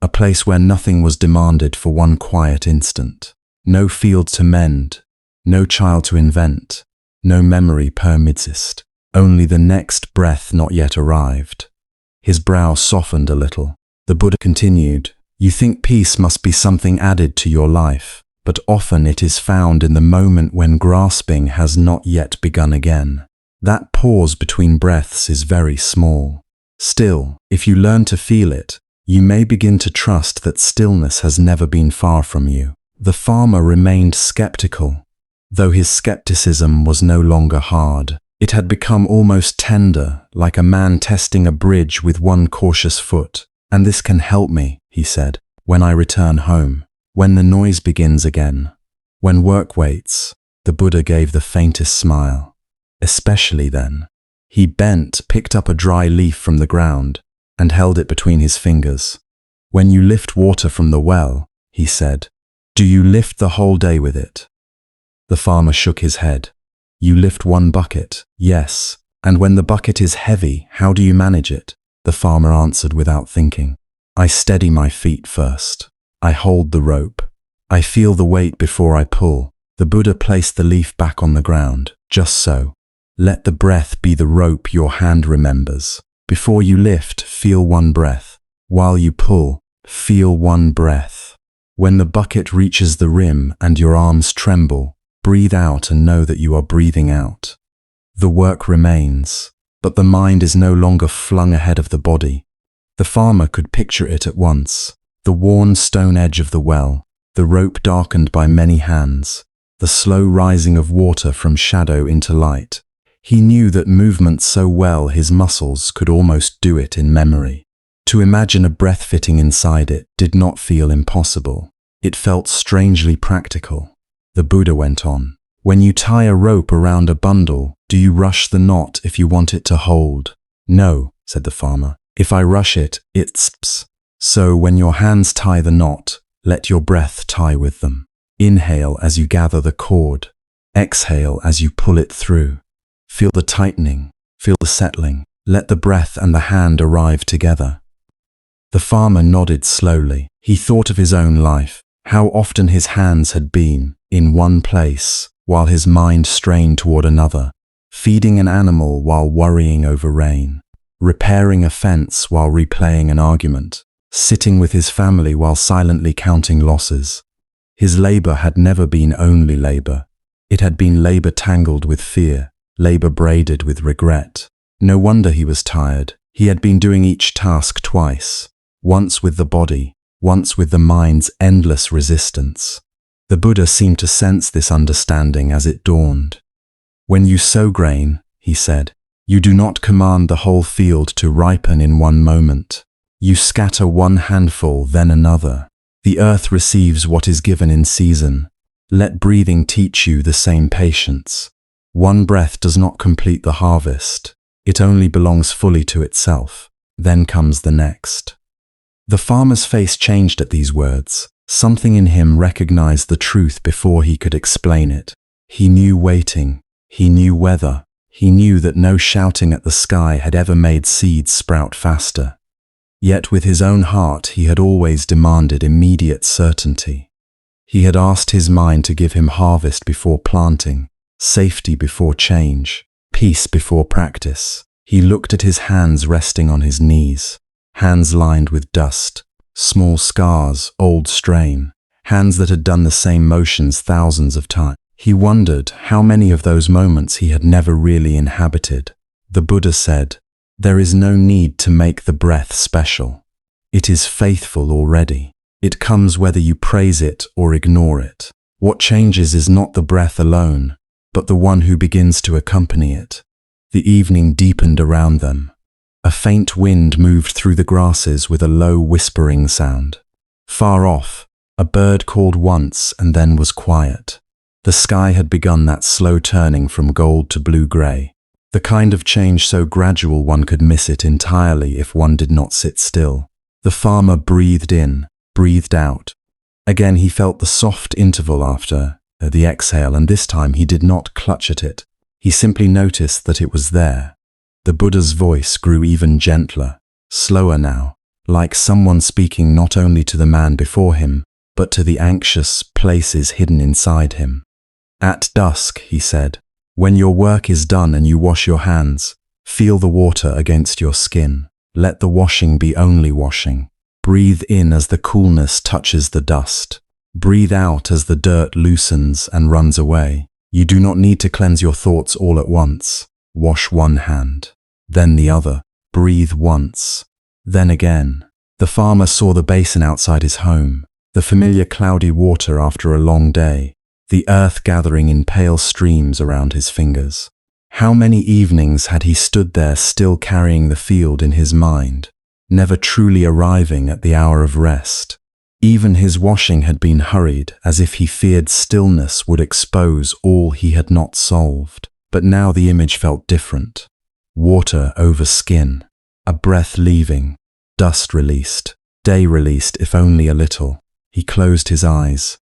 A place where nothing was demanded for one quiet instant. No field to mend, no child to invent, no memory permitsist. Only the next breath not yet arrived. His brow softened a little. The Buddha continued, "You think peace must be something added to your life, but often it is found in the moment when grasping has not yet begun again. That pause between breaths is very small. Still, if you learn to feel it, you may begin to trust that stillness has never been far from you." The farmer remained skeptical, though his skepticism was no longer hard. It had become almost tender, like a man testing a bridge with one cautious foot. "And this can help me," he said, "when I return home, when the noise begins again, when work waits." The Buddha gave the faintest smile. "Especially then." He bent, picked up a dry leaf from the ground, and held it between his fingers. "When you lift water from the well," he said, "do you lift the whole day with it?" The farmer shook his head. "You lift one bucket, yes. And when the bucket is heavy, how do you manage it?" The farmer answered without thinking. "I steady my feet first. I hold the rope. I feel the weight before I pull." The Buddha placed the leaf back on the ground. "Just so. Let the breath be the rope your hand remembers. Before you lift, feel one breath. While you pull, feel one breath. When the bucket reaches the rim and your arms tremble, breathe out and know that you are breathing out. The work remains. but the mind is no longer flung ahead of the body. The farmer could picture it at once. The worn stone edge of the well, the rope darkened by many hands, the slow rising of water from shadow into light. He knew that movement so well his muscles could almost do it in memory. To imagine a breath fitting inside it did not feel impossible. It felt strangely practical. The Buddha went on. When you tie a rope around a bundle, do you rush the knot if you want it to hold? No, said the farmer. If I rush it, it sps. So when your hands tie the knot, let your breath tie with them. Inhale as you gather the cord. Exhale as you pull it through. Feel the tightening, feel the settling. Let the breath and the hand arrive together. The farmer nodded slowly. He thought of his own life, how often his hands had been in one place, while his mind strained toward another, feeding an animal while worrying over rain, repairing a fence while replaying an argument, sitting with his family while silently counting losses. His labor had never been only labor. It had been labor tangled with fear, labor braided with regret. No wonder he was tired. He had been doing each task twice, once with the body, once with the mind's endless resistance. The Buddha seemed to sense this understanding as it dawned. When you sow grain, he said, you do not command the whole field to ripen in one moment. You scatter one handful, then another. The earth receives what is given in season. Let breathing teach you the same patience. One breath does not complete the harvest. It only belongs fully to itself. Then comes the next. The farmer's face changed at these words. Something in him recognized the truth before he could explain it. He knew waiting. He knew weather. He knew that no shouting at the sky had ever made seeds sprout faster. Yet with his own heart he had always demanded immediate certainty. He had asked his mind to give him harvest before planting, safety before change, peace before practice. He looked at his hands resting on his knees, hands lined with dust, small scars, old strain, hands that had done the same motions thousands of times. He wondered how many of those moments he had never really inhabited. The Buddha said, there is no need to make the breath special. It is faithful already. It comes whether you praise it or ignore it. What changes is not the breath alone, but the one who begins to accompany it. The evening deepened around them. A faint wind moved through the grasses with a low whispering sound. Far off, a bird called once and then was quiet. The sky had begun that slow turning from gold to blue-gray. The kind of change so gradual one could miss it entirely if one did not sit still. The farmer breathed in, breathed out. Again he felt the soft interval after the exhale, and this time he did not clutch at it. He simply noticed that it was there. The Buddha's voice grew even gentler, slower now, like someone speaking not only to the man before him, but to the anxious places hidden inside him. At dusk, he said, when your work is done and you wash your hands, feel the water against your skin. Let the washing be only washing. Breathe in as the coolness touches the dust. Breathe out as the dirt loosens and runs away. You do not need to cleanse your thoughts all at once. Wash one hand, then the other. Breathe once, then again. The farmer saw the basin outside his home, the familiar cloudy water after a long day, the earth gathering in pale streams around his fingers. How many evenings had he stood there still carrying the field in his mind, never truly arriving at the hour of rest. Even his washing had been hurried, as if he feared stillness would expose all he had not solved. But now the image felt different. Water over skin, a breath leaving, dust released, day released if only a little. He closed his eyes.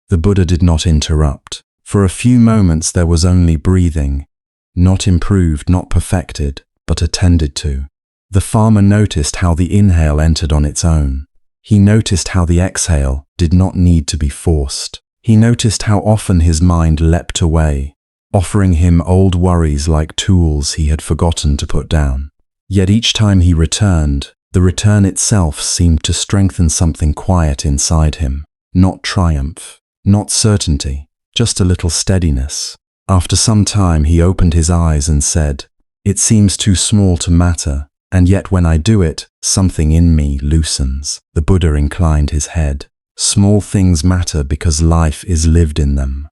The Buddha did not interrupt. For a few moments there was only breathing, not improved, not perfected, but attended to. The farmer noticed how the inhale entered on its own. He noticed how the exhale did not need to be forced. He noticed how often his mind leapt away, offering him old worries like tools he had forgotten to put down. Yet each time he returned, the return itself seemed to strengthen something quiet inside him. Not triumph, not certainty, just a little steadiness. After some time he opened his eyes and said, It seems too small to matter, and yet when I do it, something in me loosens." The Buddha inclined his head. "Small things matter because life is lived in them.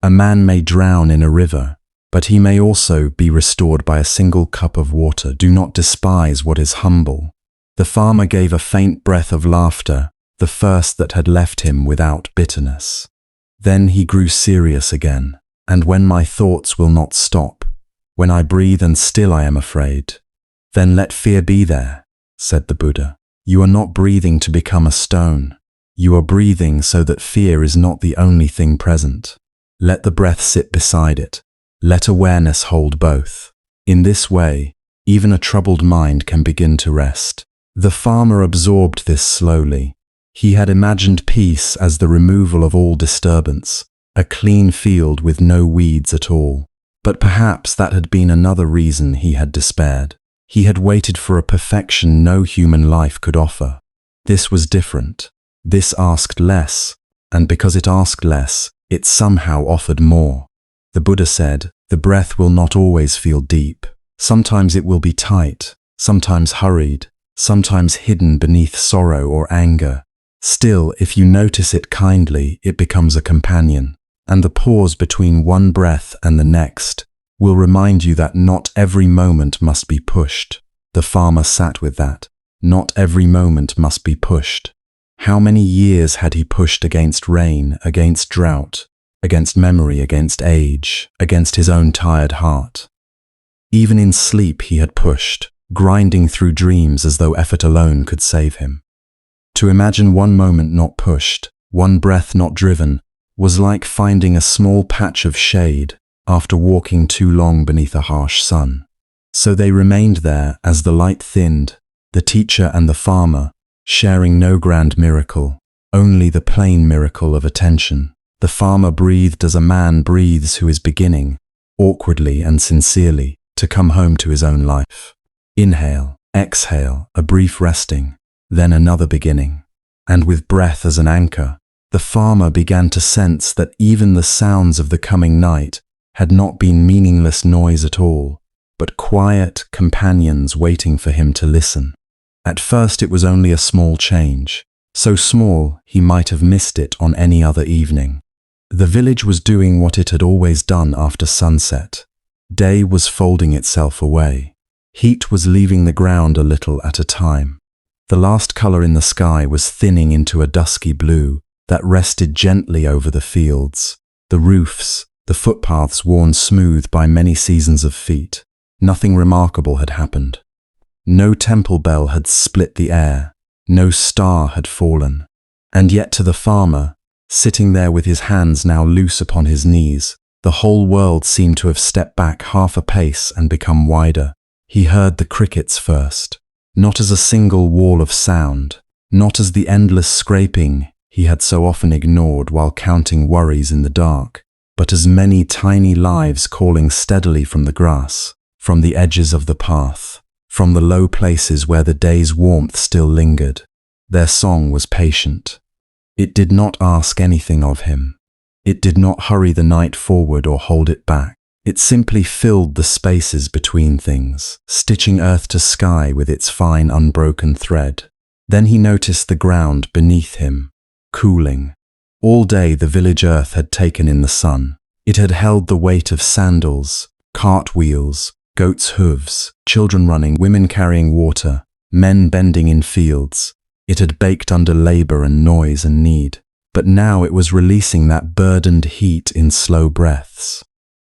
A man may drown in a river, but he may also be restored by a single cup of water. Do not despise what is humble." The farmer gave a faint breath of laughter, the first that had left him without bitterness. Then he grew serious again. "And when my thoughts will not stop, when I breathe and still I am afraid, then let fear be there," said the Buddha. "You are not breathing to become a stone. You are breathing so that fear is not the only thing present. Let the breath sit beside it. Let awareness hold both. In this way, even a troubled mind can begin to rest." The farmer absorbed this slowly. He had imagined peace as the removal of all disturbance, a clean field with no weeds at all. But perhaps that had been another reason he had despaired. He had waited for a perfection no human life could offer. This was different. This asked less, and because it asked less, it somehow offered more. The Buddha said, "The breath will not always feel deep. Sometimes it will be tight, sometimes hurried, sometimes hidden beneath sorrow or anger. Still, if you notice it kindly, it becomes a companion. And the pause between one breath and the next will remind you that not every moment must be pushed." The farmer sat with that. Not every moment must be pushed. How many years had he pushed against rain, against drought, against memory, against age, against his own tired heart? Even in sleep he had pushed, grinding through dreams as though effort alone could save him. To imagine one moment not pushed, one breath not driven, was like finding a small patch of shade after walking too long beneath a harsh sun. So they remained there as the light thinned, the teacher and the farmer, sharing no grand miracle, only the plain miracle of attention. The farmer breathed as a man breathes who is beginning, awkwardly and sincerely, to come home to his own life. Inhale, exhale, a brief resting, then another beginning. And with breath as an anchor, the farmer began to sense that even the sounds of the coming night had not been meaningless noise at all, but quiet companions waiting for him to listen. At first it was only a small change, so small he might have missed it on any other evening. The village was doing what it had always done after sunset. Day was folding itself away. Heat was leaving the ground a little at a time. The last color in the sky was thinning into a dusky blue that rested gently over the fields, the roofs, the footpaths worn smooth by many seasons of feet. Nothing remarkable had happened. No temple bell had split the air, no star had fallen. And yet to the farmer, sitting there with his hands now loose upon his knees, the whole world seemed to have stepped back half a pace and become wider. He heard the crickets first, not as a single wall of sound, not as the endless scraping he had so often ignored while counting worries in the dark, but as many tiny lives calling steadily from the grass, from the edges of the path, from the low places where the day's warmth still lingered. Their song was patient. It did not ask anything of him. It did not hurry the night forward or hold it back. It simply filled the spaces between things, stitching earth to sky with its fine unbroken thread. Then he noticed the ground beneath him, cooling. All day the village earth had taken in the sun. It had held the weight of sandals, cartwheels, goats' hooves, children running, women carrying water, men bending in fields. It had baked under labor and noise and need. But now it was releasing that burdened heat in slow breaths.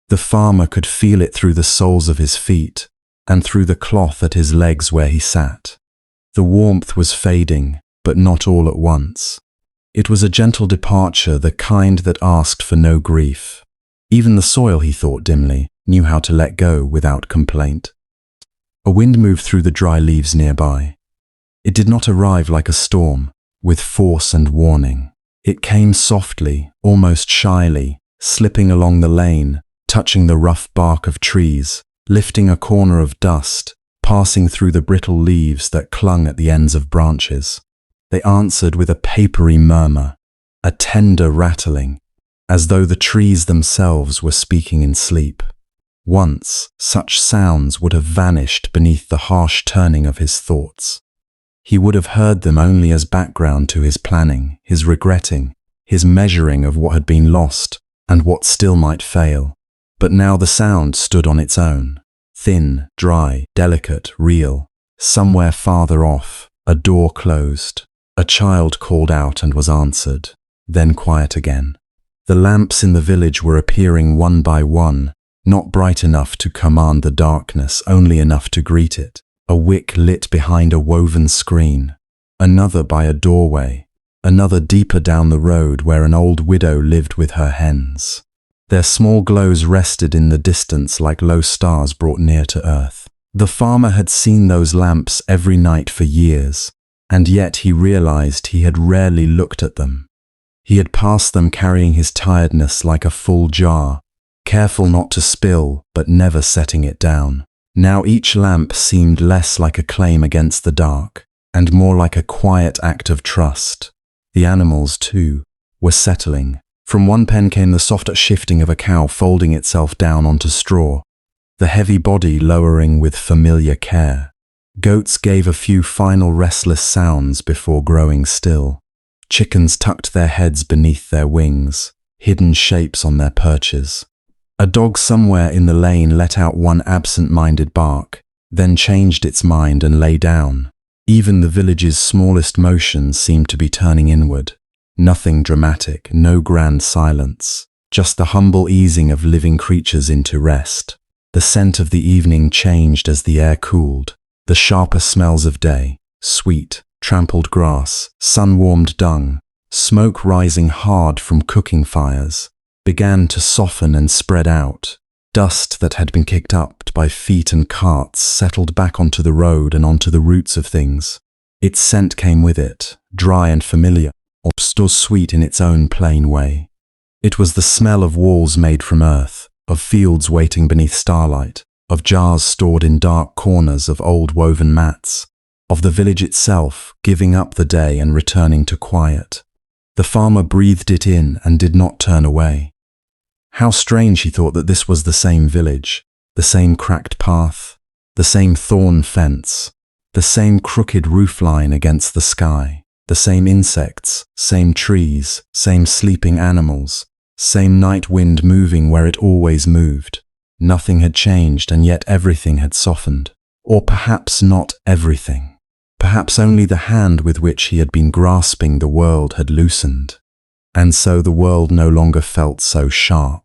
The farmer could feel it through the soles of his feet and through the cloth at his legs where he sat. The warmth was fading, but not all at once. It was a gentle departure, the kind that asked for no grief. Even the soil, he thought dimly, knew how to let go without complaint. A wind moved through the dry leaves nearby. It did not arrive like a storm, with force and warning. It came softly, almost shyly, slipping along the lane, touching the rough bark of trees, lifting a corner of dust, passing through the brittle leaves that clung at the ends of branches. They answered with a papery murmur, a tender rattling, as though the trees themselves were speaking in sleep. Once, such sounds would have vanished beneath the harsh turning of his thoughts. He would have heard them only as background to his planning, his regretting, his measuring of what had been lost and what still might fail. But now the sound stood on its own, thin, dry, delicate, real. Somewhere farther off, a door closed. A child called out and was answered, then quiet again. The lamps in the village were appearing one by one, not bright enough to command the darkness, only enough to greet it. A wick lit behind a woven screen, another by a doorway, another deeper down the road where an old widow lived with her hens. Their small glows rested in the distance like low stars brought near to earth. The farmer had seen those lamps every night for years, and yet he realized he had rarely looked at them. He had passed them carrying his tiredness like a full jar, careful not to spill, but never setting it down. Now each lamp seemed less like a claim against the dark, and more like a quiet act of trust. The animals, too, were settling. From one pen came the soft shifting of a cow folding itself down onto straw, the heavy body lowering with familiar care. Goats gave a few final restless sounds before growing still. Chickens tucked their heads beneath their wings, hidden shapes on their perches. A dog somewhere in the lane let out one absent-minded bark, then changed its mind and lay down. Even the village's smallest motions seemed to be turning inward. Nothing dramatic, no grand silence, just the humble easing of living creatures into rest. The scent of the evening changed as the air cooled. The sharper smells of day, sweet, trampled grass, sun-warmed dung, smoke rising hard from cooking fires, began to soften and spread out. Dust that had been kicked up by feet and carts settled back onto the road and onto the roots of things. Its scent came with it, dry and familiar, or still sweet in its own plain way. It was the smell of walls made from earth, of fields waiting beneath starlight, of jars stored in dark corners of old woven mats, of the village itself giving up the day and returning to quiet. The farmer breathed it in and did not turn away. How strange, he thought, that this was the same village, the same cracked path, the same thorn fence, the same crooked roofline against the sky, the same insects, same trees, same sleeping animals, same night wind moving where it always moved. Nothing had changed, and yet everything had softened. Or perhaps not everything. Perhaps only the hand with which he had been grasping the world had loosened. And so the world no longer felt so sharp.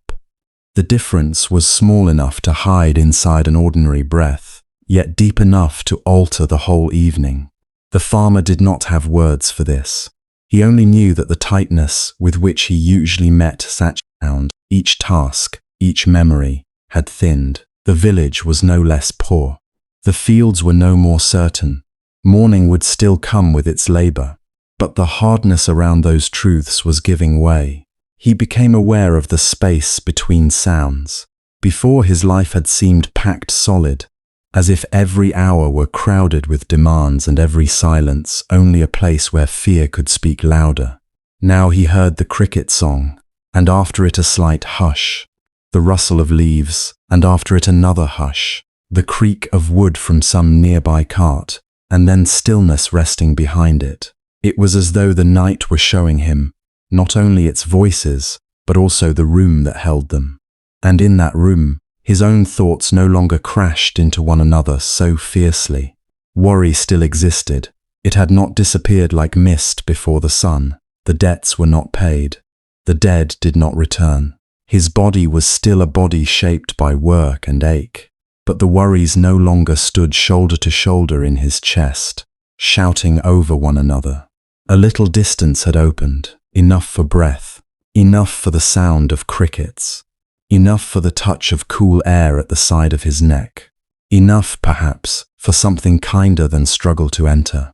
The difference was small enough to hide inside an ordinary breath, yet deep enough to alter the whole evening. The farmer did not have words for this. He only knew that the tightness with which he usually met such sound, each task, each memory, had thinned. The village was no less poor. The fields were no more certain. Morning would still come with its labor. But the hardness around those truths was giving way. He became aware of the space between sounds. Before, his life had seemed packed solid, as if every hour were crowded with demands and every silence only a place where fear could speak louder. Now he heard the cricket song, and after it a slight hush, the rustle of leaves, and after it another hush, the creak of wood from some nearby cart, and then stillness resting behind it. It was as though the night were showing him not only its voices, but also the room that held them. And in that room, his own thoughts no longer crashed into one another so fiercely. Worry still existed. It had not disappeared like mist before the sun. The debts were not paid. The dead did not return. His body was still a body shaped by work and ache. But the worries no longer stood shoulder to shoulder in his chest, shouting over one another. A little distance had opened, enough for breath, enough for the sound of crickets, enough for the touch of cool air at the side of his neck, enough, perhaps, for something kinder than struggle to enter.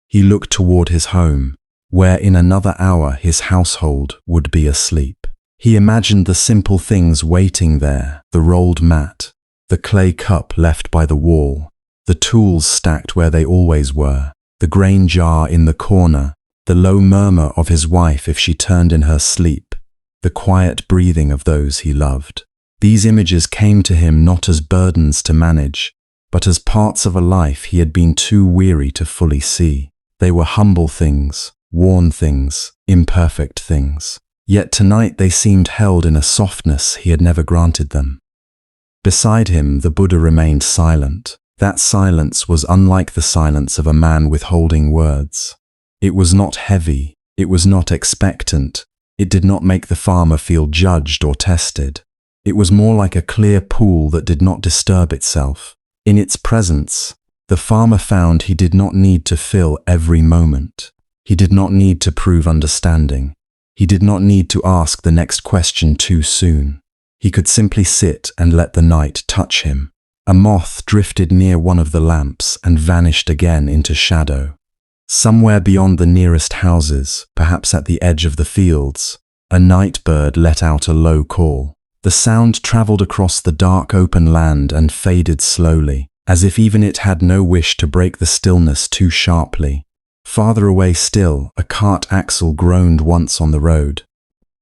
He looked toward his home, where in another hour his household would be asleep. He imagined the simple things waiting there, the rolled mat, the clay cup left by the wall, the tools stacked where they always were, the grain jar in the corner, the low murmur of his wife if she turned in her sleep, the quiet breathing of those he loved. These images came to him not as burdens to manage, but as parts of a life he had been too weary to fully see. They were humble things, worn things, imperfect things. Yet tonight they seemed held in a softness he had never granted them. Beside him, the Buddha remained silent. That silence was unlike the silence of a man withholding words. It was not heavy, it was not expectant, it did not make the farmer feel judged or tested. It was more like a clear pool that did not disturb itself. In its presence, the farmer found he did not need to fill every moment. He did not need to prove understanding. He did not need to ask the next question too soon. He could simply sit and let the night touch him. A moth drifted near one of the lamps and vanished again into shadow. Somewhere beyond the nearest houses, perhaps at the edge of the fields, a night bird let out a low call. The sound traveled across the dark open land and faded slowly, as if even it had no wish to break the stillness too sharply. Farther away still, a cart axle groaned once on the road.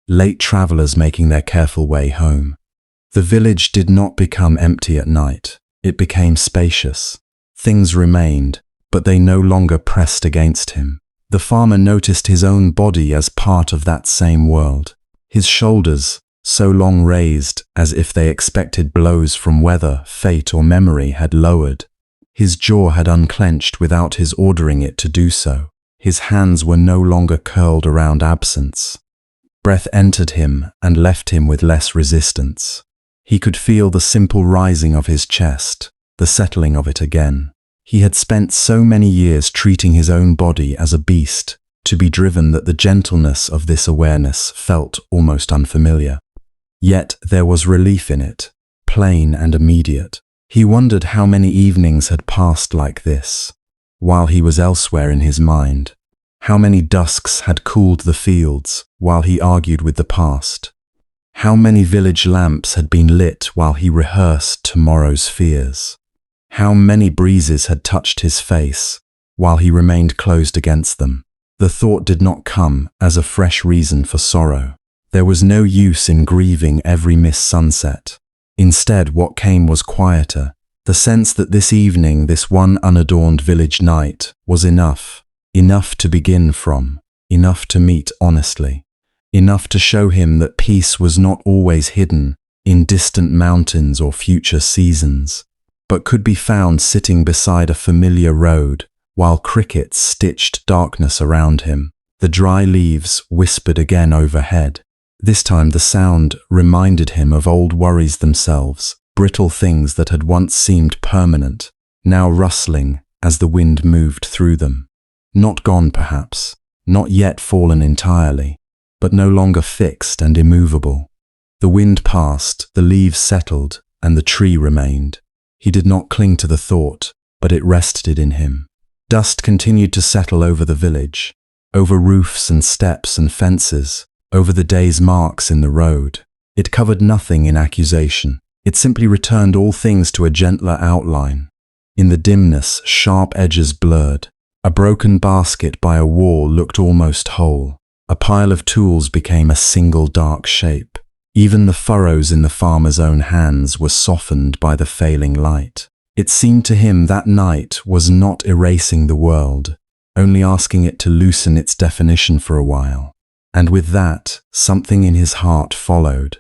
Late travelers making their careful way home. The village did not become empty at night. It became spacious. Things remained, but they no longer pressed against him. The farmer noticed his own body as part of that same world. His shoulders, so long raised as if they expected blows from weather, fate, or memory, had lowered. His jaw had unclenched without his ordering it to do so. His hands were no longer curled around absence. Breath entered him and left him with less resistance. He could feel the simple rising of his chest, the settling of it again. He had spent so many years treating his own body as a beast, to be driven that the gentleness of this awareness felt almost unfamiliar. Yet there was relief in it, plain and immediate. He wondered how many evenings had passed like this, while he was elsewhere in his mind. How many dusks had cooled the fields, while he argued with the past. How many village lamps had been lit while he rehearsed tomorrow's fears. How many breezes had touched his face, while he remained closed against them. The thought did not come as a fresh reason for sorrow. There was no use in grieving every missed sunset. Instead, what came was quieter, the sense that this evening, this one unadorned village night, was enough to begin from, enough to meet honestly, enough to show him that peace was not always hidden in distant mountains or future seasons, but could be found sitting beside a familiar road, while crickets stitched darkness around him. The dry leaves whispered again overhead. This time the sound reminded him of old worries themselves, brittle things that had once seemed permanent, now rustling as the wind moved through them. Not gone perhaps, not yet fallen entirely, but no longer fixed and immovable. The wind passed, the leaves settled, and the tree remained. He did not cling to the thought, but it rested in him. Dust continued to settle over the village, over roofs and steps and fences, over the day's marks in the road. It covered nothing in accusation. It simply returned all things to a gentler outline. In the dimness, sharp edges blurred. A broken basket by a wall looked almost whole. A pile of tools became a single dark shape. Even the furrows in the farmer's own hands were softened by the failing light. It seemed to him that night was not erasing the world, only asking it to loosen its definition for a while. And with that, something in his heart followed.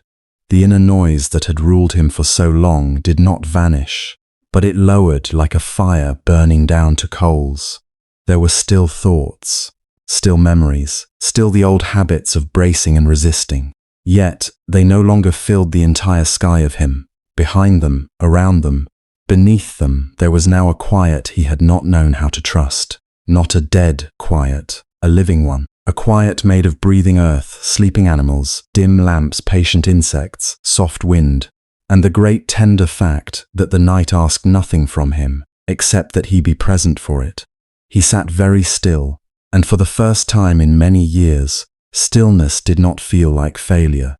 The inner noise that had ruled him for so long did not vanish, but it lowered like a fire burning down to coals. There were still thoughts, still memories, still the old habits of bracing and resisting. Yet they no longer filled the entire sky of him. Behind them, around them, beneath them, there was now a quiet he had not known how to trust. Not a dead quiet, a living one. A quiet made of breathing earth, sleeping animals, dim lamps, patient insects, soft wind, and the great tender fact that the night asked nothing from him, except that he be present for it. He sat very still, and for the first time in many years, stillness did not feel like failure.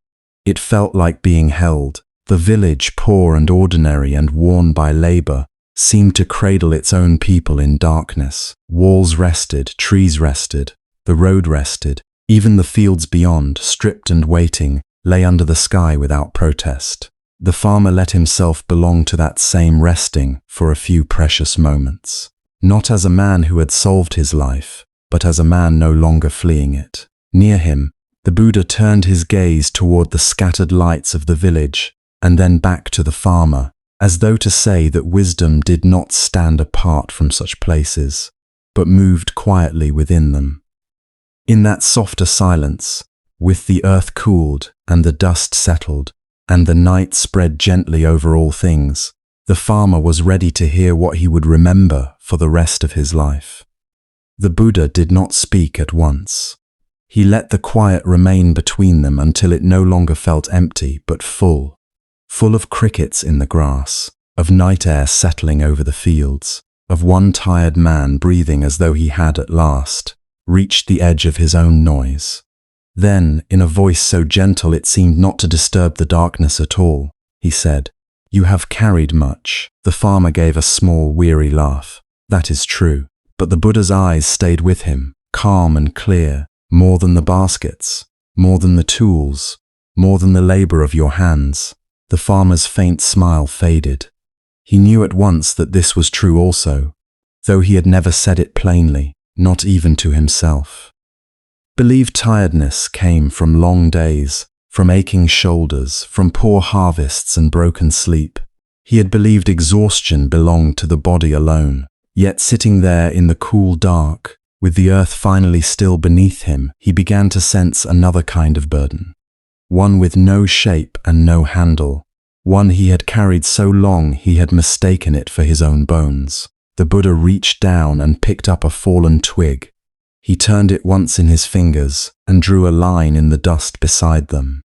It felt like being held. The village, poor and ordinary and worn by labor, seemed to cradle its own people in darkness. Walls rested, trees rested, the road rested. Even the fields beyond, stripped and waiting, lay under the sky without protest. The farmer let himself belong to that same resting for a few precious moments, not as a man who had solved his life, but as a man no longer fleeing it. Near him, the Buddha turned his gaze toward the scattered lights of the village, and then back to the farmer, as though to say that wisdom did not stand apart from such places, but moved quietly within them. In that softer silence, with the earth cooled and the dust settled, and the night spread gently over all things, the farmer was ready to hear what he would remember for the rest of his life. The Buddha did not speak at once. He let the quiet remain between them until it no longer felt empty but full of crickets in the grass, of night air settling over the fields, of one tired man breathing as though he had at last reached the edge of his own noise. Then, in a voice so gentle it seemed not to disturb the darkness at all, he said, "You have carried much." The farmer gave a small, weary laugh. "That is true." But the Buddha's eyes stayed with him, calm and clear. "More than the baskets, more than the tools, more than the labor of your hands." The farmer's faint smile faded. He knew at once that this was true also, though he had never said it plainly, not even to himself. Believed tiredness came from long days, from aching shoulders, from poor harvests and broken sleep. He had believed exhaustion belonged to the body alone, yet sitting there in the cool dark, with the earth finally still beneath him, he began to sense another kind of burden. One with no shape and no handle, one he had carried so long he had mistaken it for his own bones. The Buddha reached down and picked up a fallen twig. He turned it once in his fingers and drew a line in the dust beside them.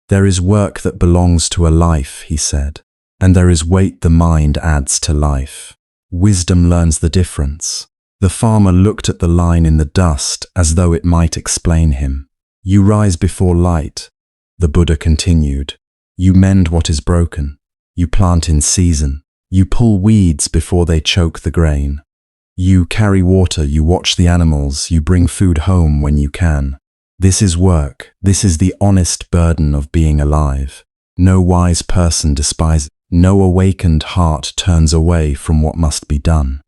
"There is work that belongs to a life," he said, "and there is weight the mind adds to life. Wisdom learns the difference." The farmer looked at the line in the dust as though it might explain him. "You rise before light," the Buddha continued. "You mend what is broken. You plant in season. You pull weeds before they choke the grain. You carry water, you watch the animals, you bring food home when you can. This is work. This is the honest burden of being alive. No wise person despises it. No awakened heart turns away from what must be done."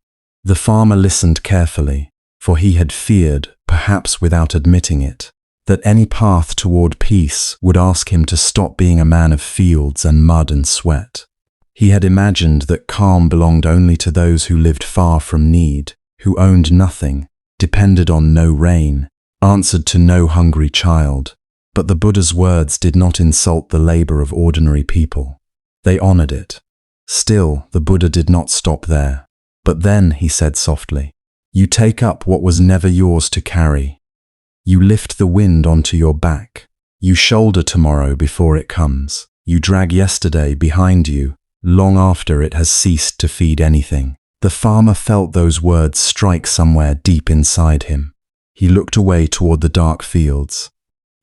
The farmer listened carefully, for he had feared, perhaps without admitting it, that any path toward peace would ask him to stop being a man of fields and mud and sweat. He had imagined that calm belonged only to those who lived far from need, who owned nothing, depended on no rain, answered to no hungry child. But the Buddha's words did not insult the labor of ordinary people. They honored it. Still, the Buddha did not stop there. "But then," he said softly, "you take up what was never yours to carry. You lift the wind onto your back. You shoulder tomorrow before it comes. You drag yesterday behind you, long after it has ceased to feed anything." The farmer felt those words strike somewhere deep inside him. He looked away toward the dark fields.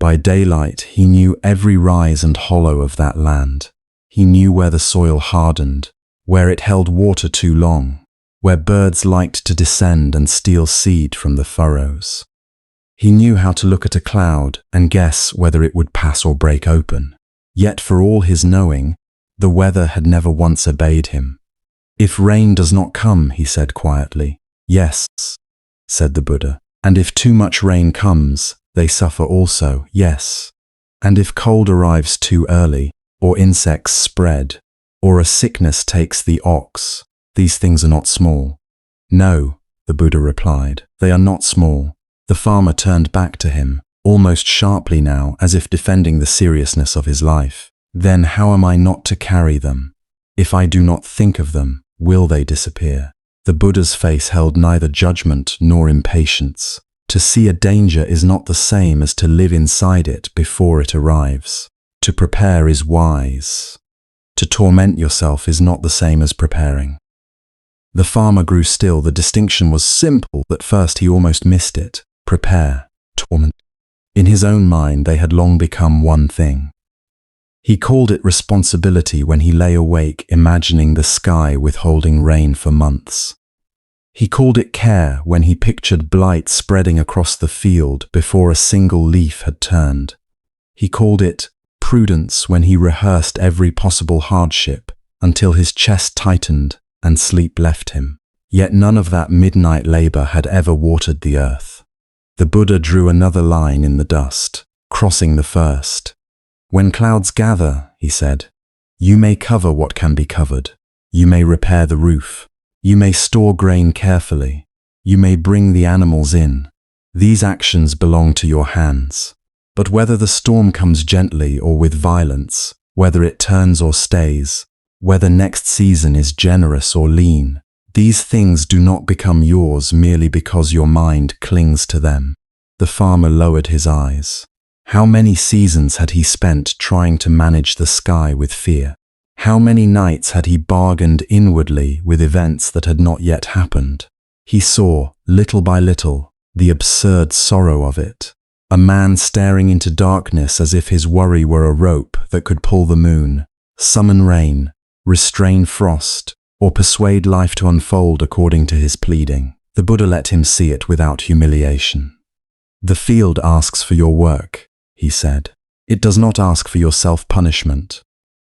By daylight, he knew every rise and hollow of that land. He knew where the soil hardened, where it held water too long, where birds liked to descend and steal seed from the furrows. He knew how to look at a cloud and guess whether it would pass or break open. Yet for all his knowing, the weather had never once obeyed him. "If rain does not come," he said quietly. "Yes," said the Buddha. "And if too much rain comes, they suffer also, yes. And if cold arrives too early, or insects spread, or a sickness takes the ox, these things are not small." "No," the Buddha replied, "they are not small." The farmer turned back to him, almost sharply now, as if defending the seriousness of his life. "Then how am I not to carry them? If I do not think of them, will they disappear?" The Buddha's face held neither judgment nor impatience. To see a danger is not the same as to live inside it before it arrives. To prepare is wise. To torment yourself is not the same as preparing. The farmer grew still. The distinction was simple. At first he almost missed it. Prepare, torment. In his own mind they had long become one thing. He called it responsibility when he lay awake imagining the sky withholding rain for months. He called it care when he pictured blight spreading across the field before a single leaf had turned. He called it prudence when he rehearsed every possible hardship until his chest tightened and sleep left him. Yet none of that midnight labor had ever watered the earth. The Buddha drew another line in the dust, crossing the first. When clouds gather, he said, you may cover what can be covered. You may repair the roof. You may store grain carefully. You may bring the animals in. These actions belong to your hands. But whether the storm comes gently or with violence, whether it turns or stays, whether next season is generous or lean, these things do not become yours merely because your mind clings to them. The farmer lowered his eyes. How many seasons had he spent trying to manage the sky with fear? How many nights had he bargained inwardly with events that had not yet happened? He saw, little by little, the absurd sorrow of it. A man staring into darkness as if his worry were a rope that could pull the moon, summon rain, restrain frost, or persuade life to unfold according to his pleading. The Buddha let him see it without humiliation. The field asks for your work, he said. It does not ask for your self-punishment.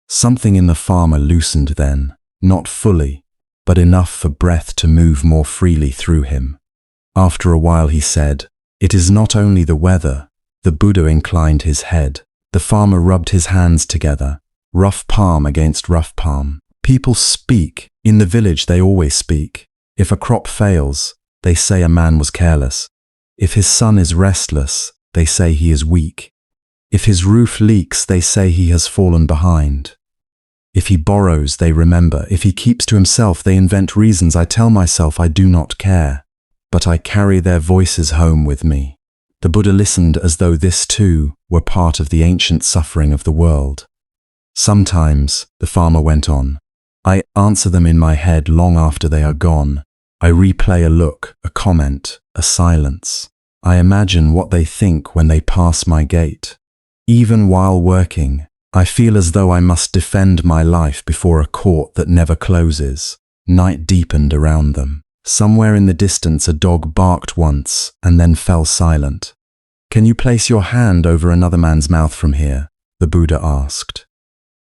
Something in the farmer loosened then, not fully, but enough for breath to move more freely through him. After a while he said, it is not only the weather. The Buddha inclined his head. The farmer rubbed his hands together, rough palm against rough palm. People speak. In the village they always speak. If a crop fails, they say a man was careless. If his son is restless, they say he is weak. If his roof leaks, they say he has fallen behind. If he borrows, they remember. If he keeps to himself, they invent reasons. I tell myself I do not care, but I carry their voices home with me. The Buddha listened as though this too were part of the ancient suffering of the world. Sometimes, the farmer went on, I answer them in my head long after they are gone. I replay a look, a comment, a silence. I imagine what they think when they pass my gate. Even while working, I feel as though I must defend my life before a court that never closes. Night deepened around them. Somewhere in the distance a dog barked once and then fell silent. Can you place your hand over another man's mouth from here? The Buddha asked.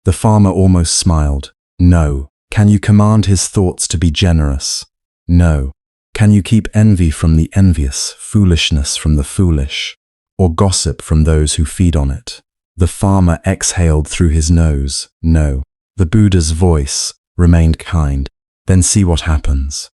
The farmer almost smiled. No. Can you command his thoughts to be generous? No. Can you keep envy from the envious, foolishness from the foolish, or gossip from those who feed on it? The farmer exhaled through his nose. No. The Buddha's voice remained kind. Then see what happens.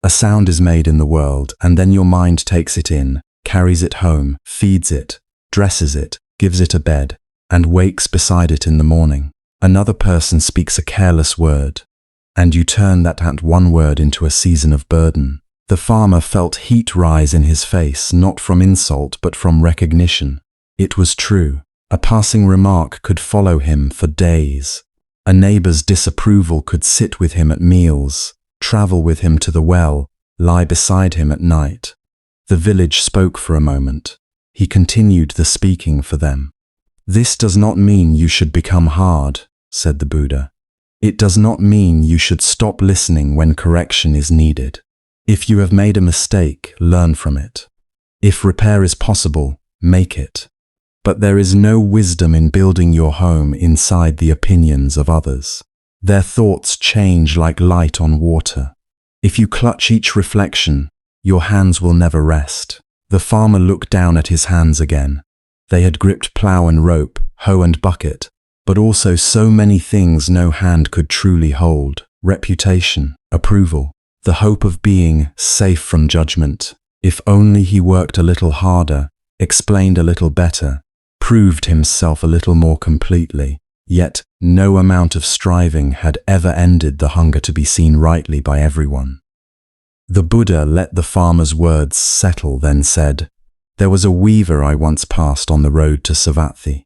A sound is made in the world, and then your mind takes it in, carries it home, feeds it, dresses it, gives it a bed, and wakes beside it in the morning. Another person speaks a careless word, and you turn that one word into a season of burden. The farmer felt heat rise in his face, not from insult but from recognition. It was true. A passing remark could follow him for days. A neighbor's disapproval could sit with him at meals, travel with him to the well, lie beside him at night. The village spoke for a moment. He continued the speaking for them. This does not mean you should become hard, said the Buddha. It does not mean you should stop listening when correction is needed. If you have made a mistake, learn from it. If repair is possible, make it. But there is no wisdom in building your home inside the opinions of others. Their thoughts change like light on water. If you clutch each reflection, your hands will never rest. The farmer looked down at his hands again. They had gripped plough and rope, hoe and bucket, but also so many things no hand could truly hold. Reputation, approval, the hope of being safe from judgment. If only he worked a little harder, explained a little better, proved himself a little more completely. Yet no amount of striving had ever ended the hunger to be seen rightly by everyone. The Buddha let the farmer's words settle, then said, There was a weaver I once passed on the road to Savatthi.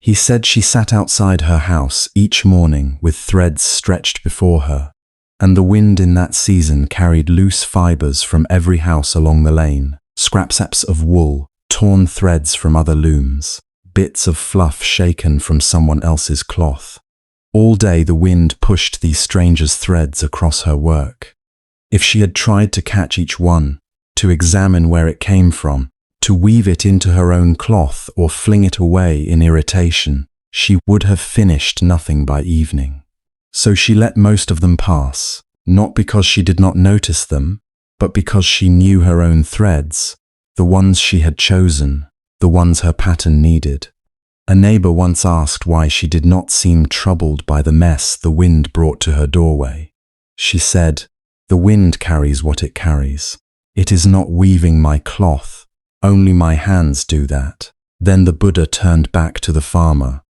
He said she sat outside her house each morning with threads stretched before her, and the wind in that season carried loose fibers from every house along the lane, scraps of wool, torn threads from other looms, bits of fluff shaken from someone else's cloth. All day the wind pushed these strangers' threads across her work. If she had tried to catch each one, to examine where it came from, to weave it into her own cloth or fling it away in irritation, she would have finished nothing by evening. So she let most of them pass, not because she did not notice them, but because she knew her own threads, the ones she had chosen, the ones her pattern needed. A neighbor once asked why she did not seem troubled by the mess the wind brought to her doorway. She said, "The wind carries what it carries. It is not weaving my cloth, only my hands do that." Then the Buddha turned back to the farmer.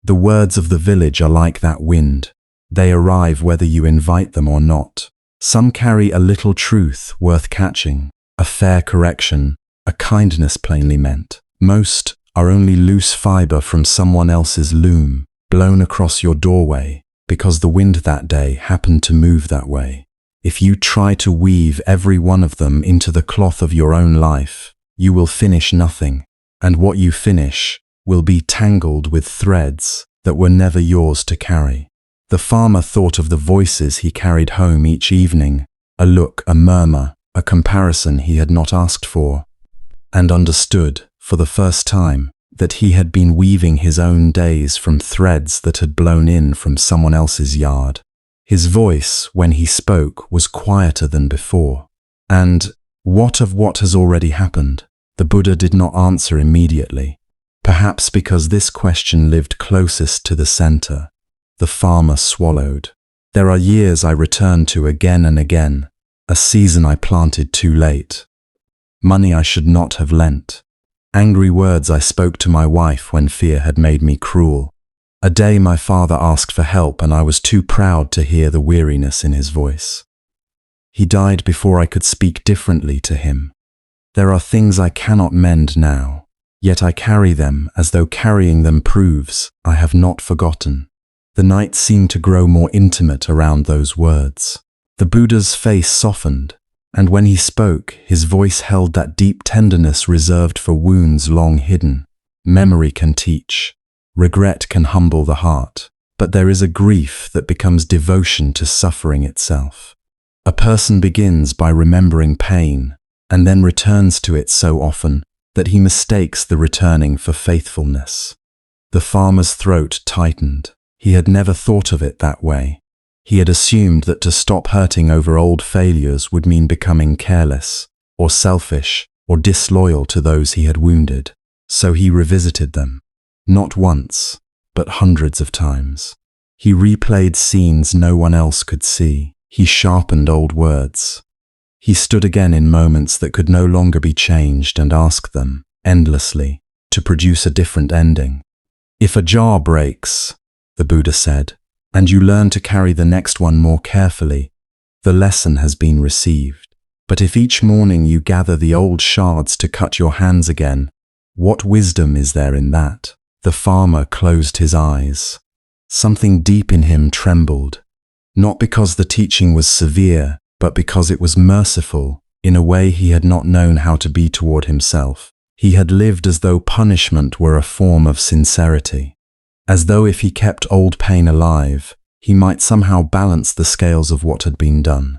The words of the village are like that wind. They arrive whether you invite them or not. Some carry a little truth worth catching, a fair correction, a kindness plainly meant. Most are only loose fiber from someone else's loom, blown across your doorway, because the wind that day happened to move that way. If you try to weave every one of them into the cloth of your own life, you will finish nothing, and what you finish will be tangled with threads that were never yours to carry. The farmer thought of the voices he carried home each evening, a look, a murmur, a comparison he had not asked for, and understood, for the first time, that he had been weaving his own days from threads that had blown in from someone else's yard. His voice, when he spoke, was quieter than before. And what of what has already happened? The Buddha did not answer immediately, perhaps because this question lived closest to the center. The farmer swallowed. There are years I return to again and again, a season I planted too late, money I should not have lent, angry words I spoke to my wife when fear had made me cruel. A day my father asked for help and I was too proud to hear the weariness in his voice. He died before I could speak differently to him. There are things I cannot mend now, yet I carry them as though carrying them proves I have not forgotten. The night seemed to grow more intimate around those words. The Buddha's face softened, and when he spoke, his voice held that deep tenderness reserved for wounds long hidden. Memory can teach. Regret can humble the heart, but there is a grief that becomes devotion to suffering itself. A person begins by remembering pain, and then returns to it so often that he mistakes the returning for faithfulness. The farmer's throat tightened. He had never thought of it that way. He had assumed that to stop hurting over old failures would mean becoming careless, or selfish, or disloyal to those he had wounded. So he revisited them. Not once, but hundreds of times. He replayed scenes no one else could see. He sharpened old words. He stood again in moments that could no longer be changed and asked them, endlessly, to produce a different ending. If a jar breaks, the Buddha said, and you learn to carry the next one more carefully, the lesson has been received. But if each morning you gather the old shards to cut your hands again, what wisdom is there in that? The farmer closed his eyes. Something deep in him trembled, not because the teaching was severe, but because it was merciful, in a way he had not known how to be toward himself. He had lived as though punishment were a form of sincerity, as though if he kept old pain alive, he might somehow balance the scales of what had been done.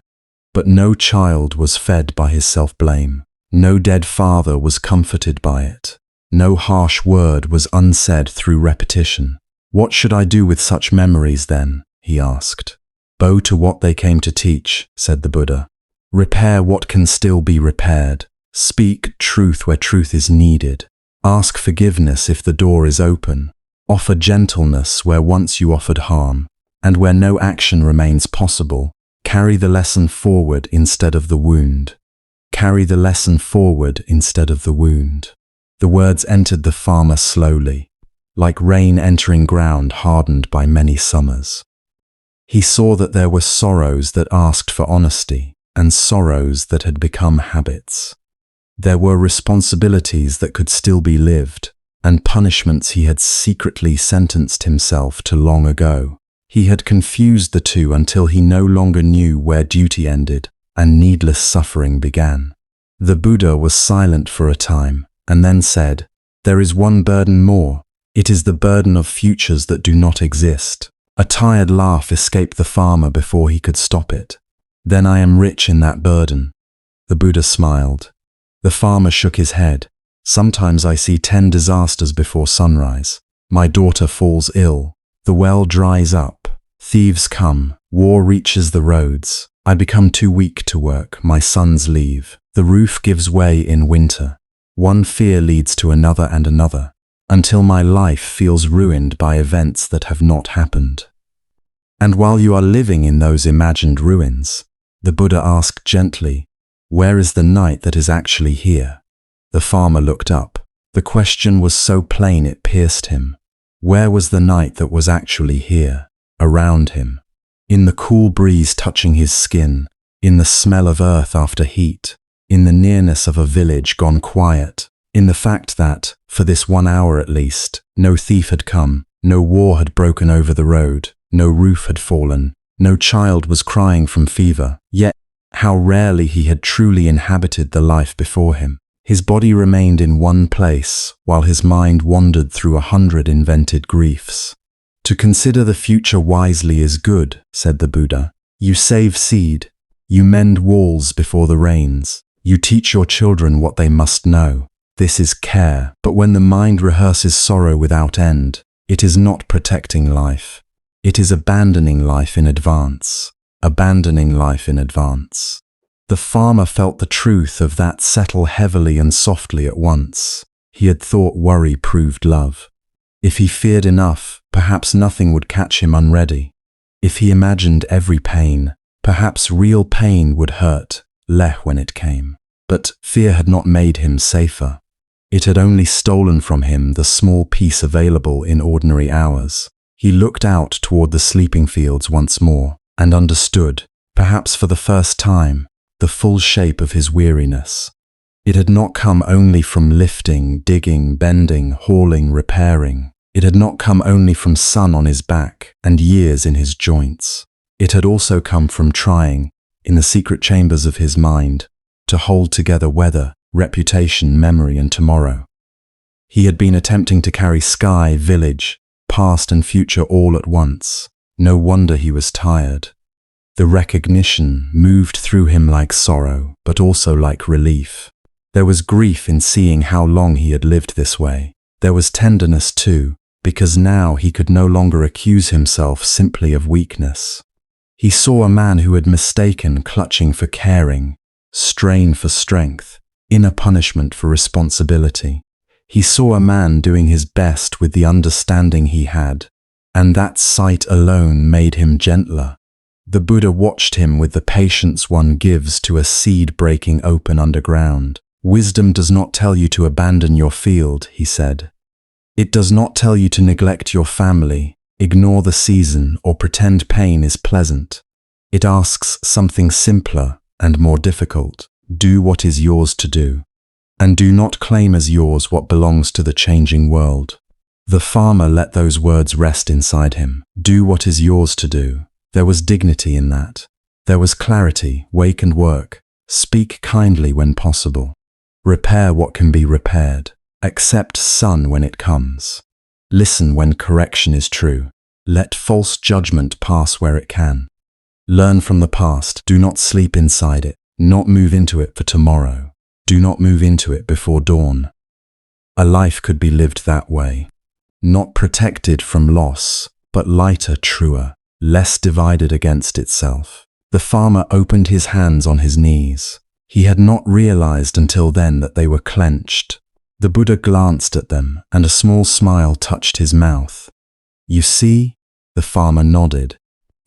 But no child was fed by his self-blame. No dead father was comforted by it. No harsh word was unsaid through repetition. What should I do with such memories then? He asked. Bow to what they came to teach, said the Buddha. Repair what can still be repaired. Speak truth where truth is needed. Ask forgiveness if the door is open. Offer gentleness where once you offered harm. And where no action remains possible, carry the lesson forward instead of the wound. Carry the lesson forward instead of the wound. The words entered the farmer slowly, like rain entering ground hardened by many summers. He saw that there were sorrows that asked for honesty, and sorrows that had become habits. There were responsibilities that could still be lived, and punishments he had secretly sentenced himself to long ago. He had confused the two until he no longer knew where duty ended and needless suffering began. The Buddha was silent for a time, and then said, There is one burden more. It is the burden of futures that do not exist. A tired laugh escaped the farmer before he could stop it. Then I am rich in that burden. The Buddha smiled. The farmer shook his head. Sometimes I see 10 disasters before sunrise. My daughter falls ill. The well dries up. Thieves come. War reaches the roads. I become too weak to work. My sons leave. The roof gives way in winter. One fear leads to another and another, until my life feels ruined by events that have not happened. And while you are living in those imagined ruins, the Buddha asked gently, where is the night that is actually here? The farmer looked up. The question was so plain it pierced him. Where was the night that was actually here, around him? In the cool breeze touching his skin, in the smell of earth after heat, in the nearness of a village gone quiet, in the fact that, for this 1 hour at least, no thief had come, no war had broken over the road, no roof had fallen, no child was crying from fever, yet how rarely he had truly inhabited the life before him. His body remained in one place, while his mind wandered through 100 invented griefs. To consider the future wisely is good, said the Buddha. You save seed. You mend walls before the rains. You teach your children what they must know. This is care, but when the mind rehearses sorrow without end, it is not protecting life. It is abandoning life in advance. Abandoning life in advance. The farmer felt the truth of that settle heavily and softly at once. He had thought worry proved love. If he feared enough, perhaps nothing would catch him unready. If he imagined every pain, perhaps real pain would hurt, leh when it came. But fear had not made him safer. It had only stolen from him the small peace available in ordinary hours. He looked out toward the sleeping fields once more, and understood, perhaps for the first time, the full shape of his weariness. It had not come only from lifting, digging, bending, hauling, repairing. It had not come only from sun on his back and years in his joints. It had also come from trying, in the secret chambers of his mind, to hold together weather, reputation, memory, and tomorrow. He had been attempting to carry sky, village, past and future all at once. No wonder he was tired. The recognition moved through him like sorrow, but also like relief. There was grief in seeing how long he had lived this way. There was tenderness too, because now he could no longer accuse himself simply of weakness. He saw a man who had mistaken clutching for caring, strain for strength, inner punishment for responsibility. He saw a man doing his best with the understanding he had, and that sight alone made him gentler. The Buddha watched him with the patience one gives to a seed breaking open underground. Wisdom does not tell you to abandon your field, he said. It does not tell you to neglect your family, ignore the season, or pretend pain is pleasant. It asks something simpler and more difficult. Do what is yours to do, and do not claim as yours what belongs to the changing world. The farmer let those words rest inside him. Do what is yours to do. There was dignity in that. There was clarity, wake and work. Speak kindly when possible. Repair what can be repaired. Accept sun when it comes. Listen when correction is true. Let false judgment pass where it can. Learn from the past. Do not sleep inside it. Not move into it for tomorrow. Do not move into it before dawn. A life could be lived that way. Not protected from loss, but lighter, truer, less divided against itself. The farmer opened his hands on his knees. He had not realized until then that they were clenched. The Buddha glanced at them, and a small smile touched his mouth. You see? The farmer nodded,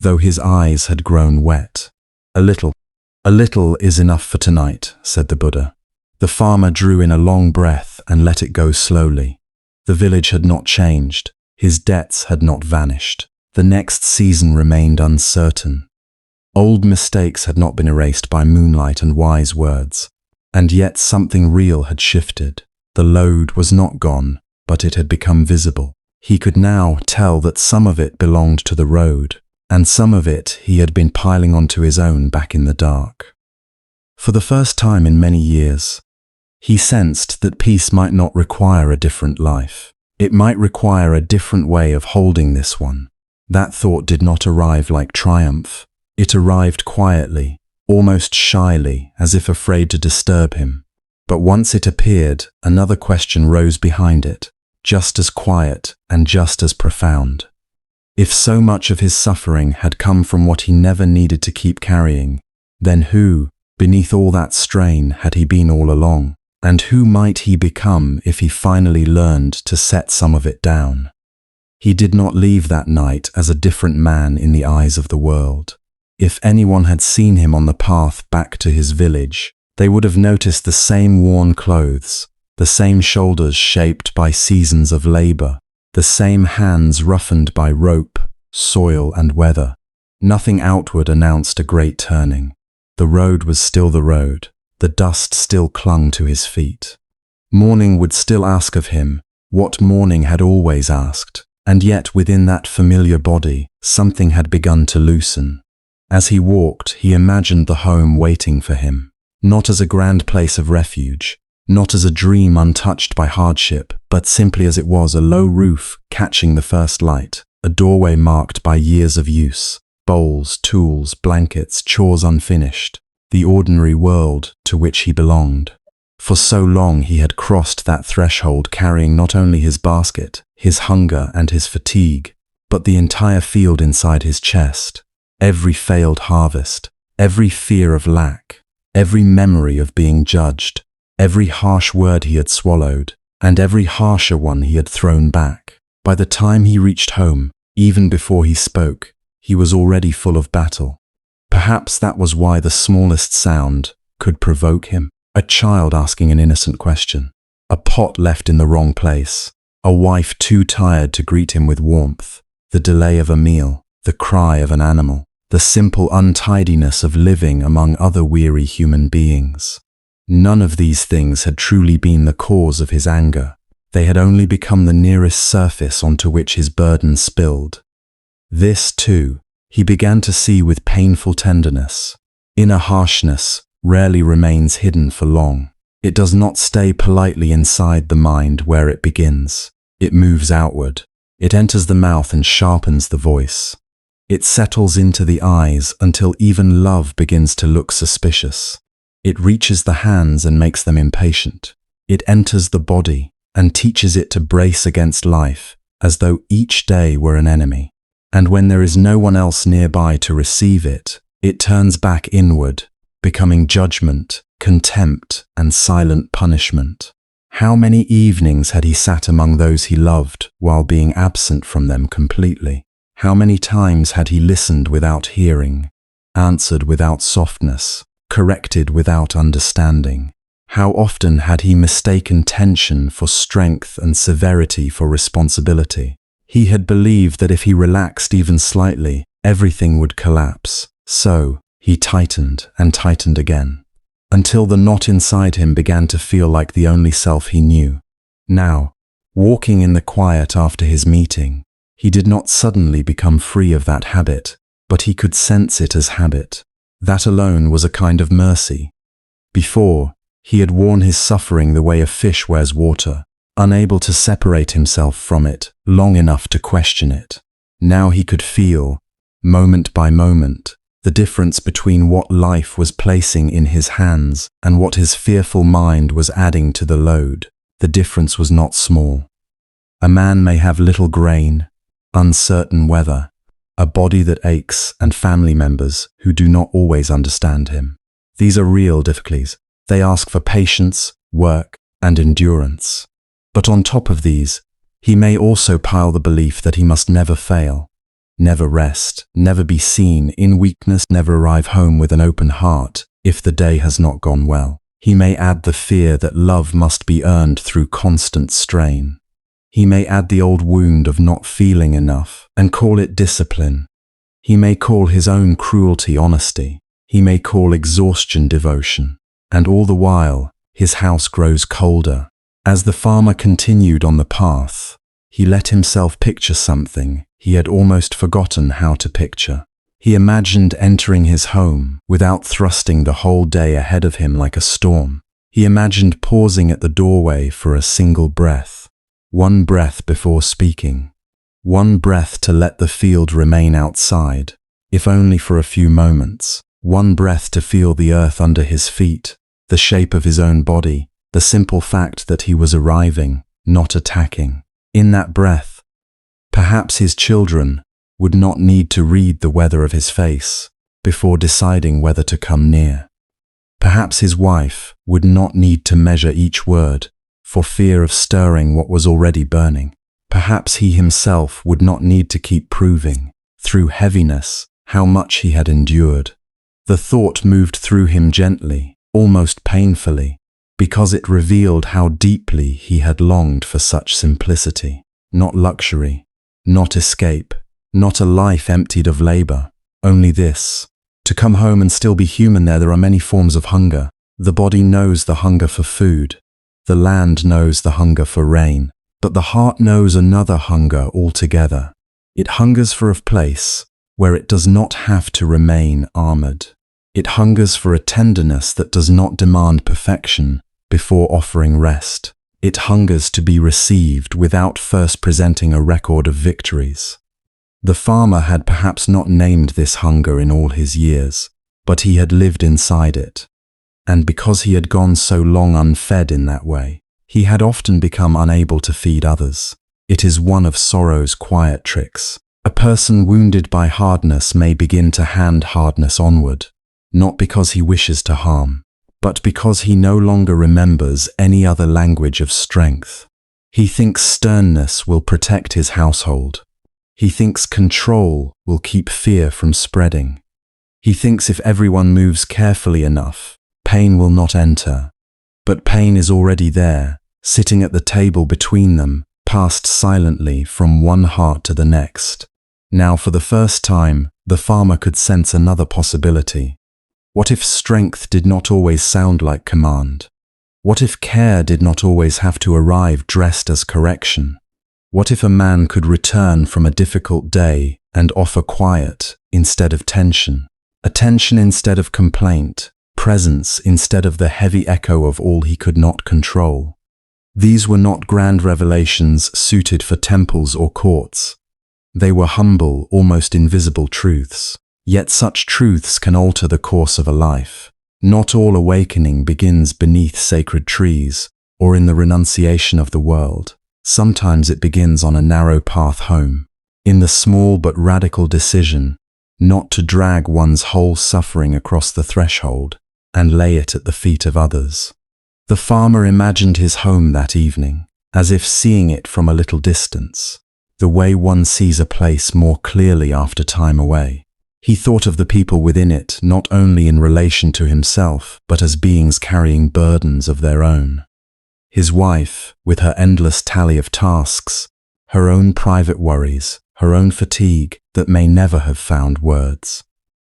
though his eyes had grown wet. A little is enough for tonight, said the Buddha. The farmer drew in a long breath and let it go slowly. The village had not changed. His debts had not vanished. The next season remained uncertain. Old mistakes had not been erased by moonlight and wise words, and yet something real had shifted. The load was not gone, but it had become visible. He could now tell that some of it belonged to the road, and some of it he had been piling onto his own back in the dark. For the first time in many years, he sensed that peace might not require a different life. It might require a different way of holding this one. That thought did not arrive like triumph. It arrived quietly, almost shyly, as if afraid to disturb him. But once it appeared, another question rose behind it. just as quiet and just as profound. If so much of his suffering had come from what he never needed to keep carrying, then who, beneath all that strain, had he been all along? And who might he become if he finally learned to set some of it down? He did not leave that night as a different man in the eyes of the world. If anyone had seen him on the path back to his village, they would have noticed the same worn clothes, the same shoulders shaped by seasons of labor, the same hands roughened by rope, soil, and weather. Nothing outward announced a great turning. The road was still the road. The dust still clung to his feet. Morning would still ask of him what morning had always asked, and yet within that familiar body, something had begun to loosen. As he walked, he imagined the home waiting for him, not as a grand place of refuge, not as a dream untouched by hardship, but simply as it was, a low roof catching the first light, a doorway marked by years of use, bowls, tools, blankets, chores unfinished, the ordinary world to which he belonged. For so long he had crossed that threshold carrying not only his basket, his hunger and his fatigue, but the entire field inside his chest, every failed harvest, every fear of lack, every memory of being judged, every harsh word he had swallowed, and every harsher one he had thrown back. By the time he reached home, even before he spoke, he was already full of battle. Perhaps that was why the smallest sound could provoke him. A child asking an innocent question, a pot left in the wrong place, a wife too tired to greet him with warmth, the delay of a meal, the cry of an animal, the simple untidiness of living among other weary human beings. None of these things had truly been the cause of his anger. They had only become the nearest surface onto which his burden spilled. This, too, he began to see with painful tenderness. Inner harshness rarely remains hidden for long. It does not stay politely inside the mind where it begins. It moves outward. It enters the mouth and sharpens the voice. It settles into the eyes until even love begins to look suspicious. It reaches the hands and makes them impatient. It enters the body and teaches it to brace against life, as though each day were an enemy. And when there is no one else nearby to receive it, it turns back inward, becoming judgment, contempt, and silent punishment. How many evenings had he sat among those he loved while being absent from them completely? How many times had he listened without hearing, answered without softness, corrected without understanding? How often had he mistaken tension for strength and severity for responsibility? He had believed that if he relaxed even slightly, everything would collapse. So, he tightened and tightened again, until the knot inside him began to feel like the only self he knew. Now, walking in the quiet after his meeting, he did not suddenly become free of that habit, but he could sense it as habit. That alone was a kind of mercy. Before, he had worn his suffering the way a fish wears water, unable to separate himself from it long enough to question it. Now he could feel, moment by moment, the difference between what life was placing in his hands and what his fearful mind was adding to the load. The difference was not small. A man may have little grain, uncertain weather, a body that aches, and family members who do not always understand him. These are real difficulties. They ask for patience, work, and endurance. But on top of these, he may also pile the belief that he must never fail, never rest, never be seen in weakness, never arrive home with an open heart if the day has not gone well. He may add the fear that love must be earned through constant strain. He may add the old wound of not feeling enough and call it discipline. He may call his own cruelty honesty. He may call exhaustion devotion. And all the while, his house grows colder. As the farmer continued on the path, he let himself picture something he had almost forgotten how to picture. He imagined entering his home without thrusting the whole day ahead of him like a storm. He imagined pausing at the doorway for a single breath, one breath before speaking, one breath to let the field remain outside, if only for a few moments, one breath to feel the earth under his feet, the shape of his own body, the simple fact that he was arriving, not attacking. In that breath, perhaps his children would not need to read the weather of his face before deciding whether to come near. Perhaps his wife would not need to measure each word for fear of stirring what was already burning. Perhaps he himself would not need to keep proving, through heaviness, how much he had endured. The thought moved through him gently, almost painfully, because it revealed how deeply he had longed for such simplicity. Not luxury, not escape, not a life emptied of labor, only this. To come home and still be human there are many forms of hunger. The body knows the hunger for food. The land knows the hunger for rain. But the heart knows another hunger altogether. It hungers for a place where it does not have to remain armored. It hungers for a tenderness that does not demand perfection before offering rest. It hungers to be received without first presenting a record of victories. The farmer had perhaps not named this hunger in all his years, but he had lived inside it. And because he had gone so long unfed in that way, he had often become unable to feed others. It is one of sorrow's quiet tricks. A person wounded by hardness may begin to hand hardness onward, not because he wishes to harm, but because he no longer remembers any other language of strength. He thinks sternness will protect his household. He thinks control will keep fear from spreading. He thinks if everyone moves carefully enough, pain will not enter. But pain is already there, sitting at the table between them, passed silently from one heart to the next. Now for the first time, the farmer could sense another possibility. What if strength did not always sound like command? What if care did not always have to arrive dressed as correction? What if a man could return from a difficult day and offer quiet instead of tension, attention instead of complaint, presence instead of the heavy echo of all he could not control? These were not grand revelations suited for temples or courts. They were humble, almost invisible truths. Yet such truths can alter the course of a life. Not all awakening begins beneath sacred trees or in the renunciation of the world. Sometimes it begins on a narrow path home, in the small but radical decision not to drag one's whole suffering across the threshold and lay it at the feet of others. The farmer imagined his home that evening, as if seeing it from a little distance, the way one sees a place more clearly after time away. He thought of the people within it not only in relation to himself, but as beings carrying burdens of their own. His wife, with her endless tally of tasks, her own private worries, her own fatigue that may never have found words.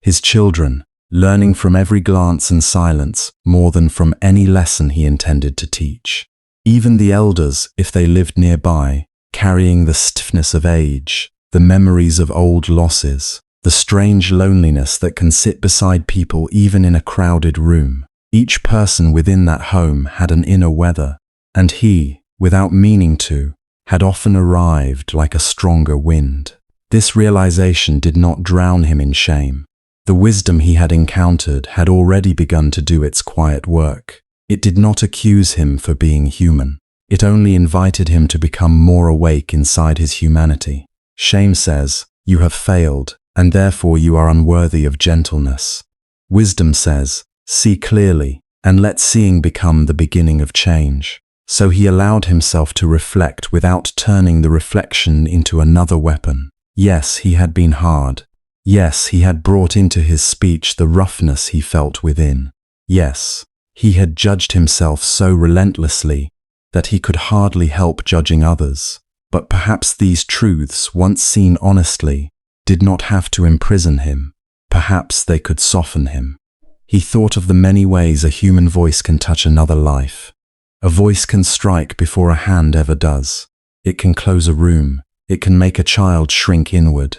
His children, learning from every glance and silence more than from any lesson he intended to teach. Even the elders, if they lived nearby, carrying the stiffness of age, the memories of old losses, the strange loneliness that can sit beside people even in a crowded room. Each person within that home had an inner weather, and he, without meaning to, had often arrived like a stronger wind. This realization did not drown him in shame. The wisdom he had encountered had already begun to do its quiet work. It did not accuse him for being human. It only invited him to become more awake inside his humanity. Shame says, "You have failed, and therefore you are unworthy of gentleness." Wisdom says, "See clearly, and let seeing become the beginning of change." So he allowed himself to reflect without turning the reflection into another weapon. Yes, he had been hard. Yes, he had brought into his speech the roughness he felt within. Yes, he had judged himself so relentlessly that he could hardly help judging others. But perhaps these truths, once seen honestly, did not have to imprison him. Perhaps they could soften him. He thought of the many ways a human voice can touch another life. A voice can strike before a hand ever does. It can close a room. It can make a child shrink inward.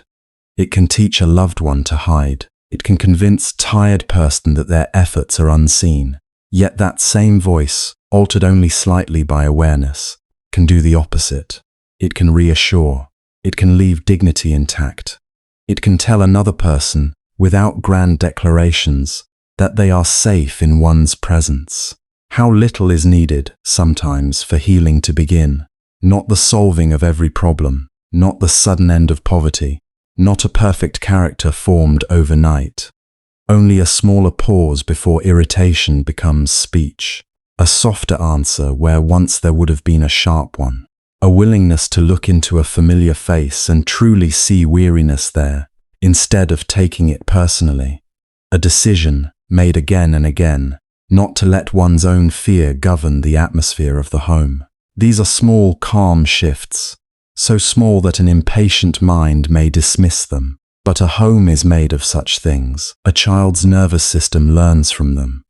It can teach a loved one to hide. It can convince a tired person that their efforts are unseen. Yet that same voice, altered only slightly by awareness, can do the opposite. It can reassure. It can leave dignity intact. It can tell another person, without grand declarations, that they are safe in one's presence. How little is needed, sometimes, for healing to begin. Not the solving of every problem, not the sudden end of poverty, not a perfect character formed overnight. Only a smaller pause before irritation becomes speech. A softer answer where once there would have been a sharp one. A willingness to look into a familiar face and truly see weariness there, instead of taking it personally. A decision, made again and again, not to let one's own fear govern the atmosphere of the home. These are small, calm shifts, so small that an impatient mind may dismiss them. But a home is made of such things. A child's nervous system learns from them.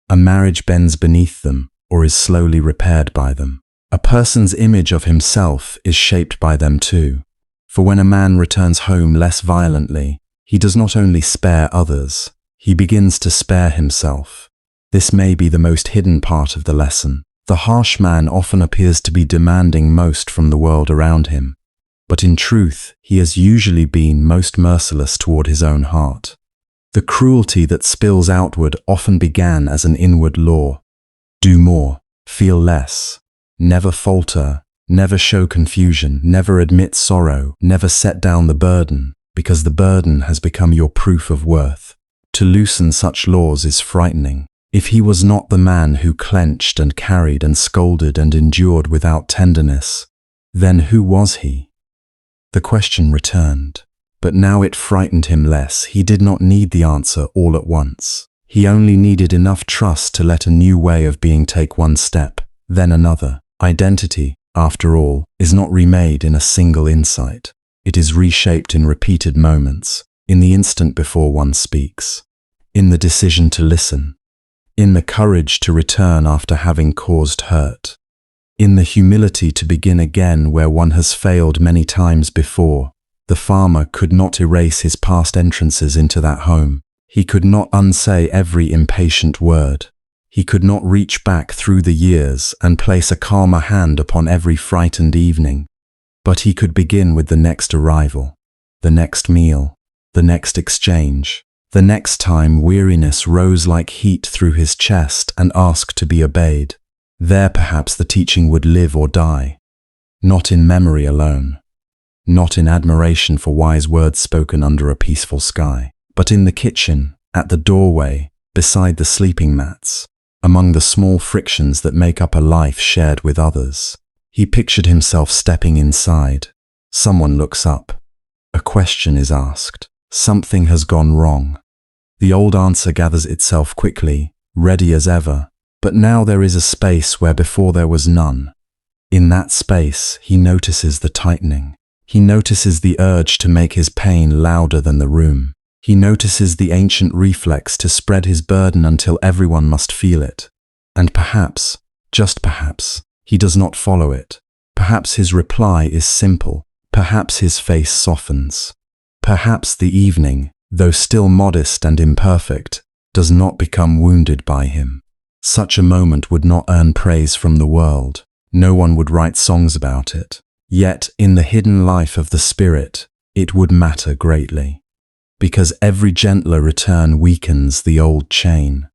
A marriage bends beneath them or is slowly repaired by them. A person's image of himself is shaped by them too. For when a man returns home less violently, he does not only spare others, he begins to spare himself. This may be the most hidden part of the lesson. The harsh man often appears to be demanding most from the world around him, but in truth, he has usually been most merciless toward his own heart. The cruelty that spills outward often began as an inward law. Do more, feel less, never falter, never show confusion, never admit sorrow, never set down the burden, because the burden has become your proof of worth. To loosen such laws is frightening. If he was not the man who clenched and carried and scolded and endured without tenderness, then who was he? The question returned, but now it frightened him less. He did not need the answer all at once. He only needed enough trust to let a new way of being take one step, then another. Identity, after all, is not remade in a single insight. It is reshaped in repeated moments, in the instant before one speaks, in the decision to listen, in the courage to return after having caused hurt, in the humility to begin again where one has failed many times before. The farmer could not erase his past entrances into that home. He could not unsay every impatient word. He could not reach back through the years and place a calmer hand upon every frightened evening. But he could begin with the next arrival, the next meal, the next exchange. The next time weariness rose like heat through his chest and asked to be obeyed. There perhaps the teaching would live or die. Not in memory alone. Not in admiration for wise words spoken under a peaceful sky. But in the kitchen, at the doorway, beside the sleeping mats, among the small frictions that make up a life shared with others. He pictured himself stepping inside. Someone looks up. A question is asked. Something has gone wrong. The old answer gathers itself quickly, ready as ever, but now there is a space where before there was none. In that space, he notices the tightening. He notices the urge to make his pain louder than the room. He notices the ancient reflex to spread his burden until everyone must feel it. And perhaps, just perhaps, he does not follow it. Perhaps his reply is simple. Perhaps his face softens. Perhaps the evening, though still modest and imperfect, does not become wounded by him. Such a moment would not earn praise from the world. No one would write songs about it. Yet, in the hidden life of the spirit, it would matter greatly. Because every gentler return weakens the old chain.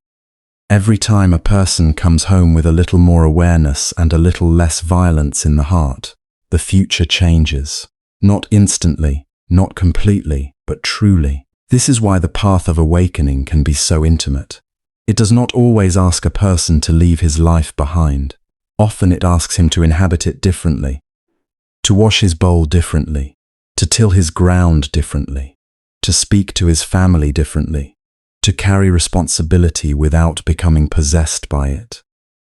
Every time a person comes home with a little more awareness and a little less violence in the heart, the future changes. Not instantly, not completely, but truly. This is why the path of awakening can be so intimate. It does not always ask a person to leave his life behind. Often it asks him to inhabit it differently, to wash his bowl differently, to till his ground differently, to speak to his family differently, to carry responsibility without becoming possessed by it,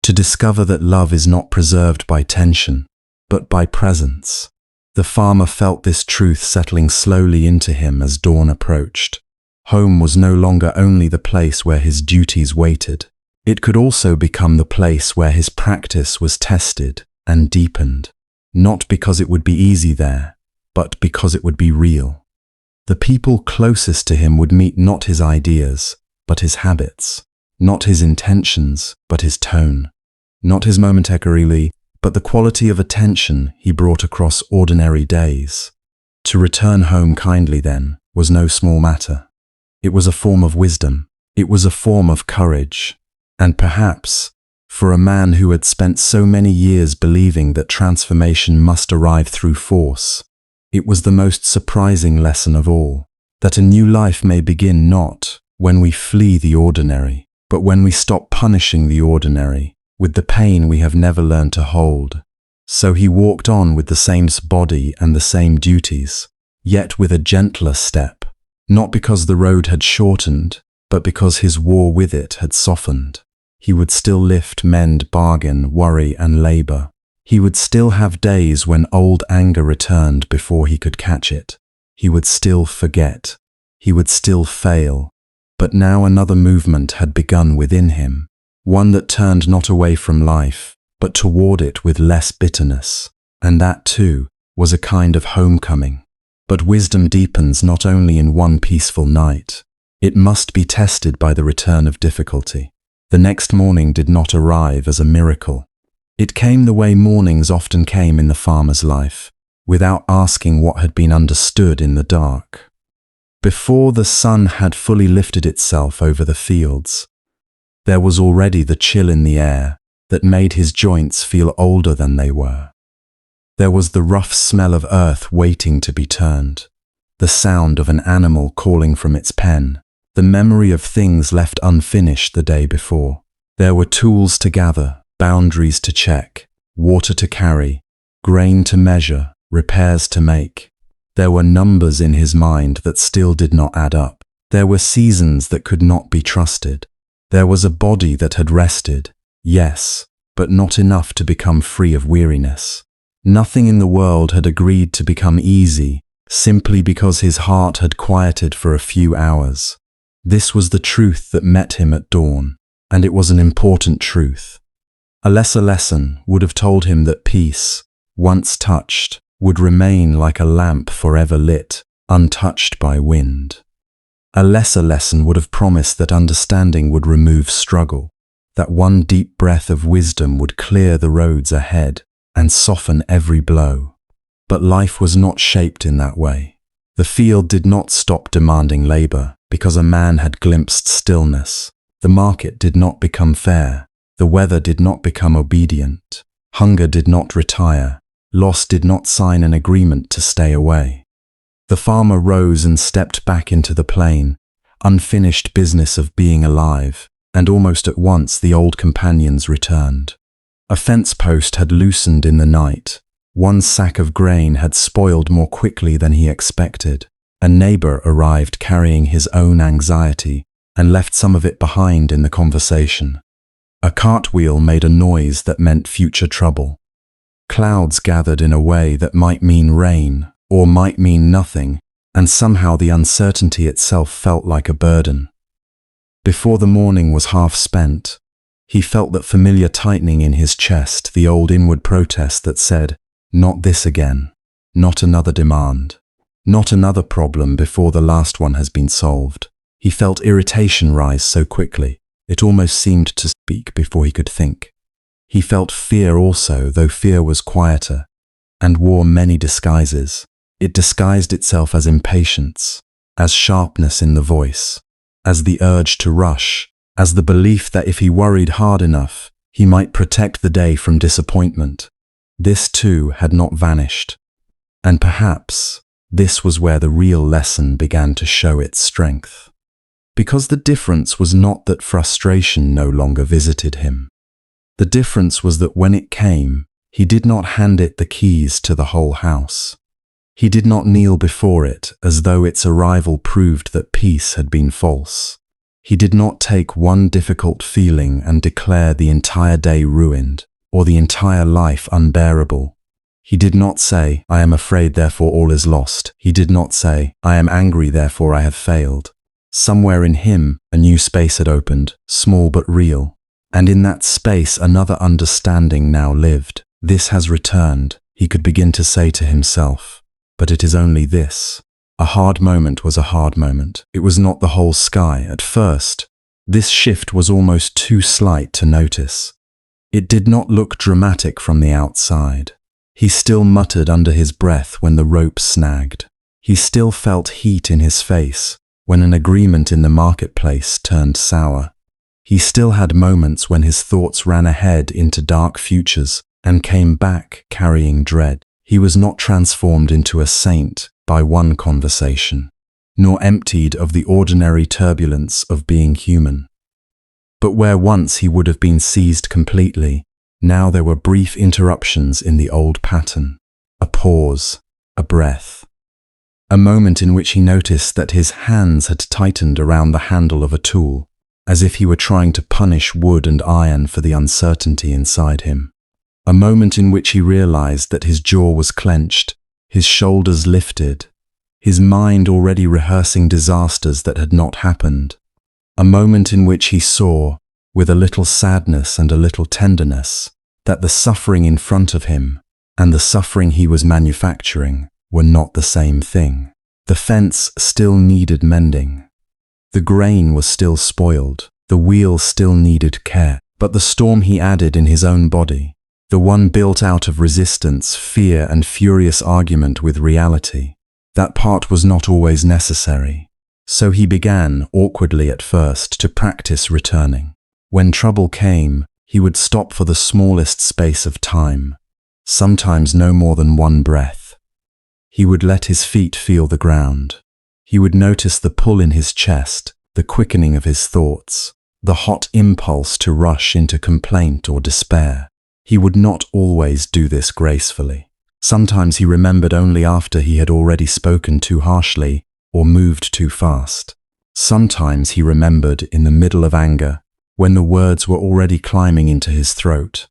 to discover that love is not preserved by tension, but by presence. The farmer felt this truth settling slowly into him as dawn approached. Home was no longer only the place where his duties waited. It could also become the place where his practice was tested and deepened. Not because it would be easy there, but because it would be real. The people closest to him would meet not his ideas, but his habits. Not his intentions, but his tone. Not his momentary, but the quality of attention he brought across ordinary days. To return home kindly, then, was no small matter. It was a form of wisdom. It was a form of courage. And perhaps, For a man who had spent so many years believing that transformation must arrive through force, it was the most surprising lesson of all, that a new life may begin not when we flee the ordinary, but when we stop punishing the ordinary with the pain we have never learned to hold. So he walked on with the same body and the same duties, yet with a gentler step, not because the road had shortened, but because his war with it had softened. He would still lift, mend, bargain, worry, and labor. He would still have days when old anger returned before he could catch it. He would still forget. He would still fail. But now another movement had begun within him, one that turned not away from life, but toward it with less bitterness. And that, too, was a kind of homecoming. But wisdom deepens not only in one peaceful night. It must be tested by the return of difficulty. The next morning did not arrive as a miracle. It came the way mornings often came in the farmer's life, without asking what had been understood in the dark. Before the sun had fully lifted itself over the fields, there was already the chill in the air that made his joints feel older than they were. There was the rough smell of earth waiting to be turned, the sound of an animal calling from its pen, the memory of things left unfinished the day before. There were tools to gather, boundaries to check, water to carry, grain to measure, repairs to make. There were numbers in his mind that still did not add up. There were seasons that could not be trusted. There was a body that had rested, yes, but not enough to become free of weariness. Nothing in the world had agreed to become easy, simply because his heart had quieted for a few hours. This was the truth that met him at dawn, and it was an important truth. A lesser lesson would have told him that peace, once touched, would remain like a lamp forever lit, untouched by wind. A lesser lesson would have promised that understanding would remove struggle, that one deep breath of wisdom would clear the roads ahead and soften every blow. But life was not shaped in that way. The field did not stop demanding labor because a man had glimpsed stillness. The market did not become fair. The weather did not become obedient. Hunger did not retire. Loss did not sign an agreement to stay away. The farmer rose and stepped back into the plain, unfinished business of being alive, and almost at once the old companions returned. A fence post had loosened in the night. One sack of grain had spoiled more quickly than he expected. A neighbor arrived carrying his own anxiety and left some of it behind in the conversation. A cartwheel made a noise that meant future trouble. Clouds gathered in a way that might mean rain or might mean nothing, and somehow the uncertainty itself felt like a burden. Before the morning was half spent, he felt that familiar tightening in his chest, the old inward protest that said, "Not this again, not another demand, not another problem before the last one has been solved." He felt irritation rise so quickly, it almost seemed to speak before he could think. He felt fear also, though fear was quieter, and wore many disguises. It disguised itself as impatience, as sharpness in the voice, as the urge to rush, as the belief that if he worried hard enough, he might protect the day from disappointment. This too had not vanished. And perhaps this was where the real lesson began to show its strength. Because the difference was not that frustration no longer visited him. The difference was that when it came, he did not hand it the keys to the whole house. He did not kneel before it as though its arrival proved that peace had been false. He did not take one difficult feeling and declare the entire day ruined, or the entire life unbearable. He did not say, "I am afraid, therefore all is lost." He did not say, "I am angry, therefore I have failed." Somewhere in him, a new space had opened, small but real. And in that space, another understanding now lived. This has returned, he could begin to say to himself. But it is only this. A hard moment was a hard moment. It was not the whole sky. At first, this shift was almost too slight to notice. It did not look dramatic from the outside. He still muttered under his breath when the rope snagged. He still felt heat in his face when an agreement in the marketplace turned sour. He still had moments when his thoughts ran ahead into dark futures and came back carrying dread. He was not transformed into a saint by one conversation, nor emptied of the ordinary turbulence of being human. But where once he would have been seized completely, now there were brief interruptions in the old pattern. A pause, a breath. A moment in which he noticed that his hands had tightened around the handle of a tool, as if he were trying to punish wood and iron for the uncertainty inside him. A moment in which he realized that his jaw was clenched, his shoulders lifted, his mind already rehearsing disasters that had not happened. A moment in which he saw, with a little sadness and a little tenderness, that the suffering in front of him and the suffering he was manufacturing were not the same thing. The fence still needed mending. The grain was still spoiled. The wheel still needed care. But the storm he added in his own body, the one built out of resistance, fear, and furious argument with reality, that part was not always necessary. So he began, awkwardly at first, to practice returning. When trouble came, he would stop for the smallest space of time, sometimes no more than one breath. He would let his feet feel the ground. He would notice the pull in his chest, the quickening of his thoughts, the hot impulse to rush into complaint or despair. He would not always do this gracefully. Sometimes he remembered only after he had already spoken too harshly or moved too fast. Sometimes he remembered in the middle of anger, when the words were already climbing into his throat.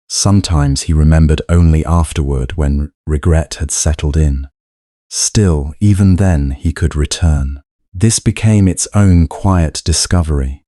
Sometimes he remembered only afterward when regret had settled in. Still, even then, he could return. This became its own quiet discovery,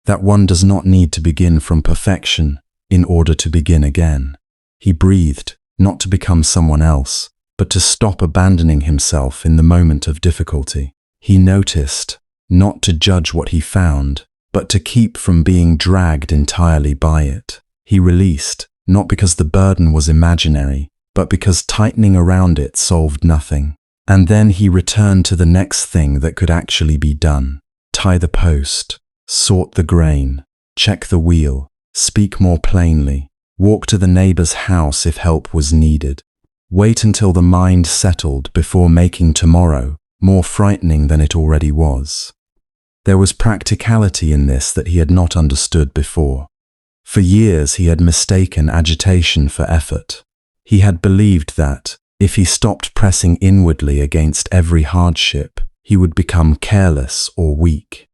that one does not need to begin from perfection in order to begin again. He breathed, not to become someone else, but to stop abandoning himself in the moment of difficulty. He noticed, not to judge what he found, but to keep from being dragged entirely by it. He released, not because the burden was imaginary, but because tightening around it solved nothing. And then he returned to the next thing that could actually be done. Tie the post, sort the grain, check the wheel, speak more plainly, walk to the neighbor's house if help was needed. Wait until the mind settled before making tomorrow more frightening than it already was. There was practicality in this that he had not understood before. For years he had mistaken agitation for effort. He had believed that, if he stopped pressing inwardly against every hardship, he would become careless or weak.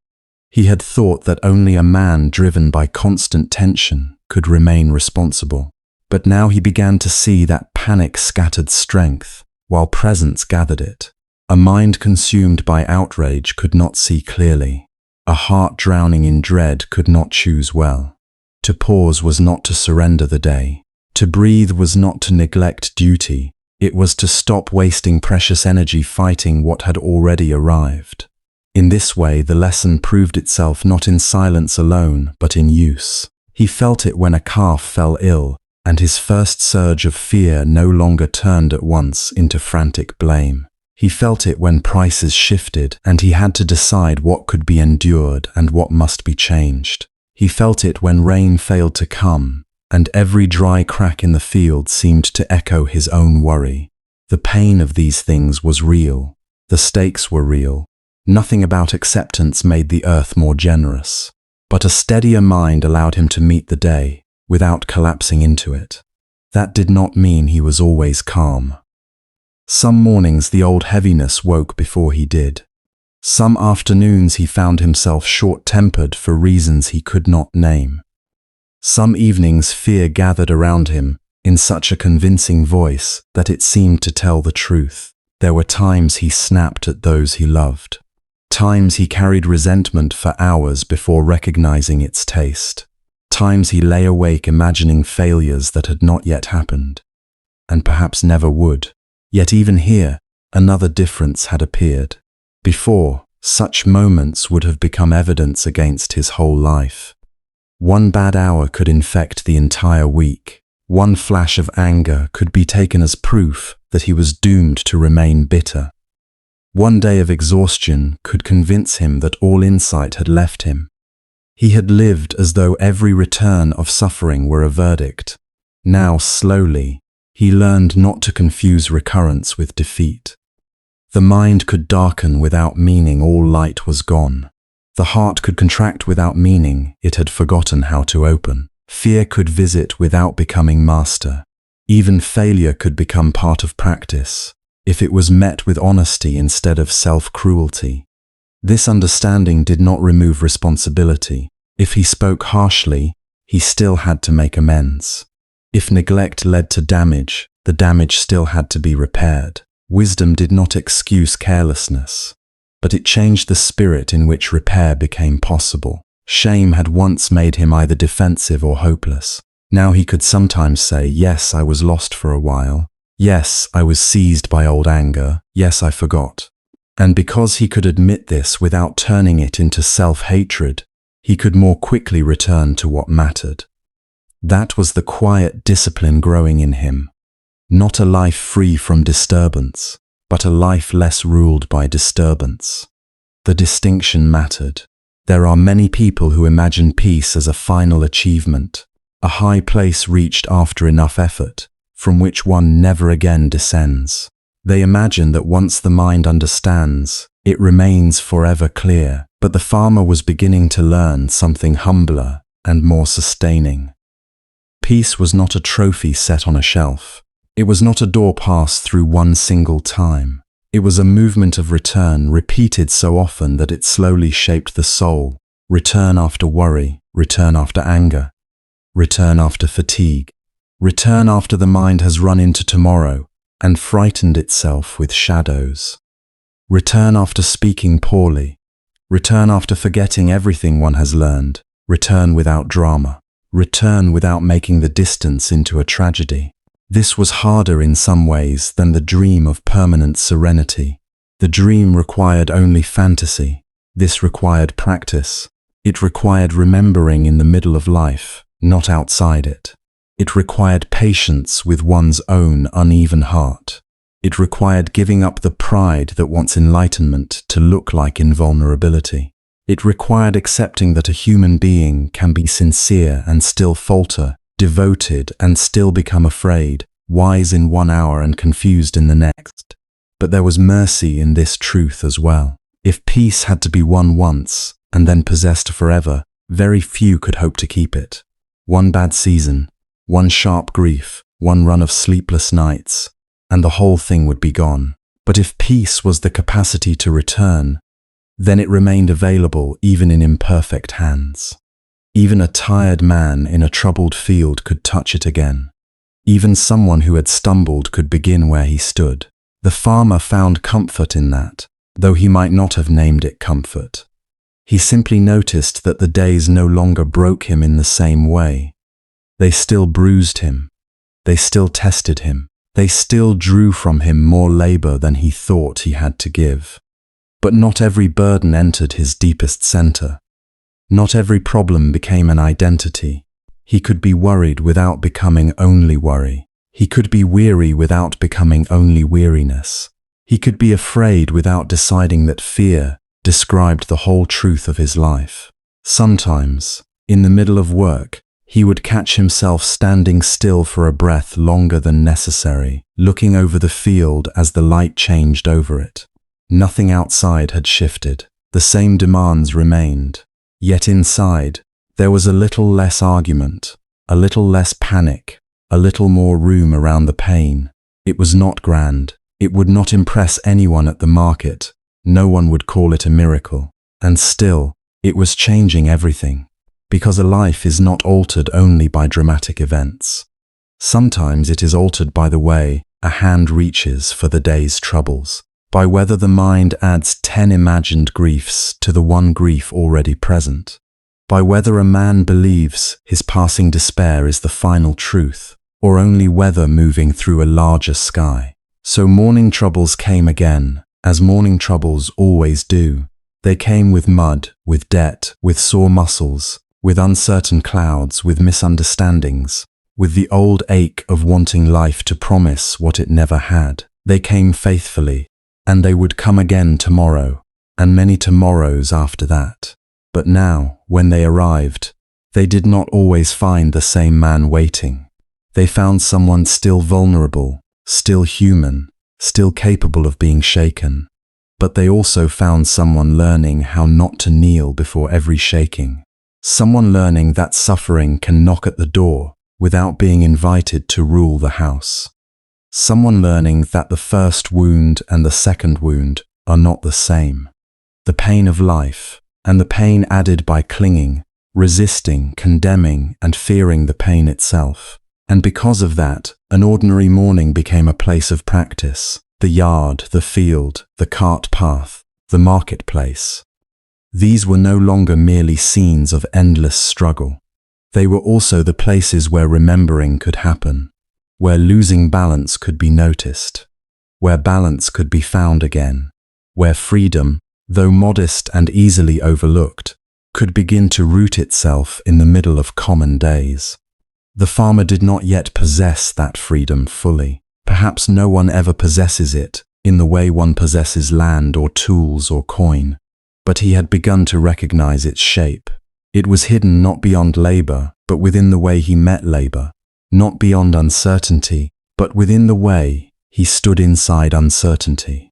He had thought that only a man driven by constant tension could remain responsible. But now he began to see that panic scattered strength, while presence gathered it. A mind consumed by outrage could not see clearly. A heart drowning in dread could not choose well. To pause was not to surrender the day. To breathe was not to neglect duty. It was to stop wasting precious energy fighting what had already arrived. In this way, the lesson proved itself not in silence alone, but in use. He felt it when a calf fell ill, and his first surge of fear no longer turned at once into frantic blame. He felt it when prices shifted, and he had to decide what could be endured and what must be changed. He felt it when rain failed to come, and every dry crack in the field seemed to echo his own worry. The pain of these things was real. The stakes were real. Nothing about acceptance made the earth more generous. But a steadier mind allowed him to meet the day without collapsing into it. That did not mean he was always calm. Some mornings the old heaviness woke before he did. Some afternoons he found himself short-tempered for reasons he could not name. Some evenings fear gathered around him in such a convincing voice that it seemed to tell the truth. There were times he snapped at those he loved. Times he carried resentment for hours before recognizing its taste. Times he lay awake imagining failures that had not yet happened, and perhaps never would. Yet even here, another difference had appeared. Before, such moments would have become evidence against his whole life. One bad hour could infect the entire week. One flash of anger could be taken as proof that he was doomed to remain bitter. One day of exhaustion could convince him that all insight had left him. He had lived as though every return of suffering were a verdict. Now, slowly, he learned not to confuse recurrence with defeat. The mind could darken without meaning, all light was gone. The heart could contract without meaning, it had forgotten how to open. Fear could visit without becoming master. Even failure could become part of practice, if it was met with honesty instead of self-cruelty. This understanding did not remove responsibility. If he spoke harshly, he still had to make amends. If neglect led to damage, the damage still had to be repaired. Wisdom did not excuse carelessness, but it changed the spirit in which repair became possible. Shame had once made him either defensive or hopeless. Now he could sometimes say, yes, I was lost for a while. Yes, I was seized by old anger. Yes, I forgot. And because he could admit this without turning it into self-hatred, he could more quickly return to what mattered. That was the quiet discipline growing in him. Not a life free from disturbance, but a life less ruled by disturbance. The distinction mattered. There are many people who imagine peace as a final achievement, a high place reached after enough effort, from which one never again descends. They imagine that once the mind understands, it remains forever clear, but the farmer was beginning to learn something humbler and more sustaining. Peace was not a trophy set on a shelf. It was not a door passed through one single time. It was a movement of return repeated so often that it slowly shaped the soul. Return after worry, return after anger, return after fatigue, return after the mind has run into tomorrow and frightened itself with shadows. Return after speaking poorly, return after forgetting everything one has learned, return without drama, return without making the distance into a tragedy. This was harder in some ways than the dream of permanent serenity. The dream required only fantasy. This required practice. It required remembering in the middle of life, not outside it. It required patience with one's own uneven heart. It required giving up the pride that wants enlightenment to look like invulnerability. It required accepting that a human being can be sincere and still falter, devoted and still become afraid, wise in 1 hour and confused in the next. But there was mercy in this truth as well. If peace had to be won once and then possessed forever, very few could hope to keep it. One bad season, one sharp grief, one run of sleepless nights, and the whole thing would be gone. But if peace was the capacity to return, then it remained available even in imperfect hands. Even a tired man in a troubled field could touch it again. Even someone who had stumbled could begin where he stood. The farmer found comfort in that, though he might not have named it comfort. He simply noticed that the days no longer broke him in the same way. They still bruised him. They still tested him. They still drew from him more labor than he thought he had to give. But not every burden entered his deepest center. Not every problem became an identity. He could be worried without becoming only worry. He could be weary without becoming only weariness. He could be afraid without deciding that fear described the whole truth of his life. Sometimes, in the middle of work, he would catch himself standing still for a breath longer than necessary, looking over the field as the light changed over it. Nothing outside had shifted. The same demands remained. Yet inside, there was a little less argument, a little less panic, a little more room around the pain. It was not grand. It would not impress anyone at the market. No one would call it a miracle. And still, it was changing everything. Because a life is not altered only by dramatic events. Sometimes it is altered by the way a hand reaches for the day's troubles, by whether the mind adds 10 imagined griefs to the one grief already present, by whether a man believes his passing despair is the final truth, or only weather moving through a larger sky. So morning troubles came again, as morning troubles always do. They came with mud, with debt, with sore muscles, with uncertain clouds, with misunderstandings, with the old ache of wanting life to promise what it never had. They came faithfully, and they would come again tomorrow, and many tomorrows after that. But now, when they arrived, they did not always find the same man waiting. They found someone still vulnerable, still human, still capable of being shaken. But they also found someone learning how not to kneel before every shaking. Someone learning that suffering can knock at the door without being invited to rule the house. Someone learning that the first wound and the second wound are not the same. The pain of life, and the pain added by clinging, resisting, condemning, and fearing the pain itself. And because of that, an ordinary morning became a place of practice. The yard, the field, the cart path, the marketplace. These were no longer merely scenes of endless struggle. They were also the places where remembering could happen, where losing balance could be noticed, where balance could be found again, where freedom, though modest and easily overlooked, could begin to root itself in the middle of common days. The farmer did not yet possess that freedom fully. Perhaps no one ever possesses it in the way one possesses land or tools or coin, but he had begun to recognize its shape. It was hidden not beyond labor, but within the way he met labor, not beyond uncertainty, but within the way he stood inside uncertainty,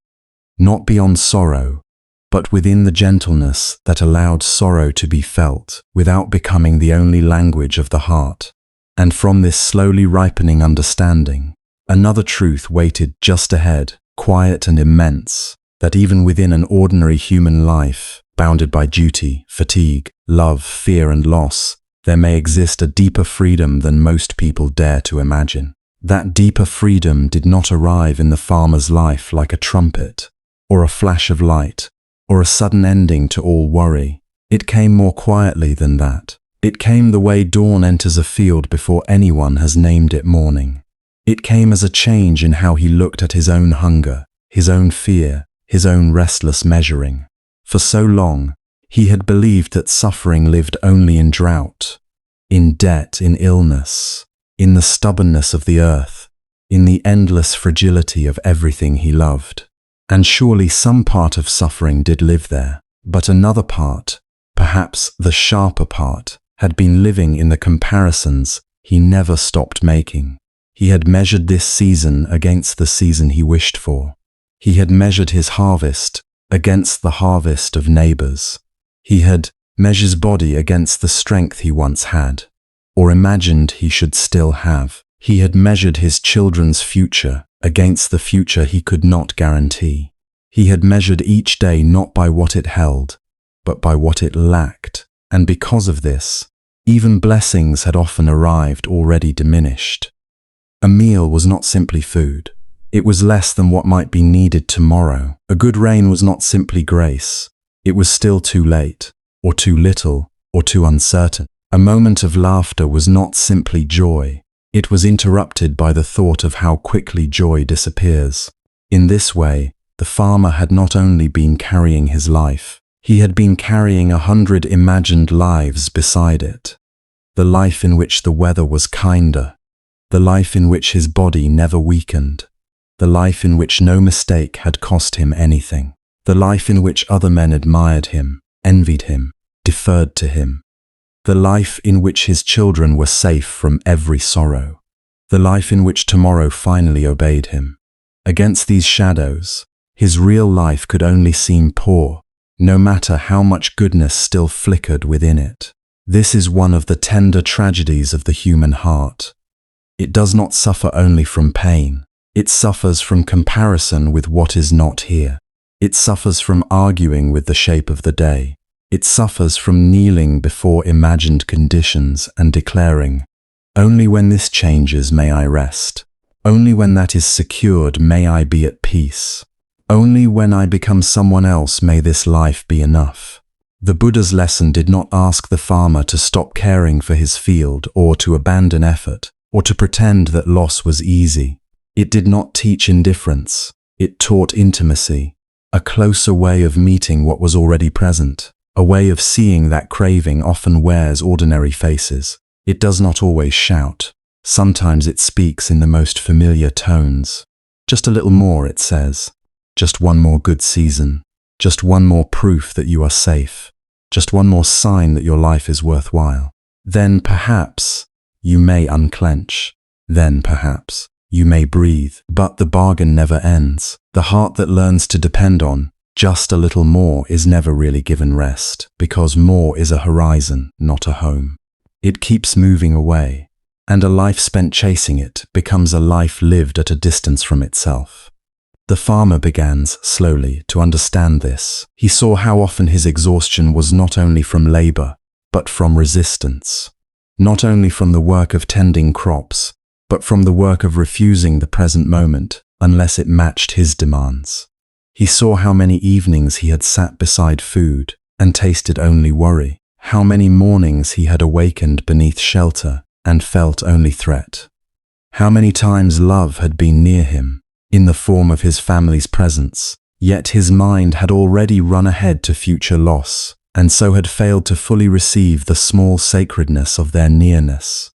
not beyond sorrow, but within the gentleness that allowed sorrow to be felt without becoming the only language of the heart. And from this slowly ripening understanding, another truth waited just ahead, quiet and immense, that even within an ordinary human life, bounded by duty, fatigue, love, fear, and loss, there may exist a deeper freedom than most people dare to imagine. That deeper freedom did not arrive in the farmer's life like a trumpet, or a flash of light, or a sudden ending to all worry. It came more quietly than that. It came the way dawn enters a field before anyone has named it morning. It came as a change in how he looked at his own hunger, his own fear, his own restless measuring. For so long, he had believed that suffering lived only in drought, in debt, in illness, in the stubbornness of the earth, in the endless fragility of everything he loved. And surely some part of suffering did live there, but another part, perhaps the sharper part, had been living in the comparisons he never stopped making. He had measured this season against the season he wished for. He had measured his harvest against the harvest of neighbors. He had measured his body against the strength he once had, or imagined he should still have. He had measured his children's future against the future he could not guarantee. He had measured each day not by what it held, but by what it lacked. And because of this, even blessings had often arrived already diminished. A meal was not simply food. It was less than what might be needed tomorrow. A good rain was not simply grace. It was still too late, or too little, or too uncertain. A moment of laughter was not simply joy. It was interrupted by the thought of how quickly joy disappears. In this way, the farmer had not only been carrying his life, he had been carrying 100 imagined lives beside it. The life in which the weather was kinder, the life in which his body never weakened, the life in which no mistake had cost him anything, the life in which other men admired him, envied him, deferred to him, the life in which his children were safe from every sorrow, the life in which tomorrow finally obeyed him. Against these shadows, his real life could only seem poor, no matter how much goodness still flickered within it. This is one of the tender tragedies of the human heart. It does not suffer only from pain. It suffers from comparison with what is not here. It suffers from arguing with the shape of the day. It suffers from kneeling before imagined conditions and declaring, "Only when this changes may I rest. Only when that is secured may I be at peace. Only when I become someone else may this life be enough." The Buddha's lesson did not ask the farmer to stop caring for his field or to abandon effort or to pretend that loss was easy. It did not teach indifference. It taught intimacy, a closer way of meeting what was already present, a way of seeing that craving often wears ordinary faces. It does not always shout. Sometimes it speaks in the most familiar tones. Just a little more, it says. Just one more good season. Just one more proof that you are safe. just one more sign that your life is worthwhile. Then perhaps you may unclench. Then perhaps you may breathe. But the bargain never ends. The heart that learns to depend on just a little more is never really given rest, because more is a horizon, not a home. It keeps moving away, and a life spent chasing it becomes a life lived at a distance from itself. The farmer begins, slowly, to understand this. He saw how often his exhaustion was not only from labor, but from resistance. Not only from the work of tending crops, but from the work of refusing the present moment unless it matched his demands. He saw how many evenings he had sat beside food and tasted only worry, how many mornings he had awakened beneath shelter and felt only threat, how many times love had been near him, in the form of his family's presence, yet his mind had already run ahead to future loss, and so had failed to fully receive the small sacredness of their nearness.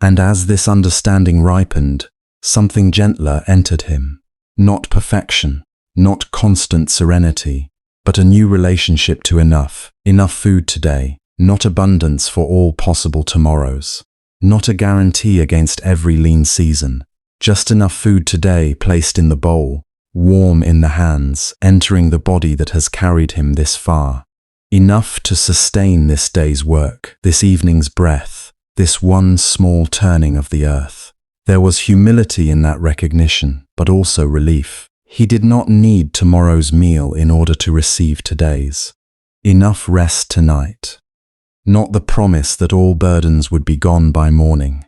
And as this understanding ripened, something gentler entered him. Not perfection, not constant serenity, but a new relationship to enough food today, not abundance for all possible tomorrows, not a guarantee against every lean season, just enough food today placed in the bowl, warm in the hands, entering the body that has carried him this far. Enough to sustain this day's work, this evening's breath, this one small turning of the earth. There was humility in that recognition, but also relief. He did not need tomorrow's meal in order to receive today's. Enough rest tonight. Not the promise that all burdens would be gone by morning.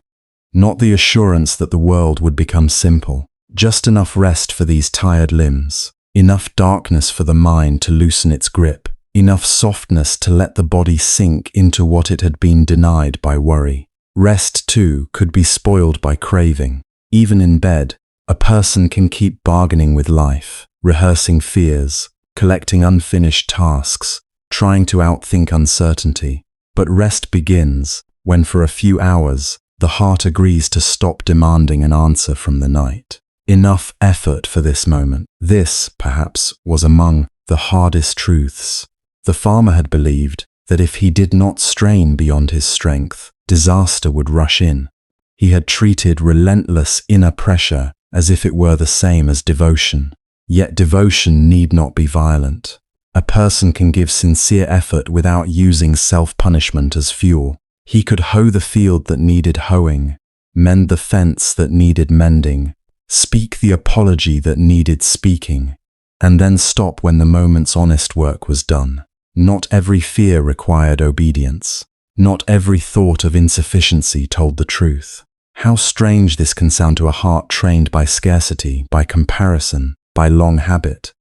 Not the assurance that the world would become simple. Just enough rest for these tired limbs. Enough darkness for the mind to loosen its grip. Enough softness to let the body sink into what it had been denied by worry. Rest, too, could be spoiled by craving. Even in bed, a person can keep bargaining with life, rehearsing fears, collecting unfinished tasks, trying to outthink uncertainty. But rest begins when, for a few hours, the heart agrees to stop demanding an answer from the night. Enough effort for this moment. This, perhaps, was among the hardest truths. The farmer had believed that if he did not strain beyond his strength, disaster would rush in. He had treated relentless inner pressure as if it were the same as devotion. Yet devotion need not be violent. A person can give sincere effort without using self-punishment as fuel. He could hoe the field that needed hoeing, mend the fence that needed mending, speak the apology that needed speaking, and then stop when the moment's honest work was done. Not every fear required obedience. Not every thought of insufficiency told the truth. How strange this can sound to a heart trained by scarcity, by comparison, by long habit.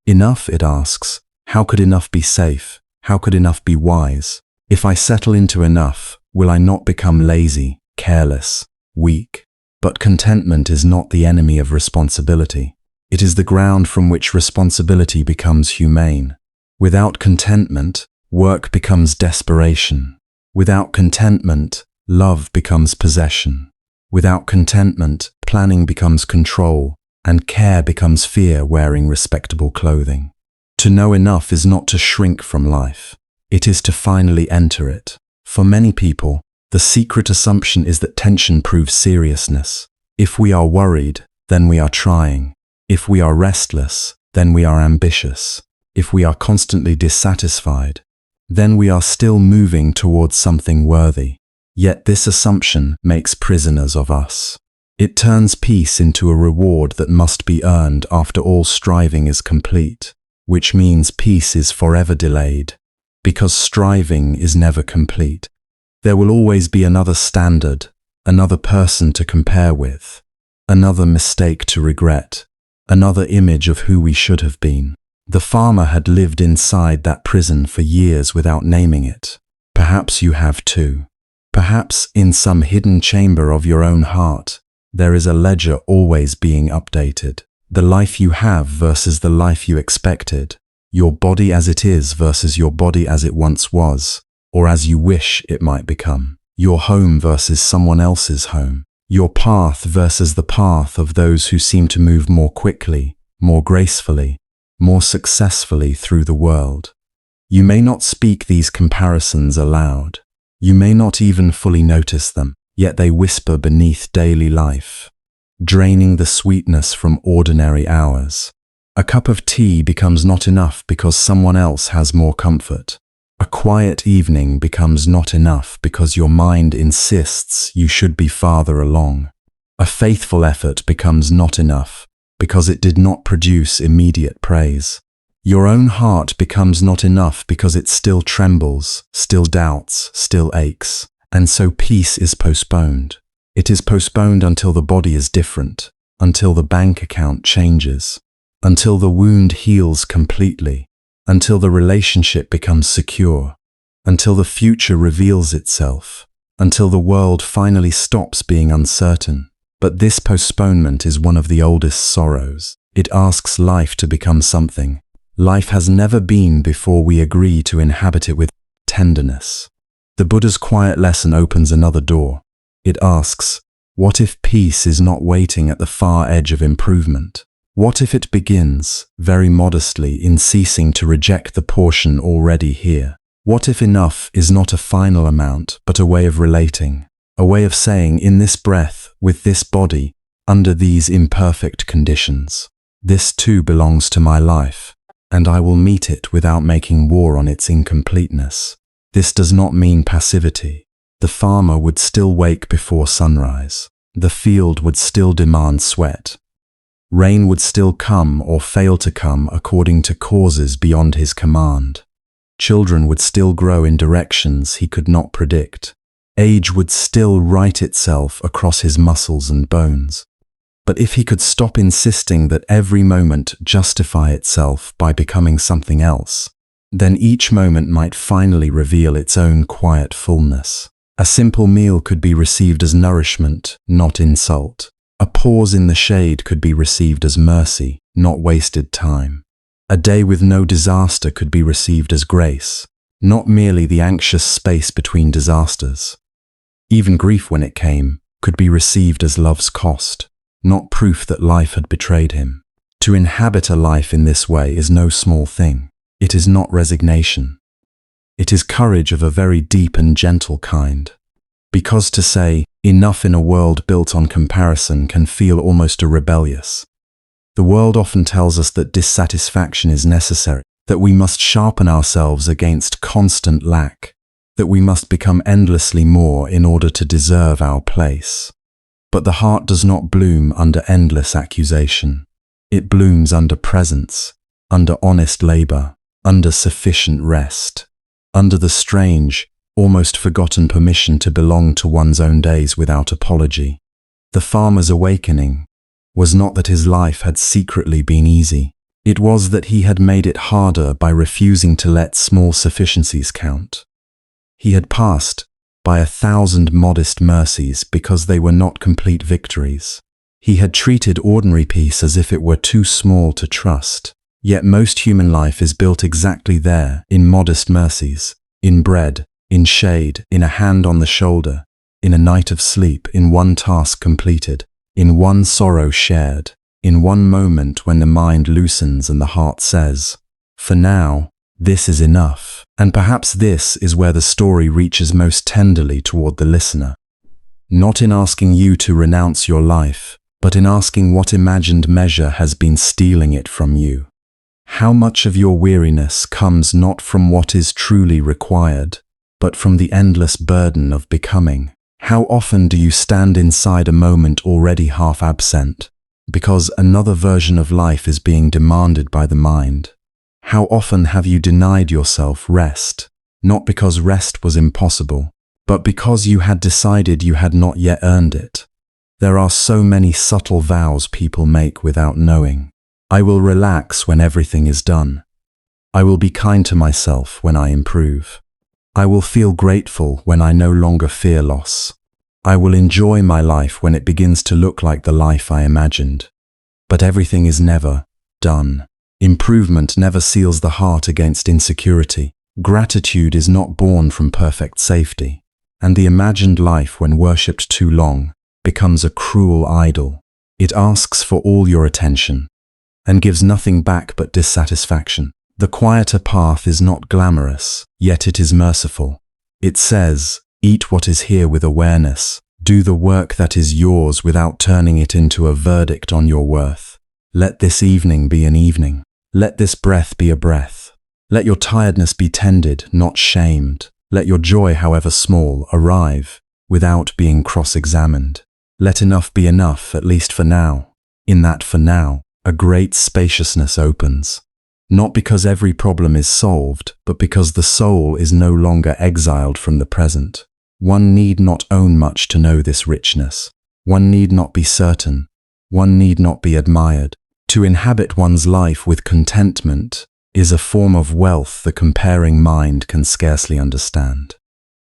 Enough, it asks. How could enough be safe? How could enough be wise? If I settle into enough, will I not become lazy, careless, weak? But contentment is not the enemy of responsibility. It is the ground from which responsibility becomes humane. Without contentment, work becomes desperation. Without contentment, love becomes possession. Without contentment, planning becomes control, and care becomes fear wearing respectable clothing. To know enough is not to shrink from life. It is to finally enter it. For many people, the secret assumption is that tension proves seriousness. If we are worried, then we are trying. If we are restless, then we are ambitious. If we are constantly dissatisfied, then we are still moving towards something worthy. Yet this assumption makes prisoners of us. It turns peace into a reward that must be earned after all striving is complete, which means peace is forever delayed, because striving is never complete. There will always be another standard, another person to compare with, another mistake to regret, another image of who we should have been. The farmer had lived inside that prison for years without naming it. Perhaps you have too. Perhaps in some hidden chamber of your own heart, there is a ledger always being updated. The life you have versus the life you expected. Your body as it is versus your body as it once was, or as you wish it might become. Your home versus someone else's home. Your path versus the path of those who seem to move more quickly, more gracefully, more successfully through the world. You may not speak these comparisons aloud. You may not even fully notice them, yet they whisper beneath daily life, draining the sweetness from ordinary hours. A cup of tea becomes not enough because someone else has more comfort. A quiet evening becomes not enough because your mind insists you should be farther along. A faithful effort becomes not enough because it did not produce immediate praise. Your own heart becomes not enough because it still trembles, still doubts, still aches. And so peace is postponed. It is postponed until the body is different, until the bank account changes, until the wound heals completely, until the relationship becomes secure, until the future reveals itself, until the world finally stops being uncertain. But this postponement is one of the oldest sorrows. It asks life to become something life has never been before we agree to inhabit it with tenderness. The Buddha's quiet lesson opens another door. It asks, what if peace is not waiting at the far edge of improvement? What if it begins, very modestly, in ceasing to reject the portion already here? What if enough is not a final amount, but a way of relating, a way of saying, in this breath, with this body, under these imperfect conditions, this too belongs to my life, and I will meet it without making war on its incompleteness. This does not mean passivity. The farmer would still wake before sunrise. The field would still demand sweat. Rain would still come or fail to come according to causes beyond his command. Children would still grow in directions he could not predict. Age would still write itself across his muscles and bones. But if he could stop insisting that every moment justify itself by becoming something else, then each moment might finally reveal its own quiet fullness. A simple meal could be received as nourishment, not insult. A pause in the shade could be received as mercy, not wasted time. A day with no disaster could be received as grace, not merely the anxious space between disasters. Even grief, when it came, could be received as love's cost, not proof that life had betrayed him. To inhabit a life in this way is no small thing. It is not resignation. It is courage of a very deep and gentle kind. Because to say, enough in a world built on comparison can feel almost rebellious. The world often tells us that dissatisfaction is necessary, that we must sharpen ourselves against constant lack, that we must become endlessly more in order to deserve our place. But the heart does not bloom under endless accusation. It blooms under presence, under honest labor, under sufficient rest, under the strange, almost forgotten permission to belong to one's own days without apology. The farmer's awakening was not that his life had secretly been easy. It was that he had made it harder by refusing to let small sufficiencies count. He had passed by 1,000 modest mercies because they were not complete victories. He had treated ordinary peace as if it were too small to trust. Yet most human life is built exactly there, in modest mercies, in bread, in shade, in a hand on the shoulder, in a night of sleep, in one task completed, in one sorrow shared, in one moment when the mind loosens and the heart says, for now, this is enough. And perhaps this is where the story reaches most tenderly toward the listener. Not in asking you to renounce your life, but in asking what imagined measure has been stealing it from you. How much of your weariness comes not from what is truly required, but from the endless burden of becoming? How often do you stand inside a moment already half absent, because another version of life is being demanded by the mind? How often have you denied yourself rest, not because rest was impossible, but because you had decided you had not yet earned it? There are so many subtle vows people make without knowing. I will relax when everything is done. I will be kind to myself when I improve. I will feel grateful when I no longer fear loss. I will enjoy my life when it begins to look like the life I imagined. But everything is never done. Improvement never seals the heart against insecurity. Gratitude is not born from perfect safety. And the imagined life, when worshipped too long, becomes a cruel idol. It asks for all your attention and gives nothing back but dissatisfaction. The quieter path is not glamorous, yet it is merciful. It says, eat what is here with awareness. Do the work that is yours without turning it into a verdict on your worth. Let this evening be an evening. Let this breath be a breath. Let your tiredness be tended, not shamed. Let your joy, however small, arrive without being cross-examined. Let enough be enough, at least for now. In that for now, a great spaciousness opens. Not because every problem is solved, but because the soul is no longer exiled from the present. One need not own much to know this richness. One need not be certain. One need not be admired. To inhabit one's life with contentment is a form of wealth the comparing mind can scarcely understand.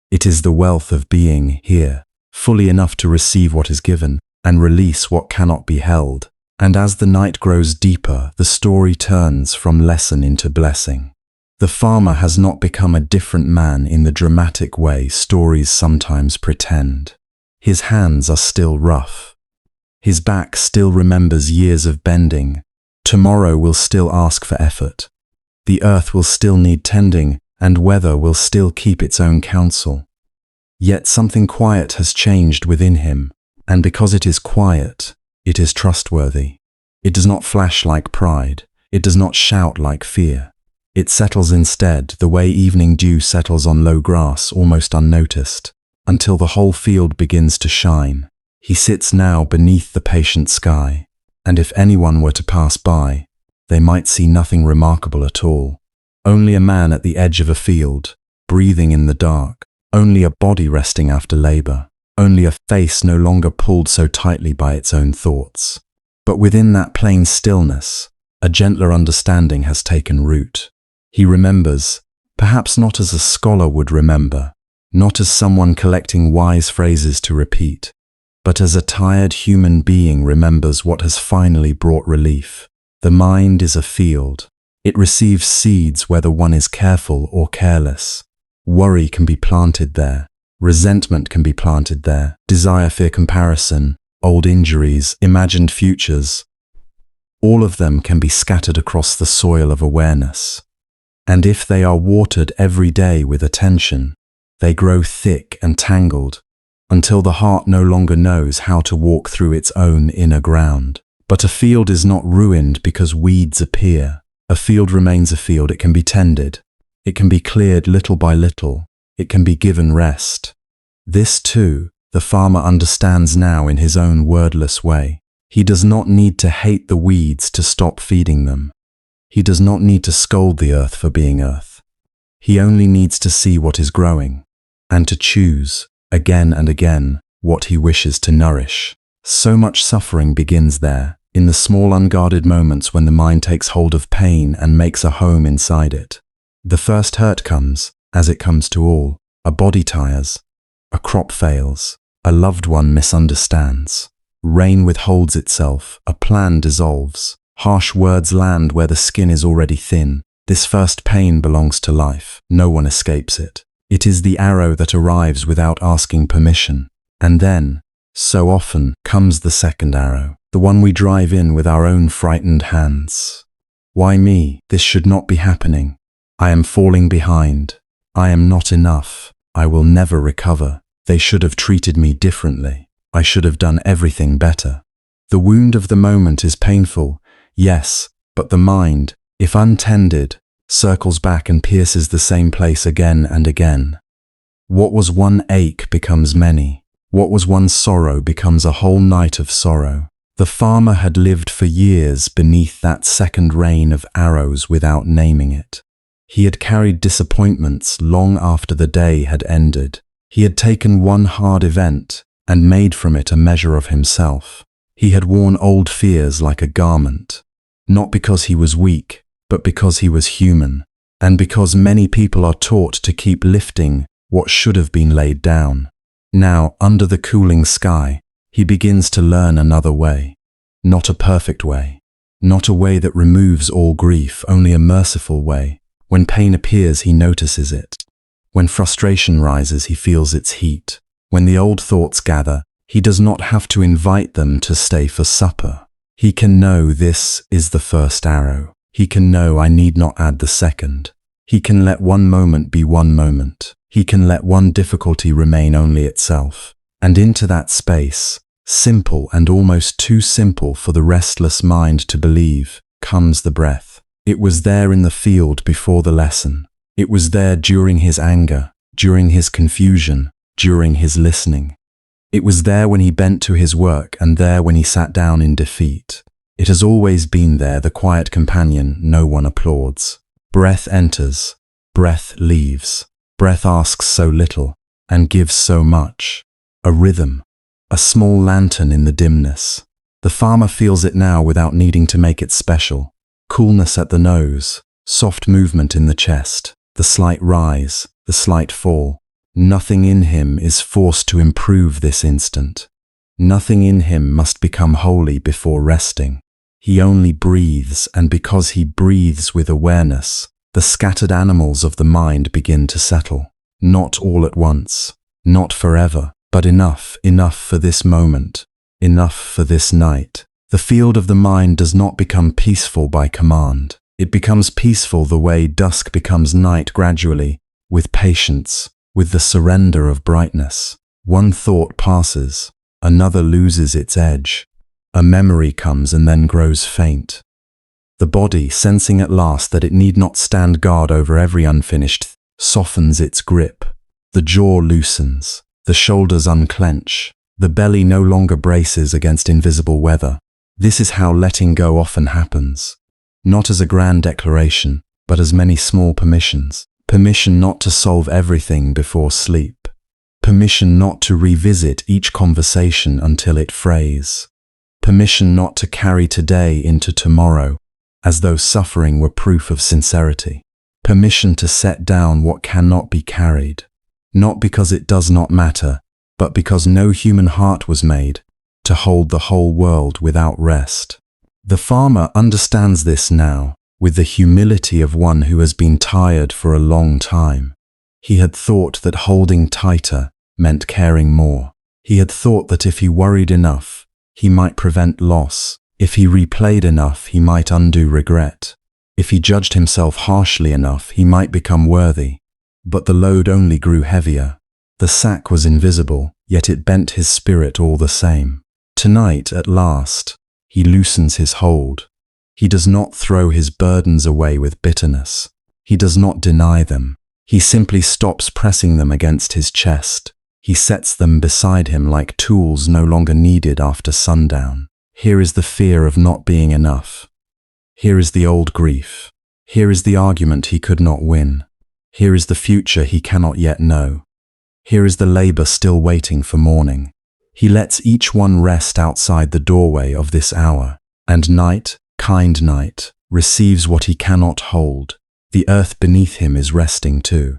It is the wealth of being here, fully enough to receive what is given and release what cannot be held. And as the night grows deeper, the story turns from lesson into blessing. The farmer has not become a different man in the dramatic way stories sometimes pretend. His hands are still rough. His back still remembers years of bending. Tomorrow will still ask for effort. The earth will still need tending, and weather will still keep its own counsel. Yet something quiet has changed within him, and because it is quiet, it is trustworthy. It does not flash like pride. It does not shout like fear. It settles instead the way evening dew settles on low grass, almost unnoticed, until the whole field begins to shine. He sits now beneath the patient sky, and if anyone were to pass by, they might see nothing remarkable at all. Only a man at the edge of a field, breathing in the dark. Only a body resting after labor. Only a face no longer pulled so tightly by its own thoughts. But within that plain stillness, a gentler understanding has taken root. He remembers, perhaps not as a scholar would remember, not as someone collecting wise phrases to repeat, but as a tired human being remembers what has finally brought relief. The mind is a field. It receives seeds whether one is careful or careless. Worry can be planted there. Resentment can be planted there. Desire, fear, comparison, old injuries, imagined futures. All of them can be scattered across the soil of awareness. And if they are watered every day with attention, they grow thick and tangled until the heart no longer knows how to walk through its own inner ground. But a field is not ruined because weeds appear. A field remains a field. It can be tended. It can be cleared little by little. It can be given rest. This too, the farmer understands now in his own wordless way. He does not need to hate the weeds to stop feeding them. He does not need to scold the earth for being earth. He only needs to see what is growing, and to choose, again and again, what he wishes to nourish. So much suffering begins there, in the small unguarded moments when the mind takes hold of pain and makes a home inside it. The first hurt comes, as it comes to all. A body tires. A crop fails. A loved one misunderstands. Rain withholds itself. A plan dissolves. Harsh words land where the skin is already thin. This first pain belongs to life. No one escapes it. It is the arrow that arrives without asking permission. And then, so often, comes the second arrow, the one we drive in with our own frightened hands. Why me? This should not be happening. I am falling behind. I am not enough. I will never recover. They should have treated me differently. I should have done everything better. The wound of the moment is painful, yes, but the mind, if untended, circles back and pierces the same place again and again. What was one ache becomes many. What was one sorrow becomes a whole night of sorrow. The farmer had lived for years beneath that second rain of arrows without naming it. He had carried disappointments long after the day had ended. He had taken one hard event and made from it a measure of himself. He had worn old fears like a garment, not because he was weak, but because he was human, and because many people are taught to keep lifting what should have been laid down. Now, under the cooling sky, he begins to learn another way. Not a perfect way. Not a way that removes all grief, only a merciful way. When pain appears, he notices it. When frustration rises, he feels its heat. When the old thoughts gather, he does not have to invite them to stay for supper. He can know this is the first arrow. He can know I need not add the second. He can let one moment be one moment. He can let one difficulty remain only itself. And into that space, simple and almost too simple for the restless mind to believe, comes the breath. It was there in the field before the lesson. It was there during his anger, during his confusion, during his listening. It was there when he bent to his work and there when he sat down in defeat. It has always been there, the quiet companion no one applauds. Breath enters, breath leaves. Breath asks so little and gives so much. A rhythm, a small lantern in the dimness. The farmer feels it now without needing to make it special. Coolness at the nose, soft movement in the chest, the slight rise, the slight fall. Nothing in him is forced to improve this instant. Nothing in him must become holy before resting. He only breathes, and because he breathes with awareness, the scattered animals of the mind begin to settle. Not all at once, not forever, but enough for this moment, enough for this night. The field of the mind does not become peaceful by command. It becomes peaceful the way dusk becomes night gradually, with patience, with the surrender of brightness. One thought passes, another loses its edge. A memory comes and then grows faint. The body, sensing at last that it need not stand guard over every unfinished, softens its grip. The jaw loosens, the shoulders unclench, the belly no longer braces against invisible weather. This is how letting go often happens. Not as a grand declaration, but as many small permissions. Permission not to solve everything before sleep. Permission not to revisit each conversation until it frays. Permission not to carry today into tomorrow, as though suffering were proof of sincerity. Permission to set down what cannot be carried, not because it does not matter, but because no human heart was made to hold the whole world without rest. The farmer understands this now, with the humility of one who has been tired for a long time. He had thought that holding tighter meant caring more. He had thought that if he worried enough, he might prevent loss. If he replayed enough, he might undo regret. If he judged himself harshly enough, he might become worthy. But the load only grew heavier. The sack was invisible, yet it bent his spirit all the same. Tonight, at last, he loosens his hold. He does not throw his burdens away with bitterness. He does not deny them. He simply stops pressing them against his chest. He sets them beside him like tools no longer needed after sundown. Here is the fear of not being enough. Here is the old grief. Here is the argument he could not win. Here is the future he cannot yet know. Here is the labor still waiting for morning. He lets each one rest outside the doorway of this hour. And night, kind night, receives what he cannot hold. The earth beneath him is resting too.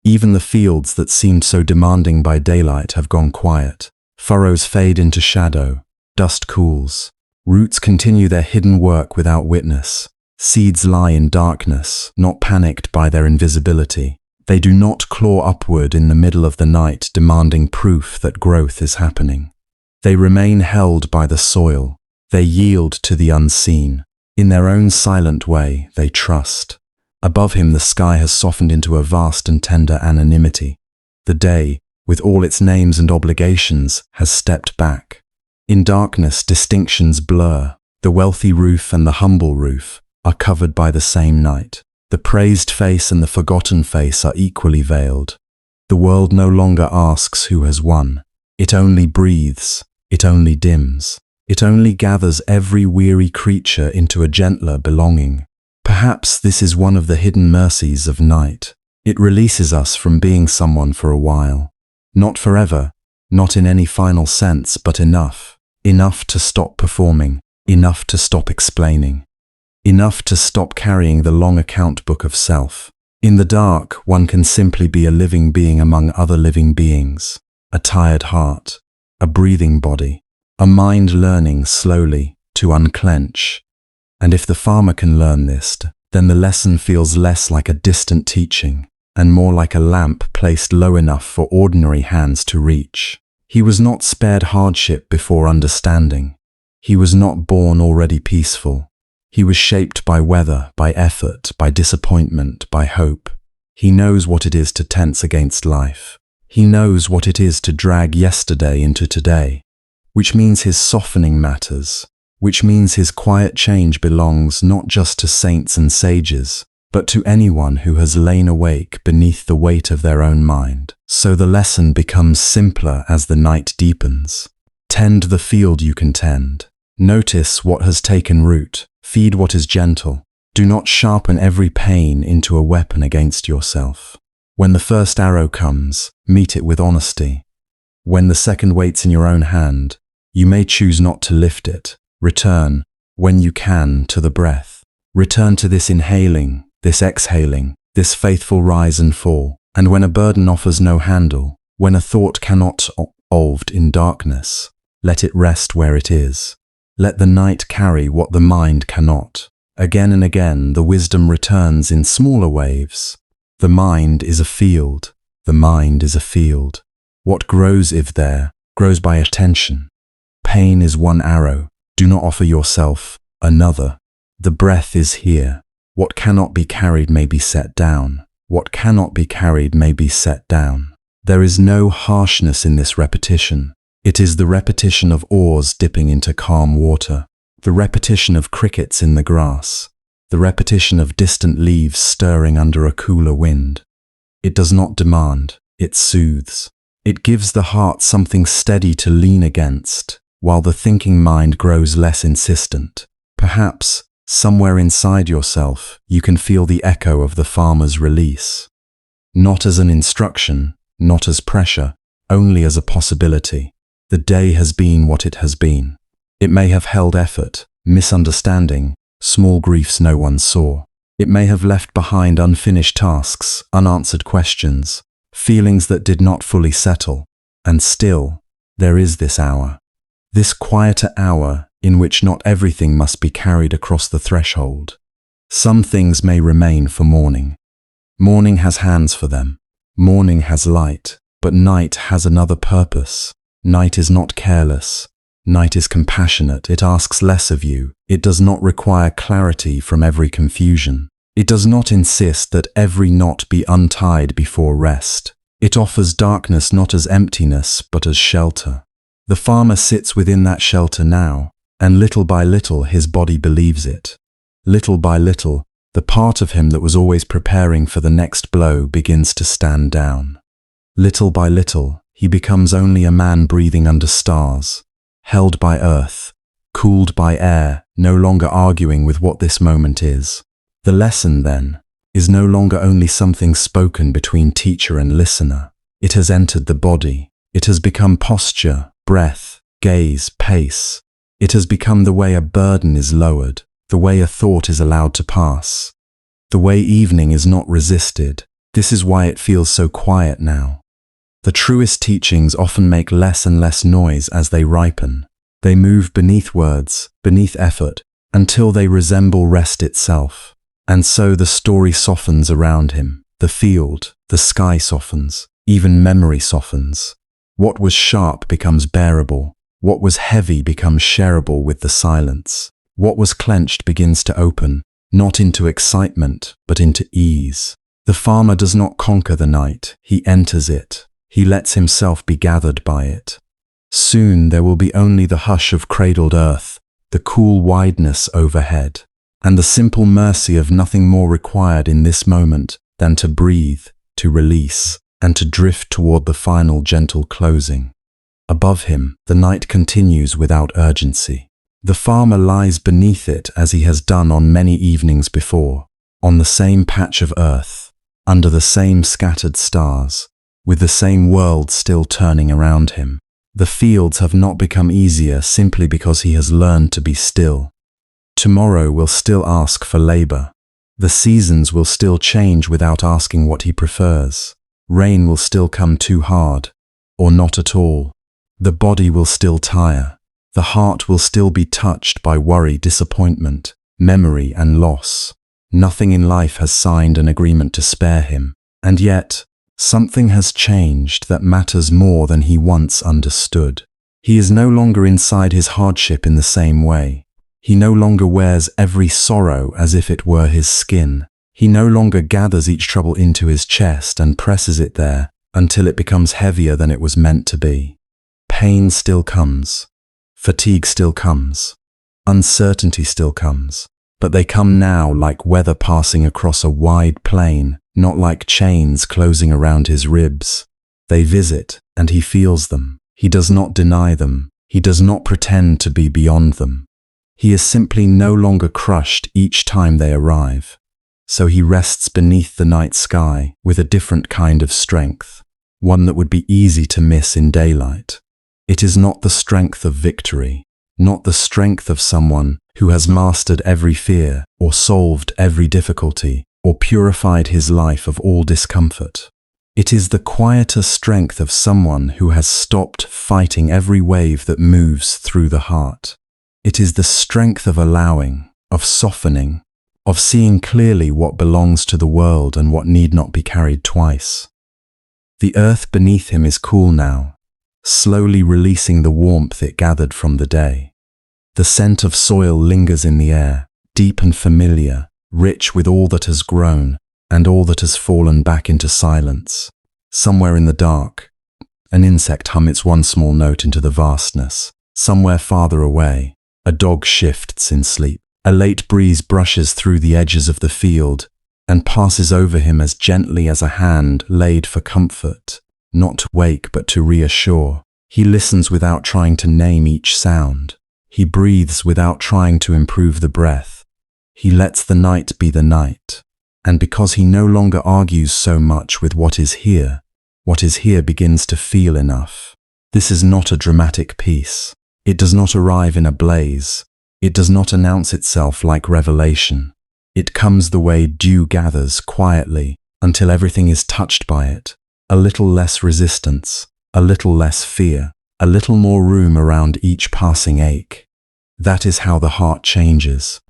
Even the fields that seemed so demanding by daylight have gone quiet. Furrows fade into shadow. Dust cools. Roots continue their hidden work without witness. Seeds lie in darkness, not panicked by their invisibility. They do not claw upward in the middle of the night, demanding proof that growth is happening. They remain held by the soil. They yield to the unseen. In their own silent way, they trust. Above him, the sky has softened into a vast and tender anonymity. The day, with all its names and obligations, has stepped back. In darkness, distinctions blur. The wealthy roof and the humble roof are covered by the same night. The praised face and the forgotten face are equally veiled. The world no longer asks who has won. It only breathes. It only dims. It only gathers every weary creature into a gentler belonging. Perhaps this is one of the hidden mercies of night. It releases us from being someone for a while. Not forever, not in any final sense, but enough. Enough to stop performing. Enough to stop explaining. Enough to stop carrying the long account book of self. In the dark, one can simply be a living being among other living beings. A tired heart. A breathing body. A mind learning slowly to unclench. And if the farmer can learn this, then the lesson feels less like a distant teaching and more like a lamp placed low enough for ordinary hands to reach. He was not spared hardship before understanding. He was not born already peaceful. He was shaped by weather, by effort, by disappointment, by hope. He knows what it is to tense against life. He knows what it is to drag yesterday into today, which means his softening matters, which means his quiet change belongs not just to saints and sages, but to anyone who has lain awake beneath the weight of their own mind. So the lesson becomes simpler as the night deepens. Tend the field you can tend. Notice what has taken root. Feed what is gentle. Do not sharpen every pain into a weapon against yourself. When the first arrow comes, meet it with honesty. When the second waits in your own hand, you may choose not to lift it. Return, when you can, to the breath. Return to this inhaling, this exhaling, this faithful rise and fall. And when a burden offers no handle, when a thought cannot hold in darkness, let it rest where it is. Let the night carry what the mind cannot. Again and again, the wisdom returns in smaller waves. The mind is a field. The mind is a field. What grows if there, grows by attention. Pain is one arrow. Do not offer yourself another. The breath is here. What cannot be carried may be set down. What cannot be carried may be set down. There is no harshness in this repetition. It is the repetition of oars dipping into calm water, the repetition of crickets in the grass, the repetition of distant leaves stirring under a cooler wind. It does not demand, it soothes. It gives the heart something steady to lean against, while the thinking mind grows less insistent. Perhaps, somewhere inside yourself, you can feel the echo of the farmer's release. Not as an instruction, not as pressure, only as a possibility. The day has been what it has been. It may have held effort, misunderstanding, small griefs no one saw. It may have left behind unfinished tasks, unanswered questions, feelings that did not fully settle. And still, there is this hour. This quieter hour in which not everything must be carried across the threshold. Some things may remain for morning. Morning has hands for them. Morning has light, but night has another purpose. Night is not careless. Night is compassionate. It asks less of you. It does not require clarity from every confusion. It does not insist that every knot be untied before rest. It offers darkness not as emptiness, but as shelter. The farmer sits within that shelter now, and little by little his body believes it. Little by little, the part of him that was always preparing for the next blow begins to stand down. Little by little, he becomes only a man breathing under stars, held by earth, cooled by air, no longer arguing with what this moment is. The lesson, then, is no longer only something spoken between teacher and listener. It has entered the body. It has become posture, breath, gaze, pace. It has become the way a burden is lowered, the way a thought is allowed to pass, the way evening is not resisted. This is why it feels so quiet now. The truest teachings often make less and less noise as they ripen. They move beneath words, beneath effort, until they resemble rest itself. And so the story softens around him. The field, the sky softens, even memory softens. What was sharp becomes bearable. What was heavy becomes shareable with the silence. What was clenched begins to open, not into excitement, but into ease. The farmer does not conquer the night, he enters it. He lets himself be gathered by it. Soon there will be only the hush of cradled earth, the cool wideness overhead, and the simple mercy of nothing more required in this moment than to breathe, to release, and to drift toward the final gentle closing. Above him, the night continues without urgency. The farmer lies beneath it as he has done on many evenings before, on the same patch of earth, under the same scattered stars, with the same world still turning around him. The fields have not become easier simply because he has learned to be still. Tomorrow will still ask for labor. The seasons will still change without asking what he prefers. Rain will still come too hard, or not at all. The body will still tire. The heart will still be touched by worry, disappointment, memory, and loss. Nothing in life has signed an agreement to spare him, and yet, something has changed that matters more than he once understood. He is no longer inside his hardship in the same way. He no longer wears every sorrow as if it were his skin. He no longer gathers each trouble into his chest and presses it there until it becomes heavier than it was meant to be. Pain still comes. Fatigue still comes. Uncertainty still comes. But they come now like weather passing across a wide plain, not like chains closing around his ribs. They visit, and he feels them. He does not deny them. He does not pretend to be beyond them. He is simply no longer crushed each time they arrive. So he rests beneath the night sky with a different kind of strength, one that would be easy to miss in daylight. It is not the strength of victory, not the strength of someone who has mastered every fear or solved every difficulty or purified his life of all discomfort. It is the quieter strength of someone who has stopped fighting every wave that moves through the heart. It is the strength of allowing, of softening, of seeing clearly what belongs to the world and what need not be carried twice. The earth beneath him is cool now, slowly releasing the warmth it gathered from the day. The scent of soil lingers in the air, deep and familiar, rich with all that has grown and all that has fallen back into silence. Somewhere in the dark, an insect hums one small note into the vastness. Somewhere farther away, a dog shifts in sleep. A late breeze brushes through the edges of the field and passes over him as gently as a hand laid for comfort, not to wake but to reassure. He listens without trying to name each sound. He breathes without trying to improve the breath. He lets the night be the night. And because he no longer argues so much with what is here begins to feel enough. This is not a dramatic piece. It does not arrive in a blaze. It does not announce itself like revelation. It comes the way dew gathers quietly until everything is touched by it. A little less resistance, a little less fear, a little more room around each passing ache. That is how the heart changes.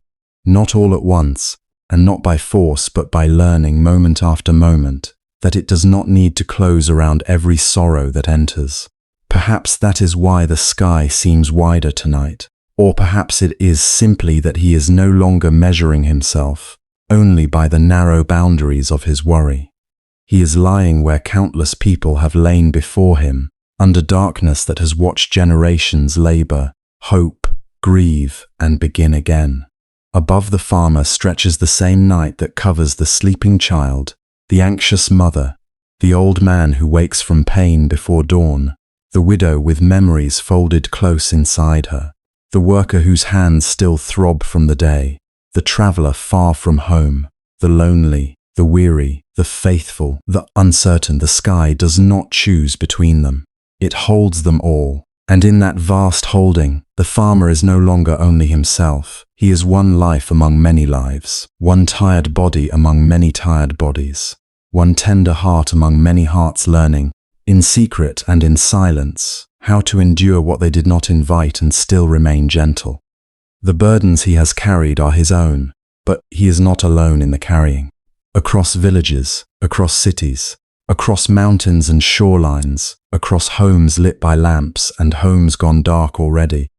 Not all at once, and not by force, but by learning moment after moment that it does not need to close around every sorrow that enters. Perhaps that is why the sky seems wider tonight. Or perhaps it is simply that he is no longer measuring himself only by the narrow boundaries of his worry. He is lying where countless people have lain before him, under darkness that has watched generations labor, hope, grieve, and begin again. Above the farmer stretches the same night that covers the sleeping child, the anxious mother, the old man who wakes from pain before dawn, the widow with memories folded close inside her, the worker whose hands still throb from the day, the traveler far from home, the lonely, the weary, the faithful, the uncertain. The sky does not choose between them. It holds them all. And in that vast holding, the farmer is no longer only himself. He is one life among many lives, one tired body among many tired bodies, one tender heart among many hearts learning, in secret and in silence, how to endure what they did not invite and still remain gentle. The burdens he has carried are his own, but he is not alone in the carrying. Across villages, across cities, across mountains and shorelines, across homes lit by lamps and homes gone dark already,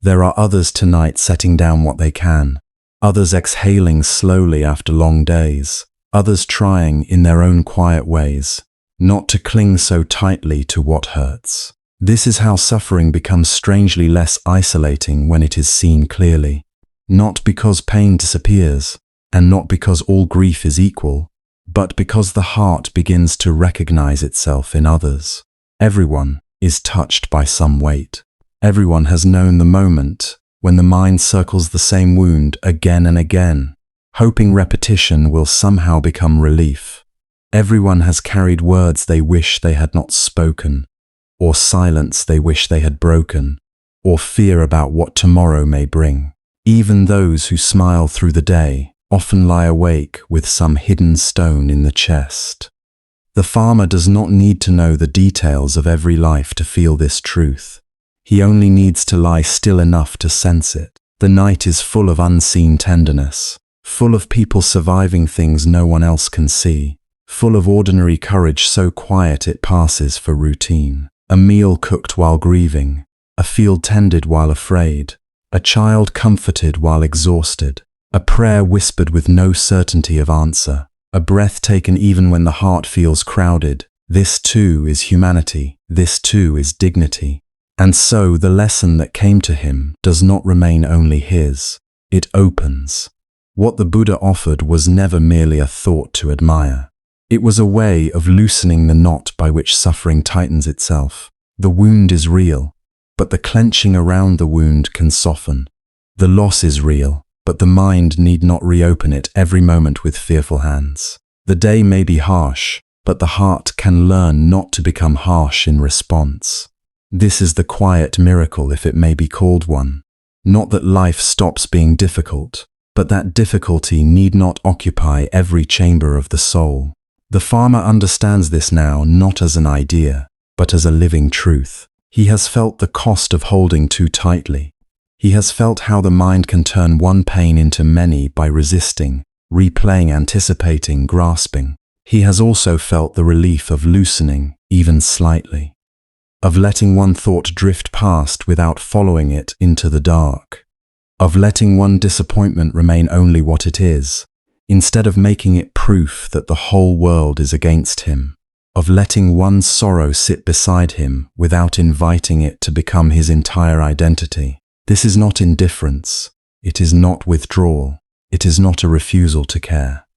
there are others tonight setting down what they can, others exhaling slowly after long days, others trying in their own quiet ways not to cling so tightly to what hurts. This is how suffering becomes strangely less isolating when it is seen clearly. Not because pain disappears, and not because all grief is equal, but because the heart begins to recognize itself in others. Everyone is touched by some weight. Everyone has known the moment when the mind circles the same wound again and again, hoping repetition will somehow become relief. Everyone has carried words they wish they had not spoken, or silence they wish they had broken, or fear about what tomorrow may bring. Even those who smile through the day often lie awake with some hidden stone in the chest. The farmer does not need to know the details of every life to feel this truth. He only needs to lie still enough to sense it. The night is full of unseen tenderness, full of people surviving things no one else can see, full of ordinary courage so quiet it passes for routine. A meal cooked while grieving, a field tended while afraid, a child comforted while exhausted, a prayer whispered with no certainty of answer, a breath taken even when the heart feels crowded. This too is humanity, this too is dignity. And so the lesson that came to him does not remain only his, it opens. What the Buddha offered was never merely a thought to admire. It was a way of loosening the knot by which suffering tightens itself. The wound is real, but the clenching around the wound can soften. The loss is real, but the mind need not reopen it every moment with fearful hands. The day may be harsh, but the heart can learn not to become harsh in response. This is the quiet miracle, if it may be called one. Not that life stops being difficult, but that difficulty need not occupy every chamber of the soul. The farmer understands this now not as an idea, but as a living truth. He has felt the cost of holding too tightly. He has felt how the mind can turn one pain into many by resisting, replaying, anticipating, grasping. He has also felt the relief of loosening, even slightly, of letting one thought drift past without following it into the dark, of letting one disappointment remain only what it is, instead of making it proof that the whole world is against him, of letting one sorrow sit beside him without inviting it to become his entire identity. This is not indifference, it is not withdrawal, it is not a refusal to care.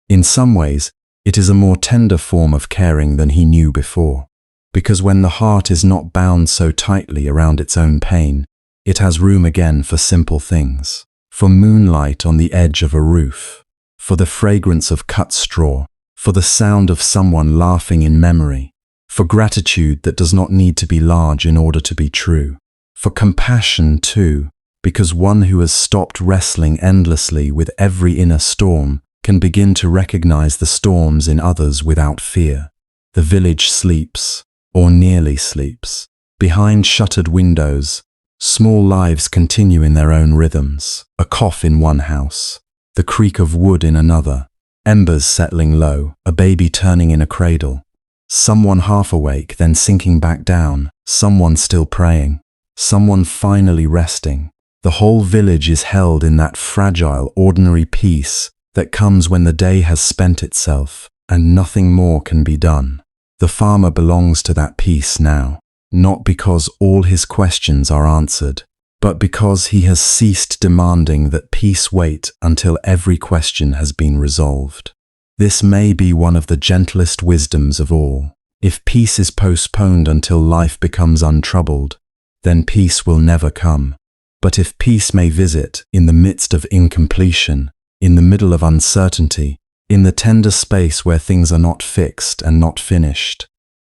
In some ways, it is a more tender form of caring than he knew before, because when the heart is not bound so tightly around its own pain, it has room again for simple things, for moonlight on the edge of a roof, for the fragrance of cut straw, for the sound of someone laughing in memory, for gratitude that does not need to be large in order to be true, for compassion too, because one who has stopped wrestling endlessly with every inner storm can begin to recognize the storms in others without fear. The village sleeps, or nearly sleeps. Behind shuttered windows, small lives continue in their own rhythms. A cough in one house, the creak of wood in another, embers settling low, a baby turning in a cradle, someone half awake then sinking back down, someone still praying, someone finally resting. The whole village is held in that fragile, ordinary peace that comes when the day has spent itself and nothing more can be done. The farmer belongs to that peace now, not because all his questions are answered, but because he has ceased demanding that peace wait until every question has been resolved. This may be one of the gentlest wisdoms of all. If peace is postponed until life becomes untroubled, then peace will never come. But if peace may visit in the midst of incompletion, in the middle of uncertainty, in the tender space where things are not fixed and not finished,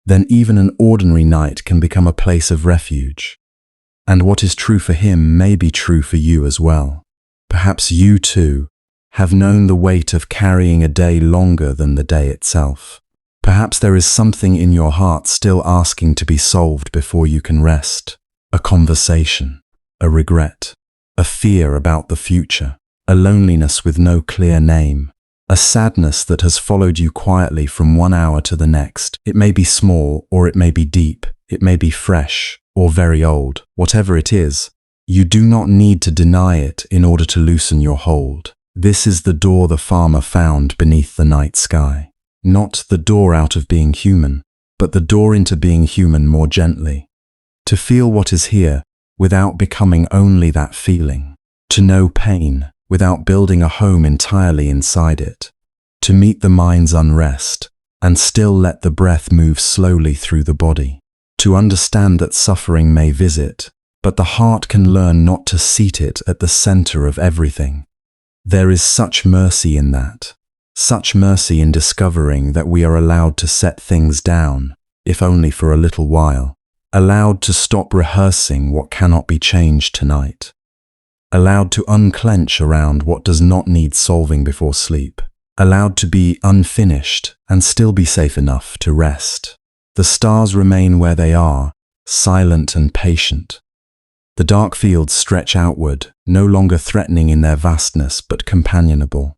then even an ordinary night can become a place of refuge. And what is true for him may be true for you as well. Perhaps you too have known the weight of carrying a day longer than the day itself. Perhaps there is something in your heart still asking to be solved before you can rest. A conversation, a regret, a fear about the future, a loneliness with no clear name, a sadness that has followed you quietly from one hour to the next. It may be small or it may be deep, it may be fresh or very old. Whatever it is, you do not need to deny it in order to loosen your hold. This is the door the farmer found beneath the night sky. Not the door out of being human, but the door into being human more gently. To feel what is here without becoming only that feeling. To know pain without building a home entirely inside it. To meet the mind's unrest and still let the breath move slowly through the body. To understand that suffering may visit, but the heart can learn not to seat it at the center of everything. There is such mercy in that. Such mercy in discovering that we are allowed to set things down, if only for a little while. Allowed to stop rehearsing what cannot be changed tonight. Allowed to unclench around what does not need solving before sleep. Allowed to be unfinished and still be safe enough to rest. The stars remain where they are, silent and patient. The dark fields stretch outward, no longer threatening in their vastness but companionable.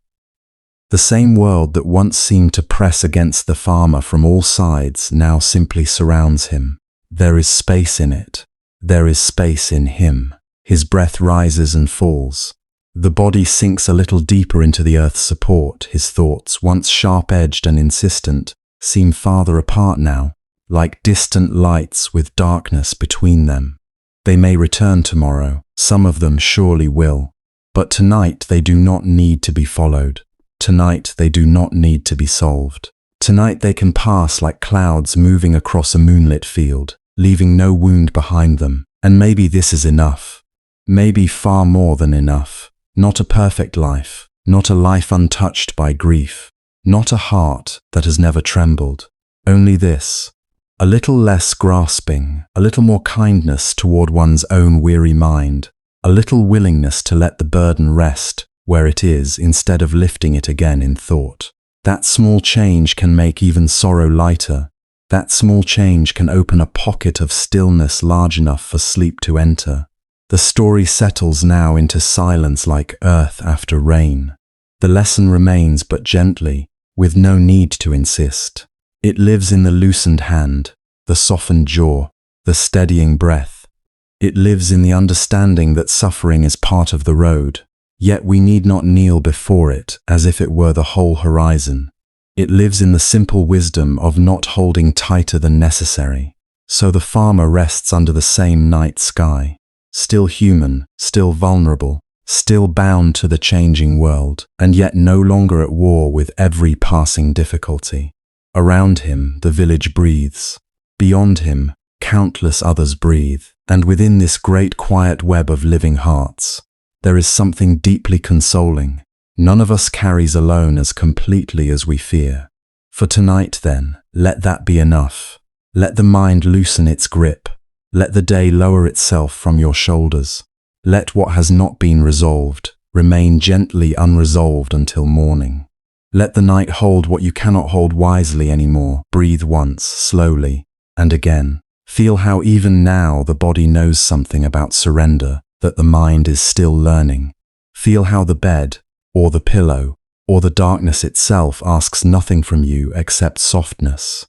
The same world that once seemed to press against the farmer from all sides now simply surrounds him. There is space in it. There is space in him. His breath rises and falls. The body sinks a little deeper into the earth's support. His thoughts, once sharp-edged and insistent, seem farther apart now, like distant lights with darkness between them. They may return tomorrow, some of them surely will. But tonight they do not need to be followed. Tonight they do not need to be solved. Tonight they can pass like clouds moving across a moonlit field, leaving no wound behind them. And maybe this is enough. Maybe far more than enough. Not a perfect life, not a life untouched by grief, not a heart that has never trembled. Only this, a little less grasping, a little more kindness toward one's own weary mind, a little willingness to let the burden rest where it is instead of lifting it again in thought. That small change can make even sorrow lighter. That small change can open a pocket of stillness large enough for sleep to enter. The story settles now into silence like earth after rain. The lesson remains but gently, with no need to insist. It lives in the loosened hand, the softened jaw, the steadying breath. It lives in the understanding that suffering is part of the road, yet we need not kneel before it as if it were the whole horizon. It lives in the simple wisdom of not holding tighter than necessary. So the farmer rests under the same night sky. Still human, still vulnerable, still bound to the changing world, and yet no longer at war with every passing difficulty. Around him, the village breathes. Beyond him, countless others breathe. And within this great quiet web of living hearts, there is something deeply consoling. None of us carries alone as completely as we fear. For tonight, then, let that be enough. Let the mind loosen its grip. Let the day lower itself from your shoulders. Let what has not been resolved remain gently unresolved until morning. Let the night hold what you cannot hold wisely anymore. Breathe once, slowly, and again. Feel how even now the body knows something about surrender that the mind is still learning. Feel how the bed, or the pillow, or the darkness itself asks nothing from you except softness.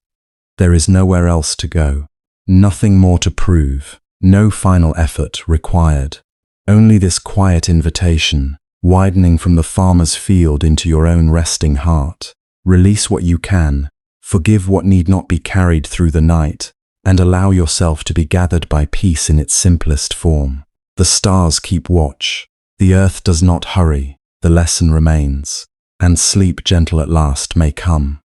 There is nowhere else to go. Nothing more to prove, no final effort required. Only this quiet invitation, widening from the farmer's field into your own resting heart. Release what you can, forgive what need not be carried through the night, and allow yourself to be gathered by peace in its simplest form. The stars keep watch, the earth does not hurry, the lesson remains, and sleep gentle at last may come.